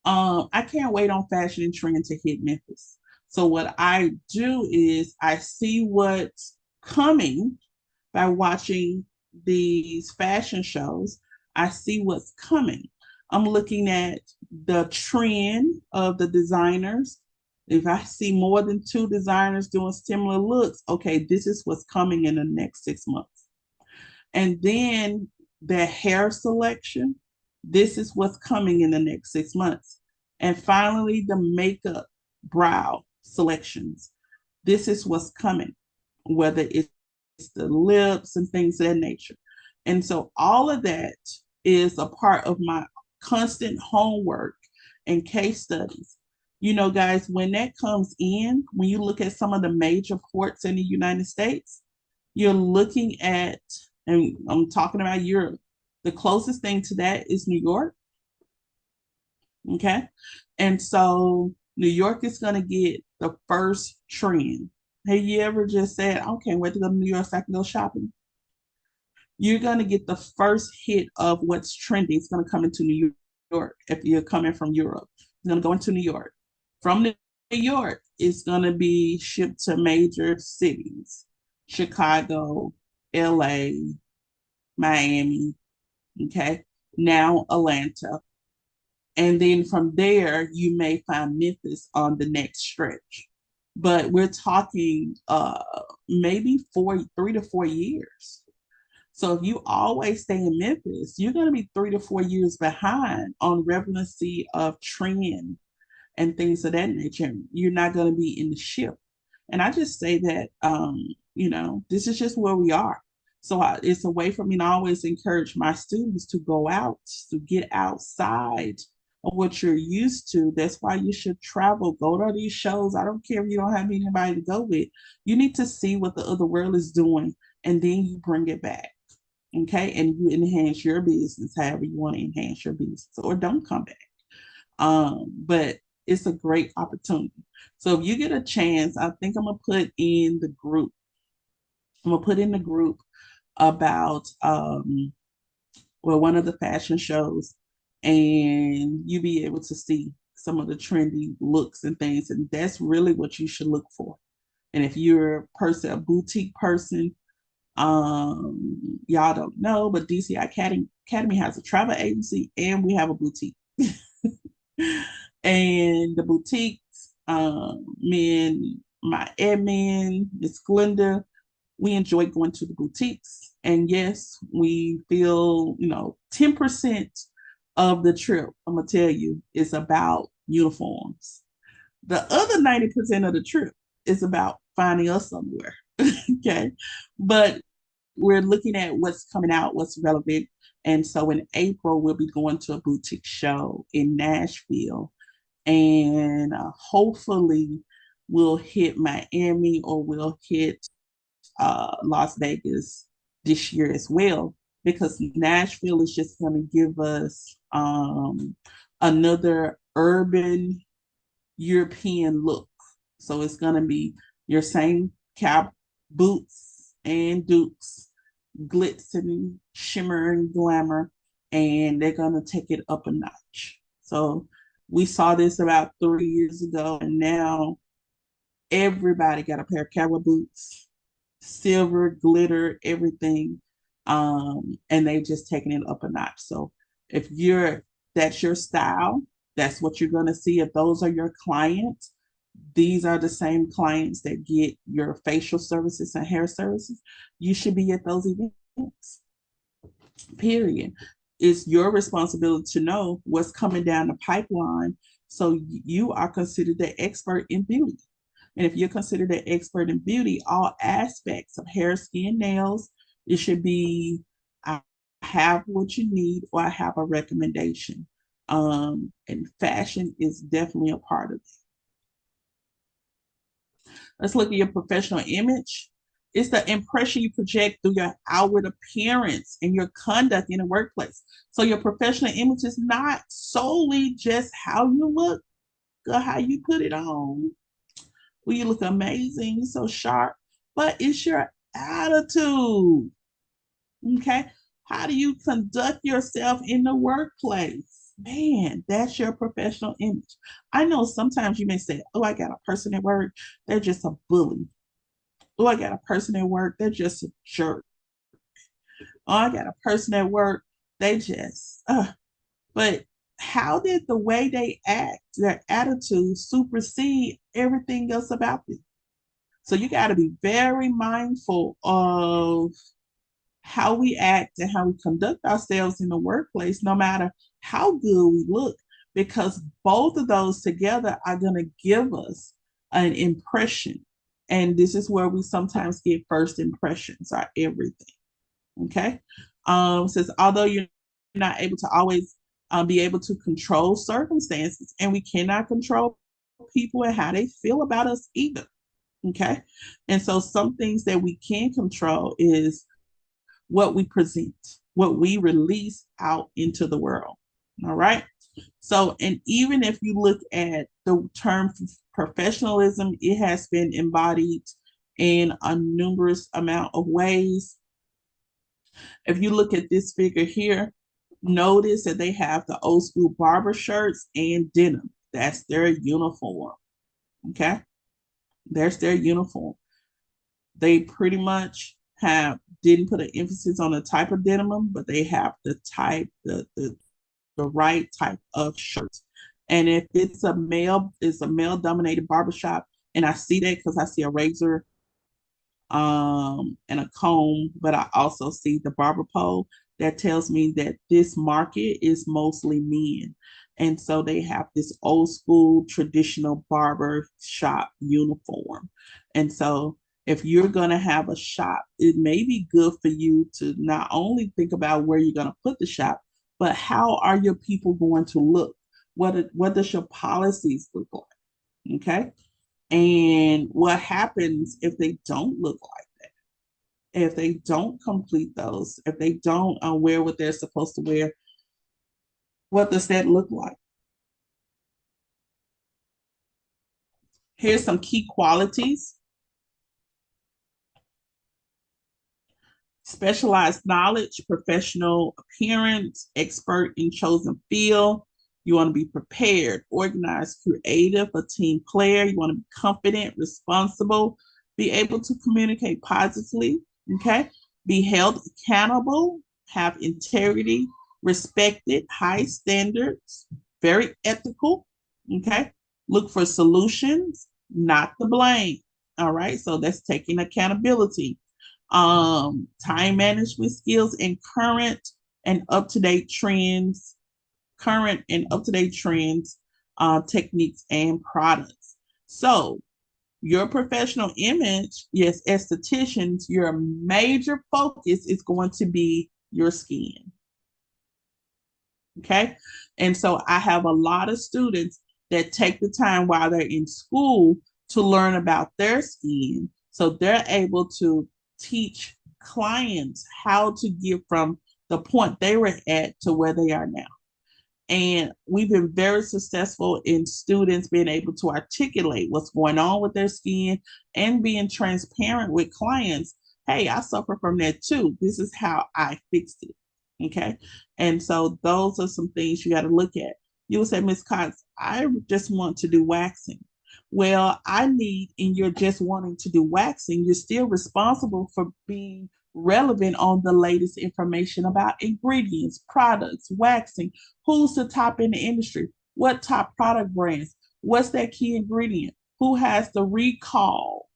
I can't wait on fashion and trend to hit Memphis. So what I do is I see what's coming by watching these fashion shows. I see what's coming. I'm looking at the trend of the designers. If I see more than two designers doing similar looks, okay, this is what's coming in the next 6 months. And then the hair selection, this is what's coming in the next 6 months. And finally, the makeup brow selections, this is what's coming, whether it's the lips and things of that nature. And so all of that is a part of my constant homework and case studies. You know, guys, when that comes in, when you look at some of the major ports in the United States, you're looking at, and I'm talking about Europe, the closest thing to that is New York. Okay. And so New York is going to get the first trend. Have you ever just said, I can't wait to go to New York so I can go shopping? You're going to get the first hit of what's trending. It's going to come into New York if you're coming from Europe. It's going to go into New York. From New York, it's going to be shipped to major cities, Chicago, LA, Miami, okay, now Atlanta. And then from there, you may find Memphis on the next stretch. But we're talking maybe 3 to 4 years. So if you always stay in Memphis, you're going to be 3 to 4 years behind on relevancy of trend and things of that nature. You're not going to be in the ship. And I just say that, this is just where we are. So it's a way for me to always encourage my students to go out, to get outside of what you're used to. That's why you should travel, go to these shows. I don't care if you don't have anybody to go with. You need to see what the other world is doing, and then you bring it back. Okay. And you enhance your business however you want to enhance your business, or don't come back. But it's a great opportunity. So if you get a chance, I think I'm gonna put in the group. I'm gonna put in the group about one of the fashion shows, and you be able to see some of the trendy looks and things, and that's really what you should look for. And if you're a boutique person, y'all don't know, but DCI Academy has a travel agency and we have a boutique. And the boutiques, me and my admin, Miss Glenda, we enjoy going to the boutiques. And yes, we feel, 10% of the trip, I'm going to tell you, is about uniforms. The other 90% of the trip is about finding us somewhere. Okay. But we're looking at what's coming out, what's relevant. And so in April, we'll be going to a boutique show in Nashville. And hopefully we'll hit Miami or we'll hit Las Vegas this year as well, because Nashville is just going to give us another urban European look. So it's going to be your same cap boots and dukes, glitz and shimmer and glamour, and they're going to take it up a notch. So we saw this about 3 years ago, and now everybody got a pair of cowboy boots, silver, glitter, everything. And they've just taken it up a notch. So if that's your style, that's what you're going to see. If those are your clients, these are the same clients that get your facial services and hair services. You should be at those events. Period. It's your responsibility to know what's coming down the pipeline, so you are considered the expert in beauty. And if you're considered an expert in beauty, all aspects of hair, skin, nails, it should be, I have what you need, or I have a recommendation. And fashion is definitely a part of it. Let's look at your professional image. It's the impression you project through your outward appearance and your conduct in the workplace. So your professional image is not solely just how you look or how you put it on. Well, you look amazing, so sharp, but it's your attitude. Okay? How do you conduct yourself in the workplace? Man, that's your professional image. I know sometimes you may say, oh, I got a person at work, they're just a bully. Oh, I got a person at work, they're just a jerk. Oh, I got a person at work, they just, but how did the way they act, their attitude supersede everything else about them? So you got to be very mindful of how we act and how we conduct ourselves in the workplace, no matter how good we look, because both of those together are going to give us an impression. And this is where we sometimes get first impressions are everything. Okay. Says, although you're not able to always be able to control circumstances, and we cannot control people and how they feel about us either. Okay. And so some things that we can control is what we present, what we release out into the world. All right. So, and even if you look at the term professionalism, it has been embodied in a numerous amount of ways. If you look at this figure here, notice that they have the old school barber shirts and denim. That's their uniform. Okay. There's their uniform. They pretty much have didn't put an emphasis on the type of denim, but they have the type, the right type of shirt. And if it's a male dominated barbershop, and I see that because I see a razor and a comb, but I also see the barber pole that tells me that this market is mostly men. And so they have this old school traditional barber shop uniform. And so if you're going to have a shop, it may be good for you to not only think about where you're going to put the shop, but how are your people going to look? What does your policies look like? Okay. And what happens if they don't look like that? If they don't complete those, if they don't wear what they're supposed to wear, what does that look like? Here's some key qualities: specialized knowledge, professional appearance, expert in chosen field. You want to be prepared, organized, creative, a team player. You want to be confident, responsible, be able to communicate positively, okay? Be held accountable, have integrity, respected, high standards, very ethical, okay? Look for solutions, not the blame. All right, so that's taking accountability. Time management skills and and up-to-date trends, current and up-to-date trends, techniques and products. So your professional image, yes, estheticians, your major focus is going to be your skin. Okay. And so I have a lot of students that take the time while they're in school to learn about their skin. So they're able to teach clients how to get from the point they were at to where they are now. And we've been very successful in students being able to articulate what's going on with their skin and being transparent with clients. Hey, I suffer from that too. This is how I fixed it. Okay. And so those are some things you got to look at. You will say, Ms. Cox, I just want to do waxing. Well, I need, and you're just wanting to do waxing, you're still responsible for being relevant on the latest information about ingredients, products, waxing. Who's the top in the industry? What top product brands? What's that key ingredient? Who has the recall?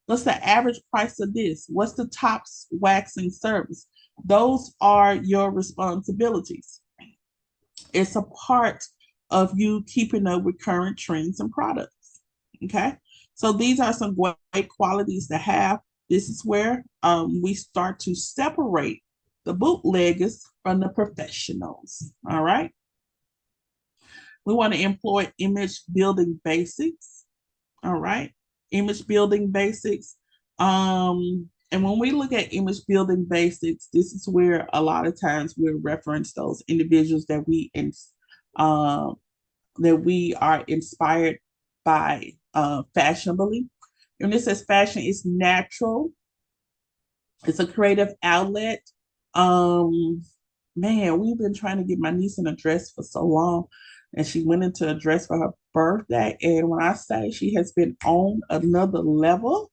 What's the average price of this? What's the top waxing service? Those are your responsibilities. It's a part of you keeping up with current trends and products. Okay. So these are some great qualities to have. This is where we start to separate the bootleggers from the professionals. All right. We want to employ image building basics. All right. Image building basics. And when we look at image building basics, this is where a lot of times we reference those individuals that we are inspired by fashionably. And this says fashion is natural. It's a creative outlet. Man, we've been trying to get my niece in a dress for so long, and she went into a dress for her birthday. And when I say she has been on another level,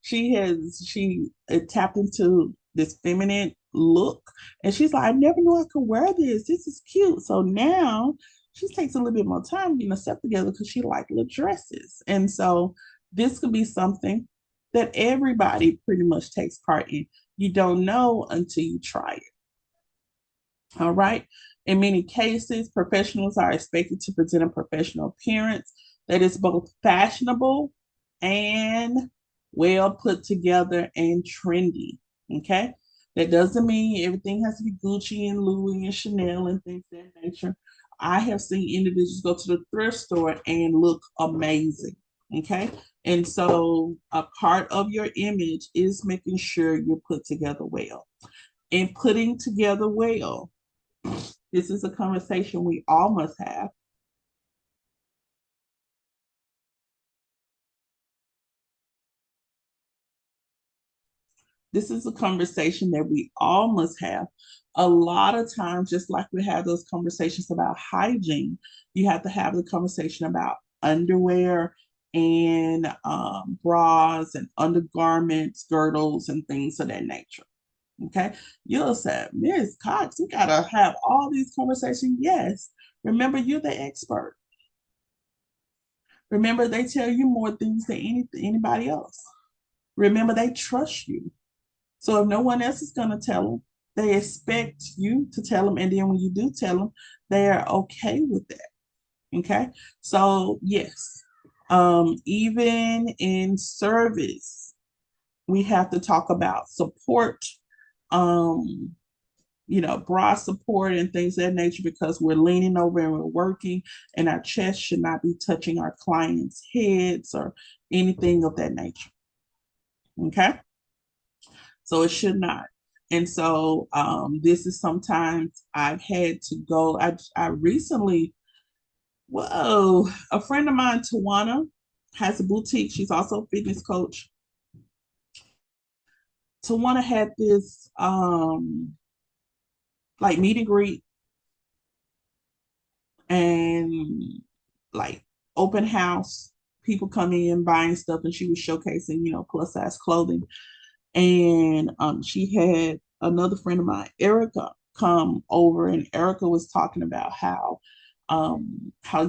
she tapped into this feminine look, and she's like, I never knew I could wear this. This is cute. So now she takes a little bit more time getting herself together because she likes little dresses. And so this could be something that everybody pretty much takes part in. You don't know until you try it. All right. In many cases, professionals are expected to present a professional appearance that is both fashionable and well put together and trendy. Okay. That doesn't mean everything has to be Gucci and Louis and Chanel and things of that nature. I have seen individuals go to the thrift store and look amazing. Okay. And so a part of your image is making sure you're put together well. And putting together well, this is a conversation we all must have. This is a conversation that we all must have. A lot of times, just like we have those conversations about hygiene, you have to have the conversation about underwear and bras and undergarments, girdles, and things of that nature. Okay. You'll say, Ms. Cox, we got to have all these conversations. Yes. Remember, you're the expert. Remember, they tell you more things than anybody else. Remember, they trust you. So if no one else is going to tell them, they expect you to tell them. And then when you do tell them, they are okay with that. Okay. So, yes, even in service, we have to talk about support, bra support and things of that nature, because we're leaning over and we're working, and our chest should not be touching our clients' heads or anything of that nature. Okay. So it should not. And so this is sometimes I've had to go. I recently, a friend of mine, Tawana, has a boutique. She's also a fitness coach. Tawana had this like meet and greet and like open house, people coming in buying stuff, and she was showcasing, plus size clothing. And she had another friend of mine, Erica, come over, and Erica was talking about how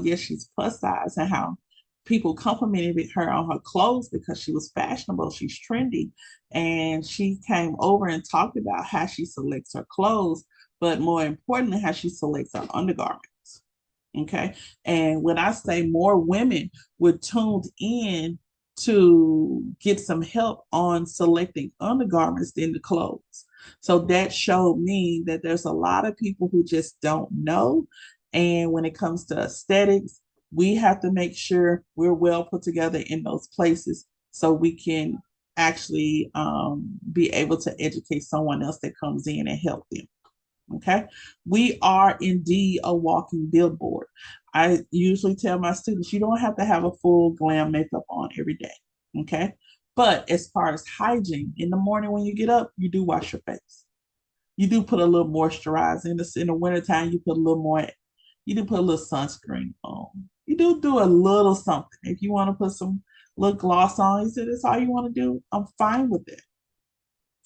yes, she's plus size, and how people complimented her on her clothes because she was fashionable, she's trendy. And she came over and talked about how she selects her clothes, but more importantly, how she selects her undergarments. Okay. And when I say more women were tuned in to get some help on selecting undergarments than the clothes. So that showed me that there's a lot of people who just don't know. And when it comes to aesthetics, we have to make sure we're well put together in those places so we can actually be able to educate someone else that comes in and help them. Okay. We are indeed a walking billboard. I usually tell my students, you don't have to have a full glam makeup on every day. Okay. But as far as hygiene, in the morning when you get up, you do wash your face. You do put a little moisturizer in the wintertime, you put a little more, you do put a little sunscreen on. You do a little something. If you want to put some little gloss on, you say that's all you want to do, I'm fine with it.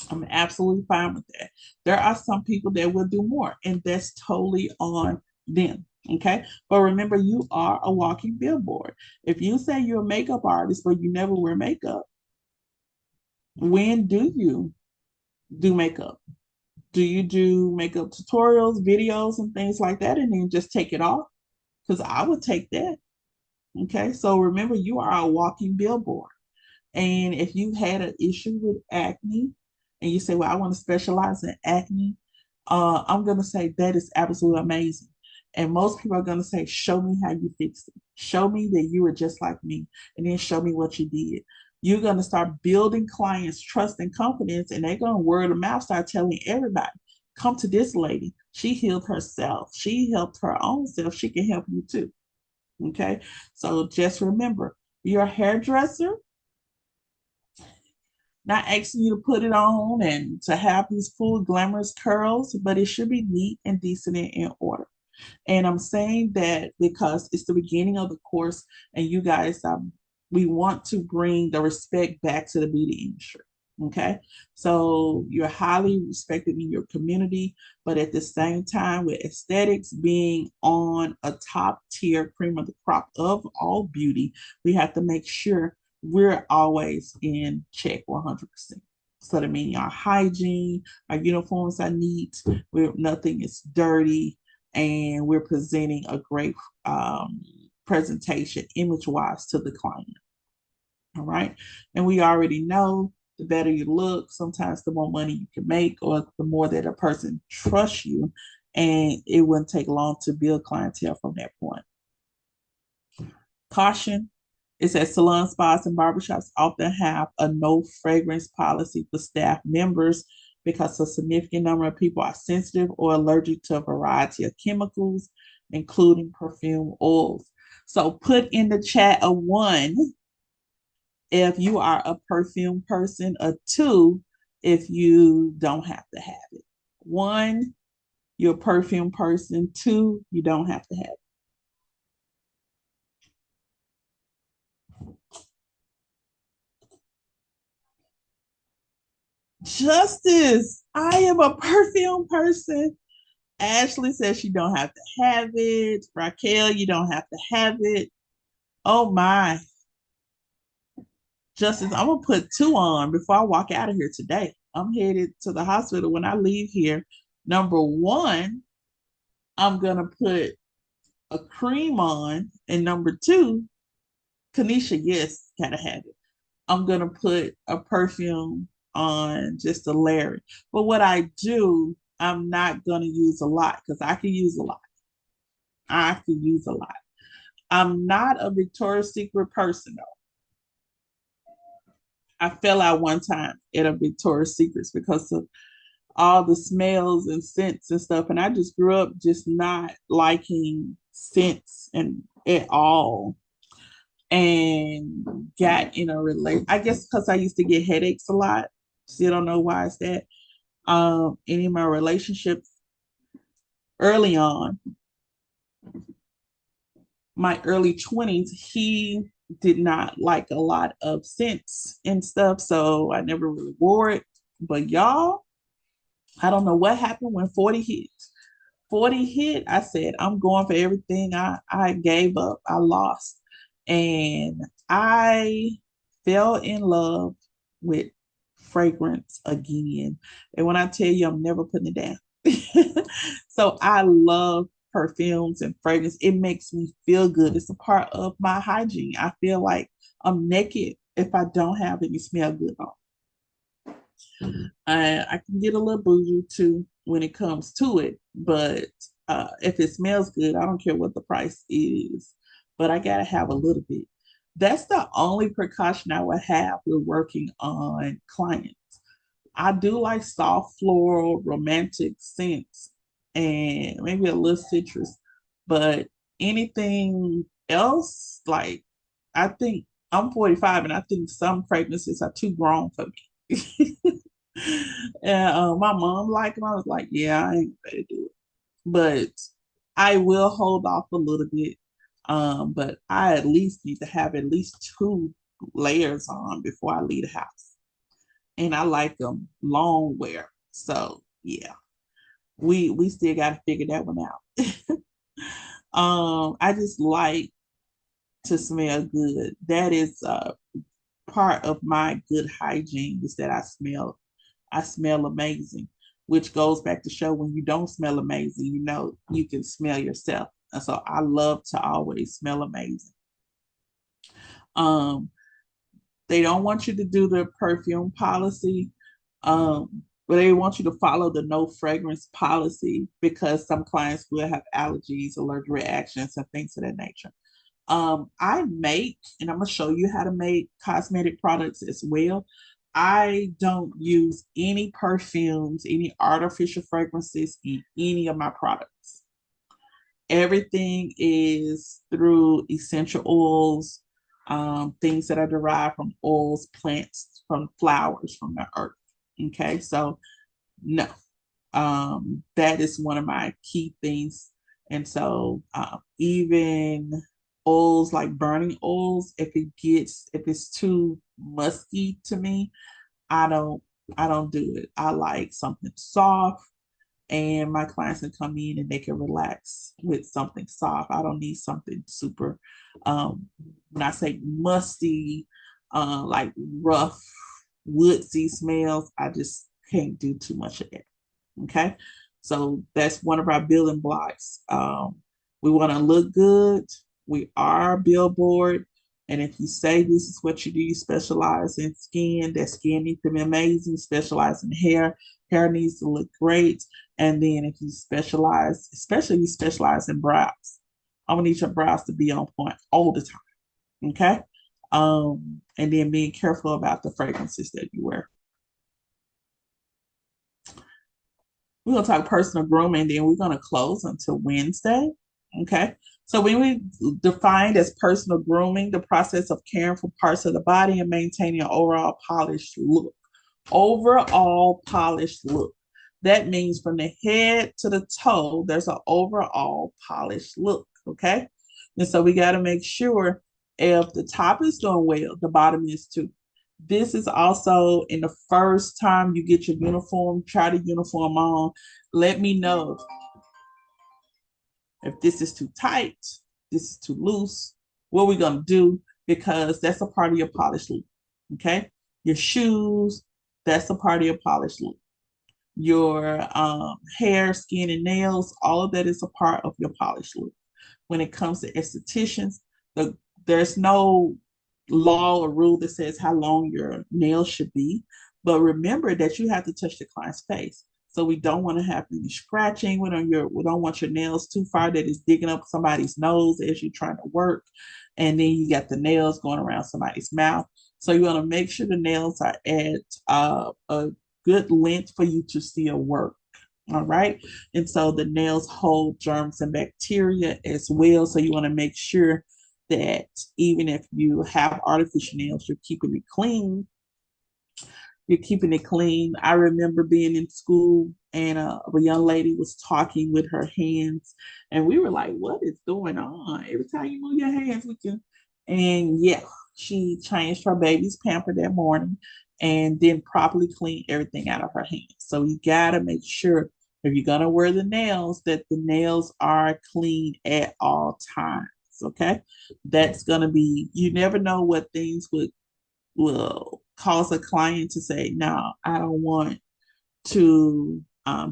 I'm absolutely fine with that. There are some people that will do more, and that's totally on them. Okay. But remember, you are a walking billboard. If you say you're a makeup artist, but you never wear makeup, when do you do makeup? Do you do makeup tutorials, videos, and things like that, and then just take it off? Because I would take that. Okay. So remember, you are a walking billboard. And if you had an issue with acne and you say, well, I want to specialize in acne, I'm going to say that is absolutely amazing. And most people are going to say, show me how you fixed it. Show me that you were just like me, and then show me what you did. You're going to start building clients' trust and confidence, and they're going to word of mouth start telling everybody, come to this lady. She healed herself. She helped her own self. She can help you too. Okay. So just remember, you're a hairdresser, Not asking you to put it on and to have these full glamorous curls, but it should be neat and decent and in order. And I'm saying that because it's the beginning of the course, and you guys, we want to bring the respect back to the beauty industry. Okay, so you're highly respected in your community, but at the same time, with aesthetics being on a top tier cream of the crop of all beauty, we have to make sure we're always in check 100%. So that means our hygiene, our uniforms are neat, where nothing is dirty, and we're presenting a great presentation image wise to the client. All right. And we already know the better you look, sometimes the more money you can make, or the more that a person trusts you. And it wouldn't take long to build clientele from that point. Caution is that salon spas and barbershops often have a no fragrance policy for staff members because a significant number of people are sensitive or allergic to a variety of chemicals, including perfume oils. So put in the chat a 1 if you are a perfume person, a 2 if you don't have to have it. 1, you're a perfume person. 2, you don't have to have it. Justice, I am a perfume person. Ashley says she don't have to have it. Raquel, you don't have to have it. Oh my. Justice, I'm gonna put 2 on before I walk out of here today. I'm headed to the hospital when I leave here. Number 1, I'm gonna put a cream on, and number 2, Kanisha, yes, gotta have it. I'm gonna put a perfume on, just a layer. But what I do, I'm not gonna use a lot because I can use a lot. I can use a lot. I'm not a Victoria's Secret person though. I fell out one time at a Victoria's Secrets because of all the smells and scents and stuff. And I just grew up just not liking scents and at all. And got in a relate. I guess because I used to get headaches a lot. Still don't know why it's that. Any of my relationships early on, my early 20s, he did not like a lot of scents and stuff. So I never really wore it. But y'all, I don't know what happened when 40 hit. 40 hit, I said, I'm going for everything I gave up, I lost. And I fell in love with fragrance again. And when I tell you, I'm never putting it down. So I love perfumes and fragrance. It makes me feel good. It's a part of my hygiene. I feel like I'm naked if I don't have any smell good on. I can get a little bougie too when it comes to it, but if it smells good, I don't care what the price is, but I gotta have a little bit. That's the only precaution I would have with working on clients. I do like soft floral, romantic scents, and maybe a little citrus, but anything else, like I think I'm 45, and I think some fragrances are too grown for me. And my mom liked them. I was like, yeah, I ain't ready to do it. But I will hold off a little bit. But I at least need to have at least 2 layers on before I leave the house. And I like them long wear. So yeah, we still got to figure that one out. I just like to smell good. That is part of my good hygiene is that I smell amazing, which goes back to show when you don't smell amazing, you know, you can smell yourself. And so I love to always smell amazing. Um, they don't want you to do the perfume policy, but they want you to follow the no fragrance policy because some clients will have allergies, allergic reactions, and things of that nature. I make, and I'm gonna show you how to make cosmetic products as well. I don't use any perfumes, any artificial fragrances in any of my products. Everything is through essential oils, things that are derived from oils, plants, from flowers from the earth. Okay, so no, that is one of my key things. And so even oils like burning oils, if it's too musky to me, I don't I don't do it. I like something soft, and my clients can come in and they can relax with something soft. I don't need something super, when I say musty, like rough, woodsy smells. I just can't do too much of that. Okay. So that's one of our building blocks. We want to look good. We are a billboard. And if you say this is what you do, you specialize in skin, that skin needs to be amazing, specialize in hair needs to look great. And then if you specialize, especially if you specialize in brows, I want your brows to be on point all the time. Okay. And then being careful about the fragrances that you wear. We're going to talk personal grooming, then we're going to close until Wednesday. Okay. So when we defined as personal grooming, the process of caring for parts of the body and maintaining an overall polished look. Overall polished look. That means from the head to the toe, there's an overall polished look. Okay. And so we got to make sure if the top is doing well, the bottom is too. This is also in the first time you get your uniform, try the uniform on. Let me know if this is too tight, this is too loose, what we're going to do, because that's a part of your polished look. Okay. Your shoes, that's a part of your polished look. Your hair, skin, and nails, all of that is a part of your polished look. When it comes to estheticians, there's no law or rule that says how long your nails should be. But remember that you have to touch the client's face. So we don't want to have any scratching. We don't want your nails too far that is digging up somebody's nose as you're trying to work. And then you got the nails going around somebody's mouth. So you want to make sure the nails are at a good length for you to still work. All right. And so the nails hold germs and bacteria as well. So you want to make sure that even if you have artificial nails, you're keeping it clean. You're keeping it clean. I remember being in school and a young lady was talking with her hands, and we were like, "What is going on?" Every time you move your hands, we can. And yeah, she changed her baby's pamper that morning and then properly cleaned everything out of her hands. So you gotta make sure if you're gonna wear the nails that the nails are clean at all times. Okay, that's gonna be. You never know what things will cause a client to say, "No, I don't want to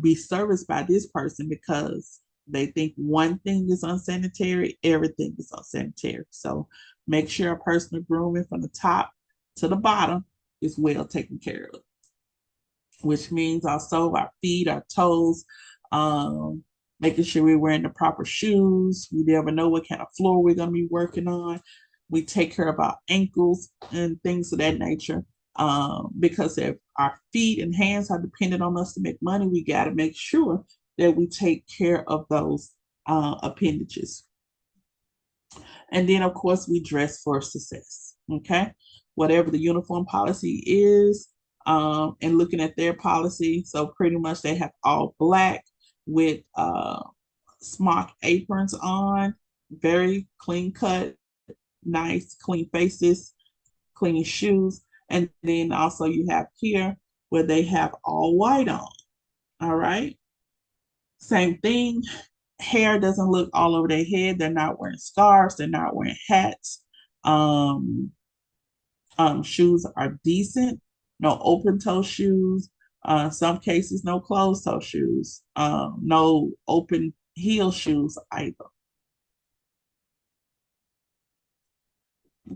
be serviced by this person," because they think one thing is unsanitary, everything is unsanitary. So make sure a personal grooming from the top to the bottom is well taken care of, which means also our feet, our toes, making sure we're wearing the proper shoes. We never know what kind of floor we're going to be working on. We take care of our ankles and things of that nature. Because if our feet and hands are dependent on us to make money, we got to make sure that we take care of those appendages. And then, of course, we dress for success. Okay. Whatever the uniform policy is, and looking at their policy. So pretty much they have all black with smock aprons on, very clean cut, nice, clean faces, clean shoes. And then also you have here where they have all white on. All right. Same thing. Hair doesn't look all over their head. They're not wearing scarves. They're not wearing hats. Shoes are decent. No open toe shoes. Some cases, no closed toe shoes. No open heel shoes either.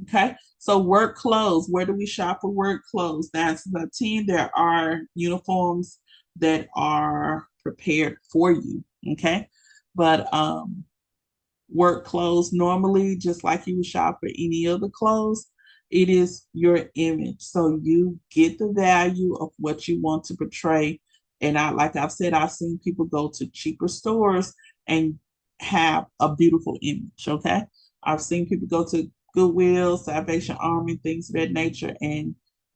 Okay, so work clothes. Where do we shop for work clothes? That's the team. There are uniforms that are prepared for you. Okay, but work clothes normally, just like you would shop for any other clothes, it is your image. So you get the value of what you want to portray. And like I've said, I've seen people go to cheaper stores and have a beautiful image. Okay, I've seen people go to Goodwill, Salvation Army, things of that nature, and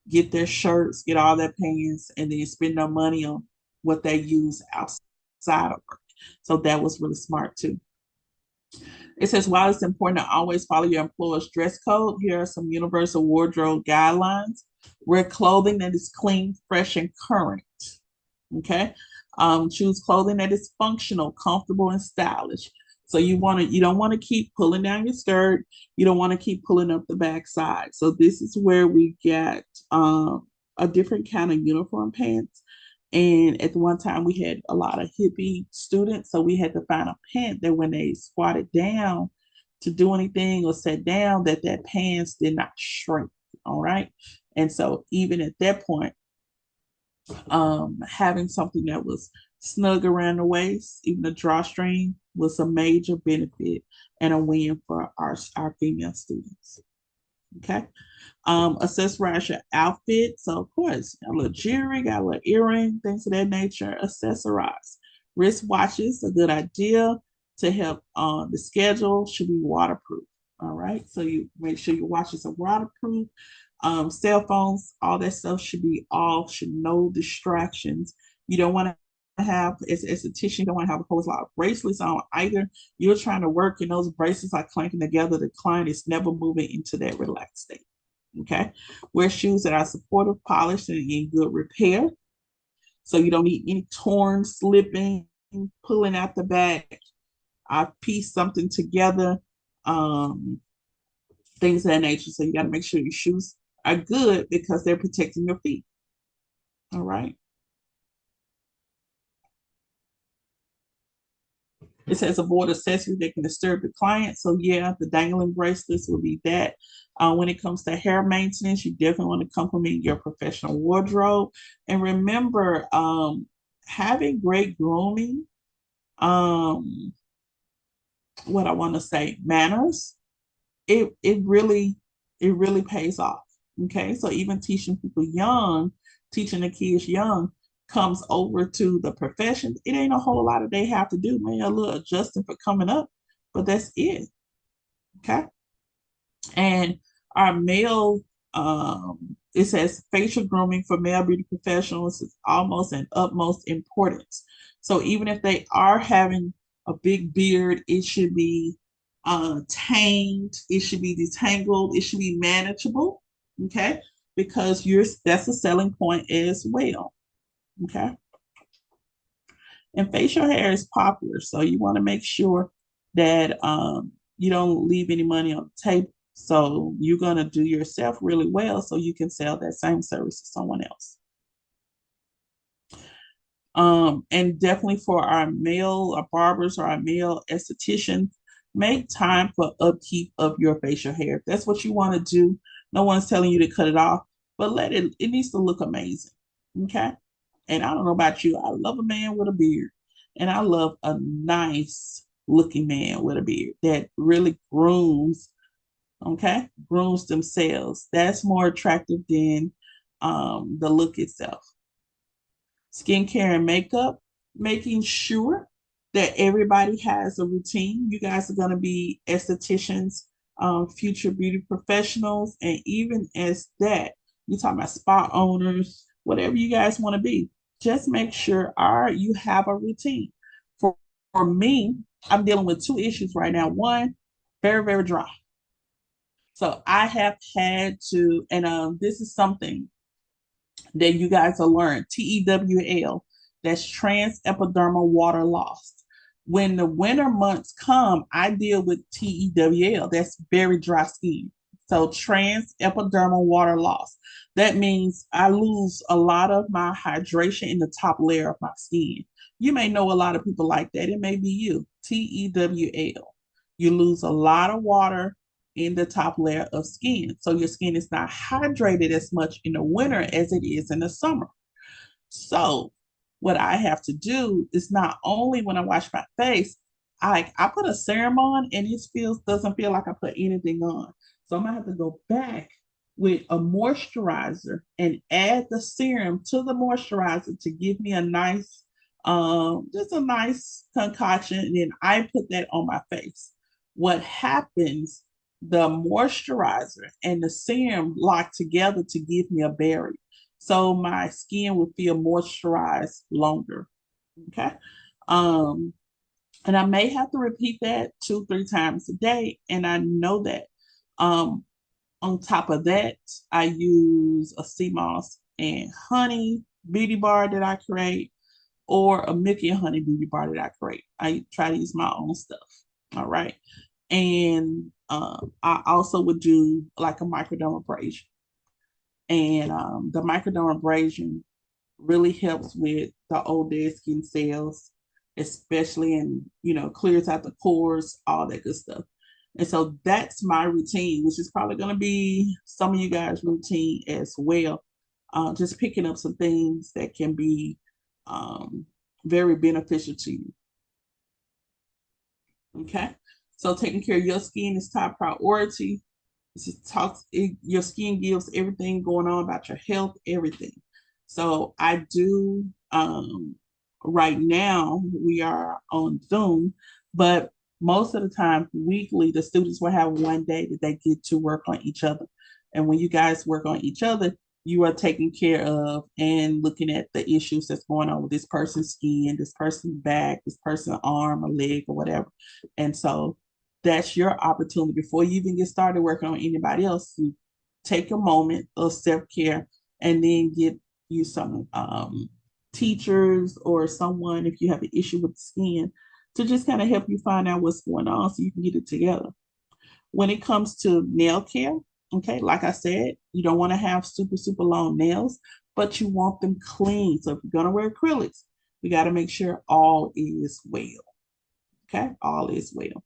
get their shirts, get all their pants, and then spend their money on what they use outside of work. So that was really smart too. It says, while it's important to always follow your employer's dress code, here are some universal wardrobe guidelines. Wear clothing that is clean, fresh, and current. Okay. Choose clothing that is functional, comfortable, and stylish. So you don't want to keep pulling down your skirt. You don't want to keep pulling up the backside. So this is where we get a different kind of uniform pants. And at the one time we had a lot of hippie students, so we had to find a pant that when they squatted down to do anything or sat down, that pants did not shrink. All right. And so even at that point, having something that was snug around the waist, even the drawstring, was a major benefit and a win for our female students. Okay. Accessorize your outfit. So of course, got a little jewelry, got a little earring, things of that nature. Accessorize. Wristwatches, a good idea to help the schedule should be waterproof. All right. So you make sure your watches are waterproof. Cell phones, all that stuff should be off, should no distractions. You don't want to have, as a tissue, you don't want to have a whole lot of bracelets on either. You're trying to work and those bracelets are clanking together. The client is never moving into that relaxed state. Okay. Wear shoes that are supportive, polished, and in good repair. So you don't need any torn, slipping, pulling out the back. I piece something together, things of that nature. So you got to make sure your shoes are good because they're protecting your feet. All right. It says avoid accessories that can disturb the client. So yeah, the dangling bracelets will be that. When it comes to hair maintenance, you definitely want to complement your professional wardrobe. And remember, having great grooming, what I want to say, manners, it really pays off. Okay, so even teaching people young, teaching the kids young comes over to the profession. It ain't a whole lot that they have to do, man. A little adjusting for coming up, but that's it. Okay, and our male, it says facial grooming for male beauty professionals is almost and utmost importance. So even if they are having a big beard, it should be tamed, it should be detangled, it should be manageable, okay? Because that's a selling point as well, okay? And facial hair is popular, so you want to make sure that you don't leave any money on the table. So you're going to do yourself really well so you can sell that same service to someone else. And definitely for our male barbers or our male estheticians, make time for upkeep of your facial hair. If that's what you want to do, no one's telling you to cut it off, but it needs to look amazing. Okay. And I don't know about you, I love a man with a beard. And I love a nice looking man with a beard that really grooms, okay, grooms themselves. That's more attractive than the look itself. Skincare and makeup, making sure that everybody has a routine. You guys are going to be estheticians, future beauty professionals, and even as that, you're talking about spa owners, whatever you guys want to be. Just make sure you have a routine. For me, I'm dealing with two issues right now. One, very, very dry. So I have had to, and this is something that you guys will learn, TEWL, that's transepidermal water loss. When the winter months come, I deal with TEWL, that's very dry skin. So transepidermal water loss. That means I lose a lot of my hydration in the top layer of my skin. You may know a lot of people like that. It may be you, TEWL. You lose a lot of water in the top layer of skin. So your skin is not hydrated as much in the winter as it is in the summer. So what I have to do is not only when I wash my face, I put a serum on and it doesn't feel like I put anything on. So I'm gonna have to go back with a moisturizer and add the serum to the moisturizer to give me a nice, just a nice concoction. And then I put that on my face. What happens the moisturizer and the serum lock together to give me a barrier. So my skin will feel moisturized longer. Okay. Um, and I may have to repeat that 2-3 times a day. And I know that. On top of that, I use a sea moss and honey beauty bar that I create, or a Mickey and honey beauty bar that I create. I try to use my own stuff. All right. And I also would do like a microdermabrasion. And the microdermabrasion really helps with the old dead skin cells, especially in, clears out the pores, all that good stuff. And so that's my routine, which is probably going to be some of you guys' routine as well. Just picking up some things that can be very beneficial to you. Okay. So taking care of your skin is top priority. Your skin gives everything going on about your health, everything. So I do, right now we are on Zoom, but most of the time weekly, the students will have one day that they get to work on each other. And when you guys work on each other, you are taking care of and looking at the issues that's going on with this person's skin, this person's back, this person's arm or leg or whatever. And so that's your opportunity before you even get started working on anybody else. You take a moment of self-care and then get you some teachers or someone, if you have an issue with the skin, to just kind of help you find out what's going on so you can get it together. When it comes to nail care, okay, like I said, you don't want to have super, super long nails, but you want them clean. So if you're going to wear acrylics, we got to make sure all is well. Okay, all is well.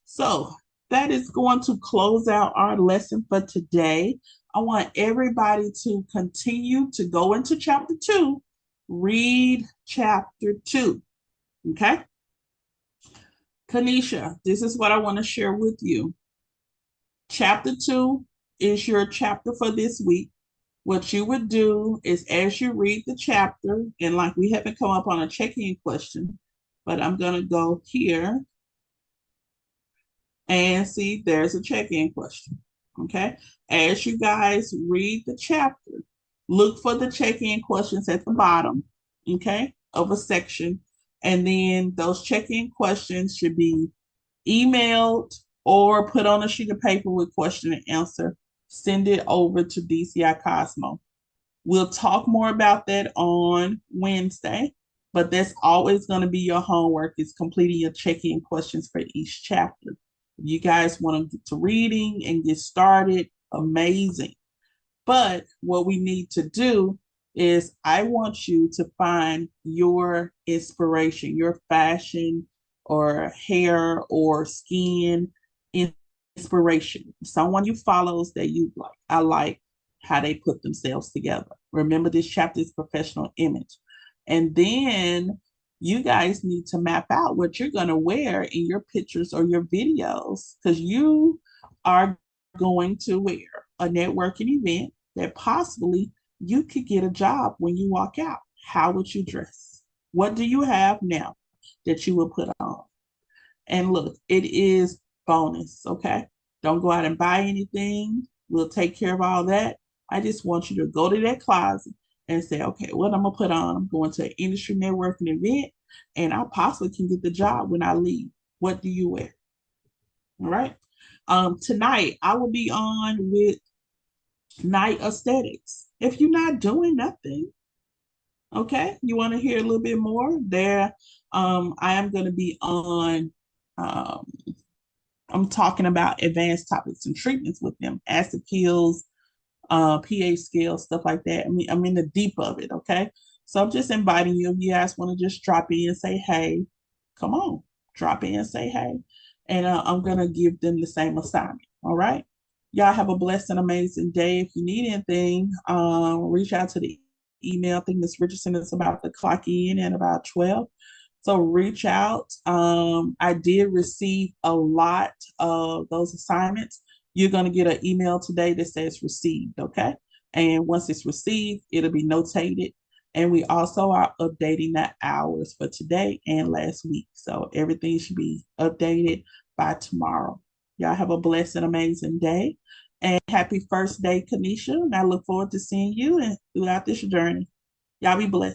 So that is going to close out our lesson for today. I want everybody to continue to go into chapter 2, read chapter 2. Okay. Kanisha, this is what I want to share with you. Chapter 2 is your chapter for this week. What you would do is, as you read the chapter, and like we haven't come up on a check-in question, but I'm going to go here and see there's a check-in question. Okay. As you guys read the chapter, look for the check-in questions at the bottom, okay, of a section. And then those check-in questions should be emailed or put on a sheet of paper with question and answer. Send it over to DCI Cosmo. We'll talk more about that on Wednesday, but that's always going to be your homework, is completing your check-in questions for each chapter. If you guys want to get to reading and get started, amazing. But what we need to do is, I want you to find your inspiration, your fashion or hair or skin inspiration. Someone you follow that you like. I like how they put themselves together. Remember, this chapter is professional image. And then you guys need to map out what you're going to wear in your pictures or your videos, because you are going to wear a networking event that possibly you could get a job when you walk out. How would you dress? What do you have now that you will put on? And look, it is bonus, okay? Don't go out and buy anything. We'll take care of all that. I just want you to go to that closet and say, okay, what I'm going to put on? I'm going to an industry networking event, and I possibly can get the job when I leave. What do you wear? All right. Tonight, I will be on with Night Aesthetics. If you're not doing nothing, okay, you want to hear a little bit more there, I am going to be on, I'm talking about advanced topics and treatments with them, acid pills, pH scales, stuff like that. I mean, I'm in the deep of it, okay? So I'm just inviting you, if you guys want to just drop in and say, hey, come on, drop in and say, hey. And I'm going to give them the same assignment, all right? Y'all have a blessed and amazing day. If you need anything, reach out to the email. I think Ms. Richardson is about to clock in at about 12. So reach out. I did receive a lot of those assignments. You're going to get an email today that says received, okay? And once it's received, it'll be notated. And we also are updating the hours for today and last week. So everything should be updated by tomorrow. Y'all have a blessed and amazing day. And happy first day, Kanisha. And I look forward to seeing you and throughout this journey. Y'all be blessed.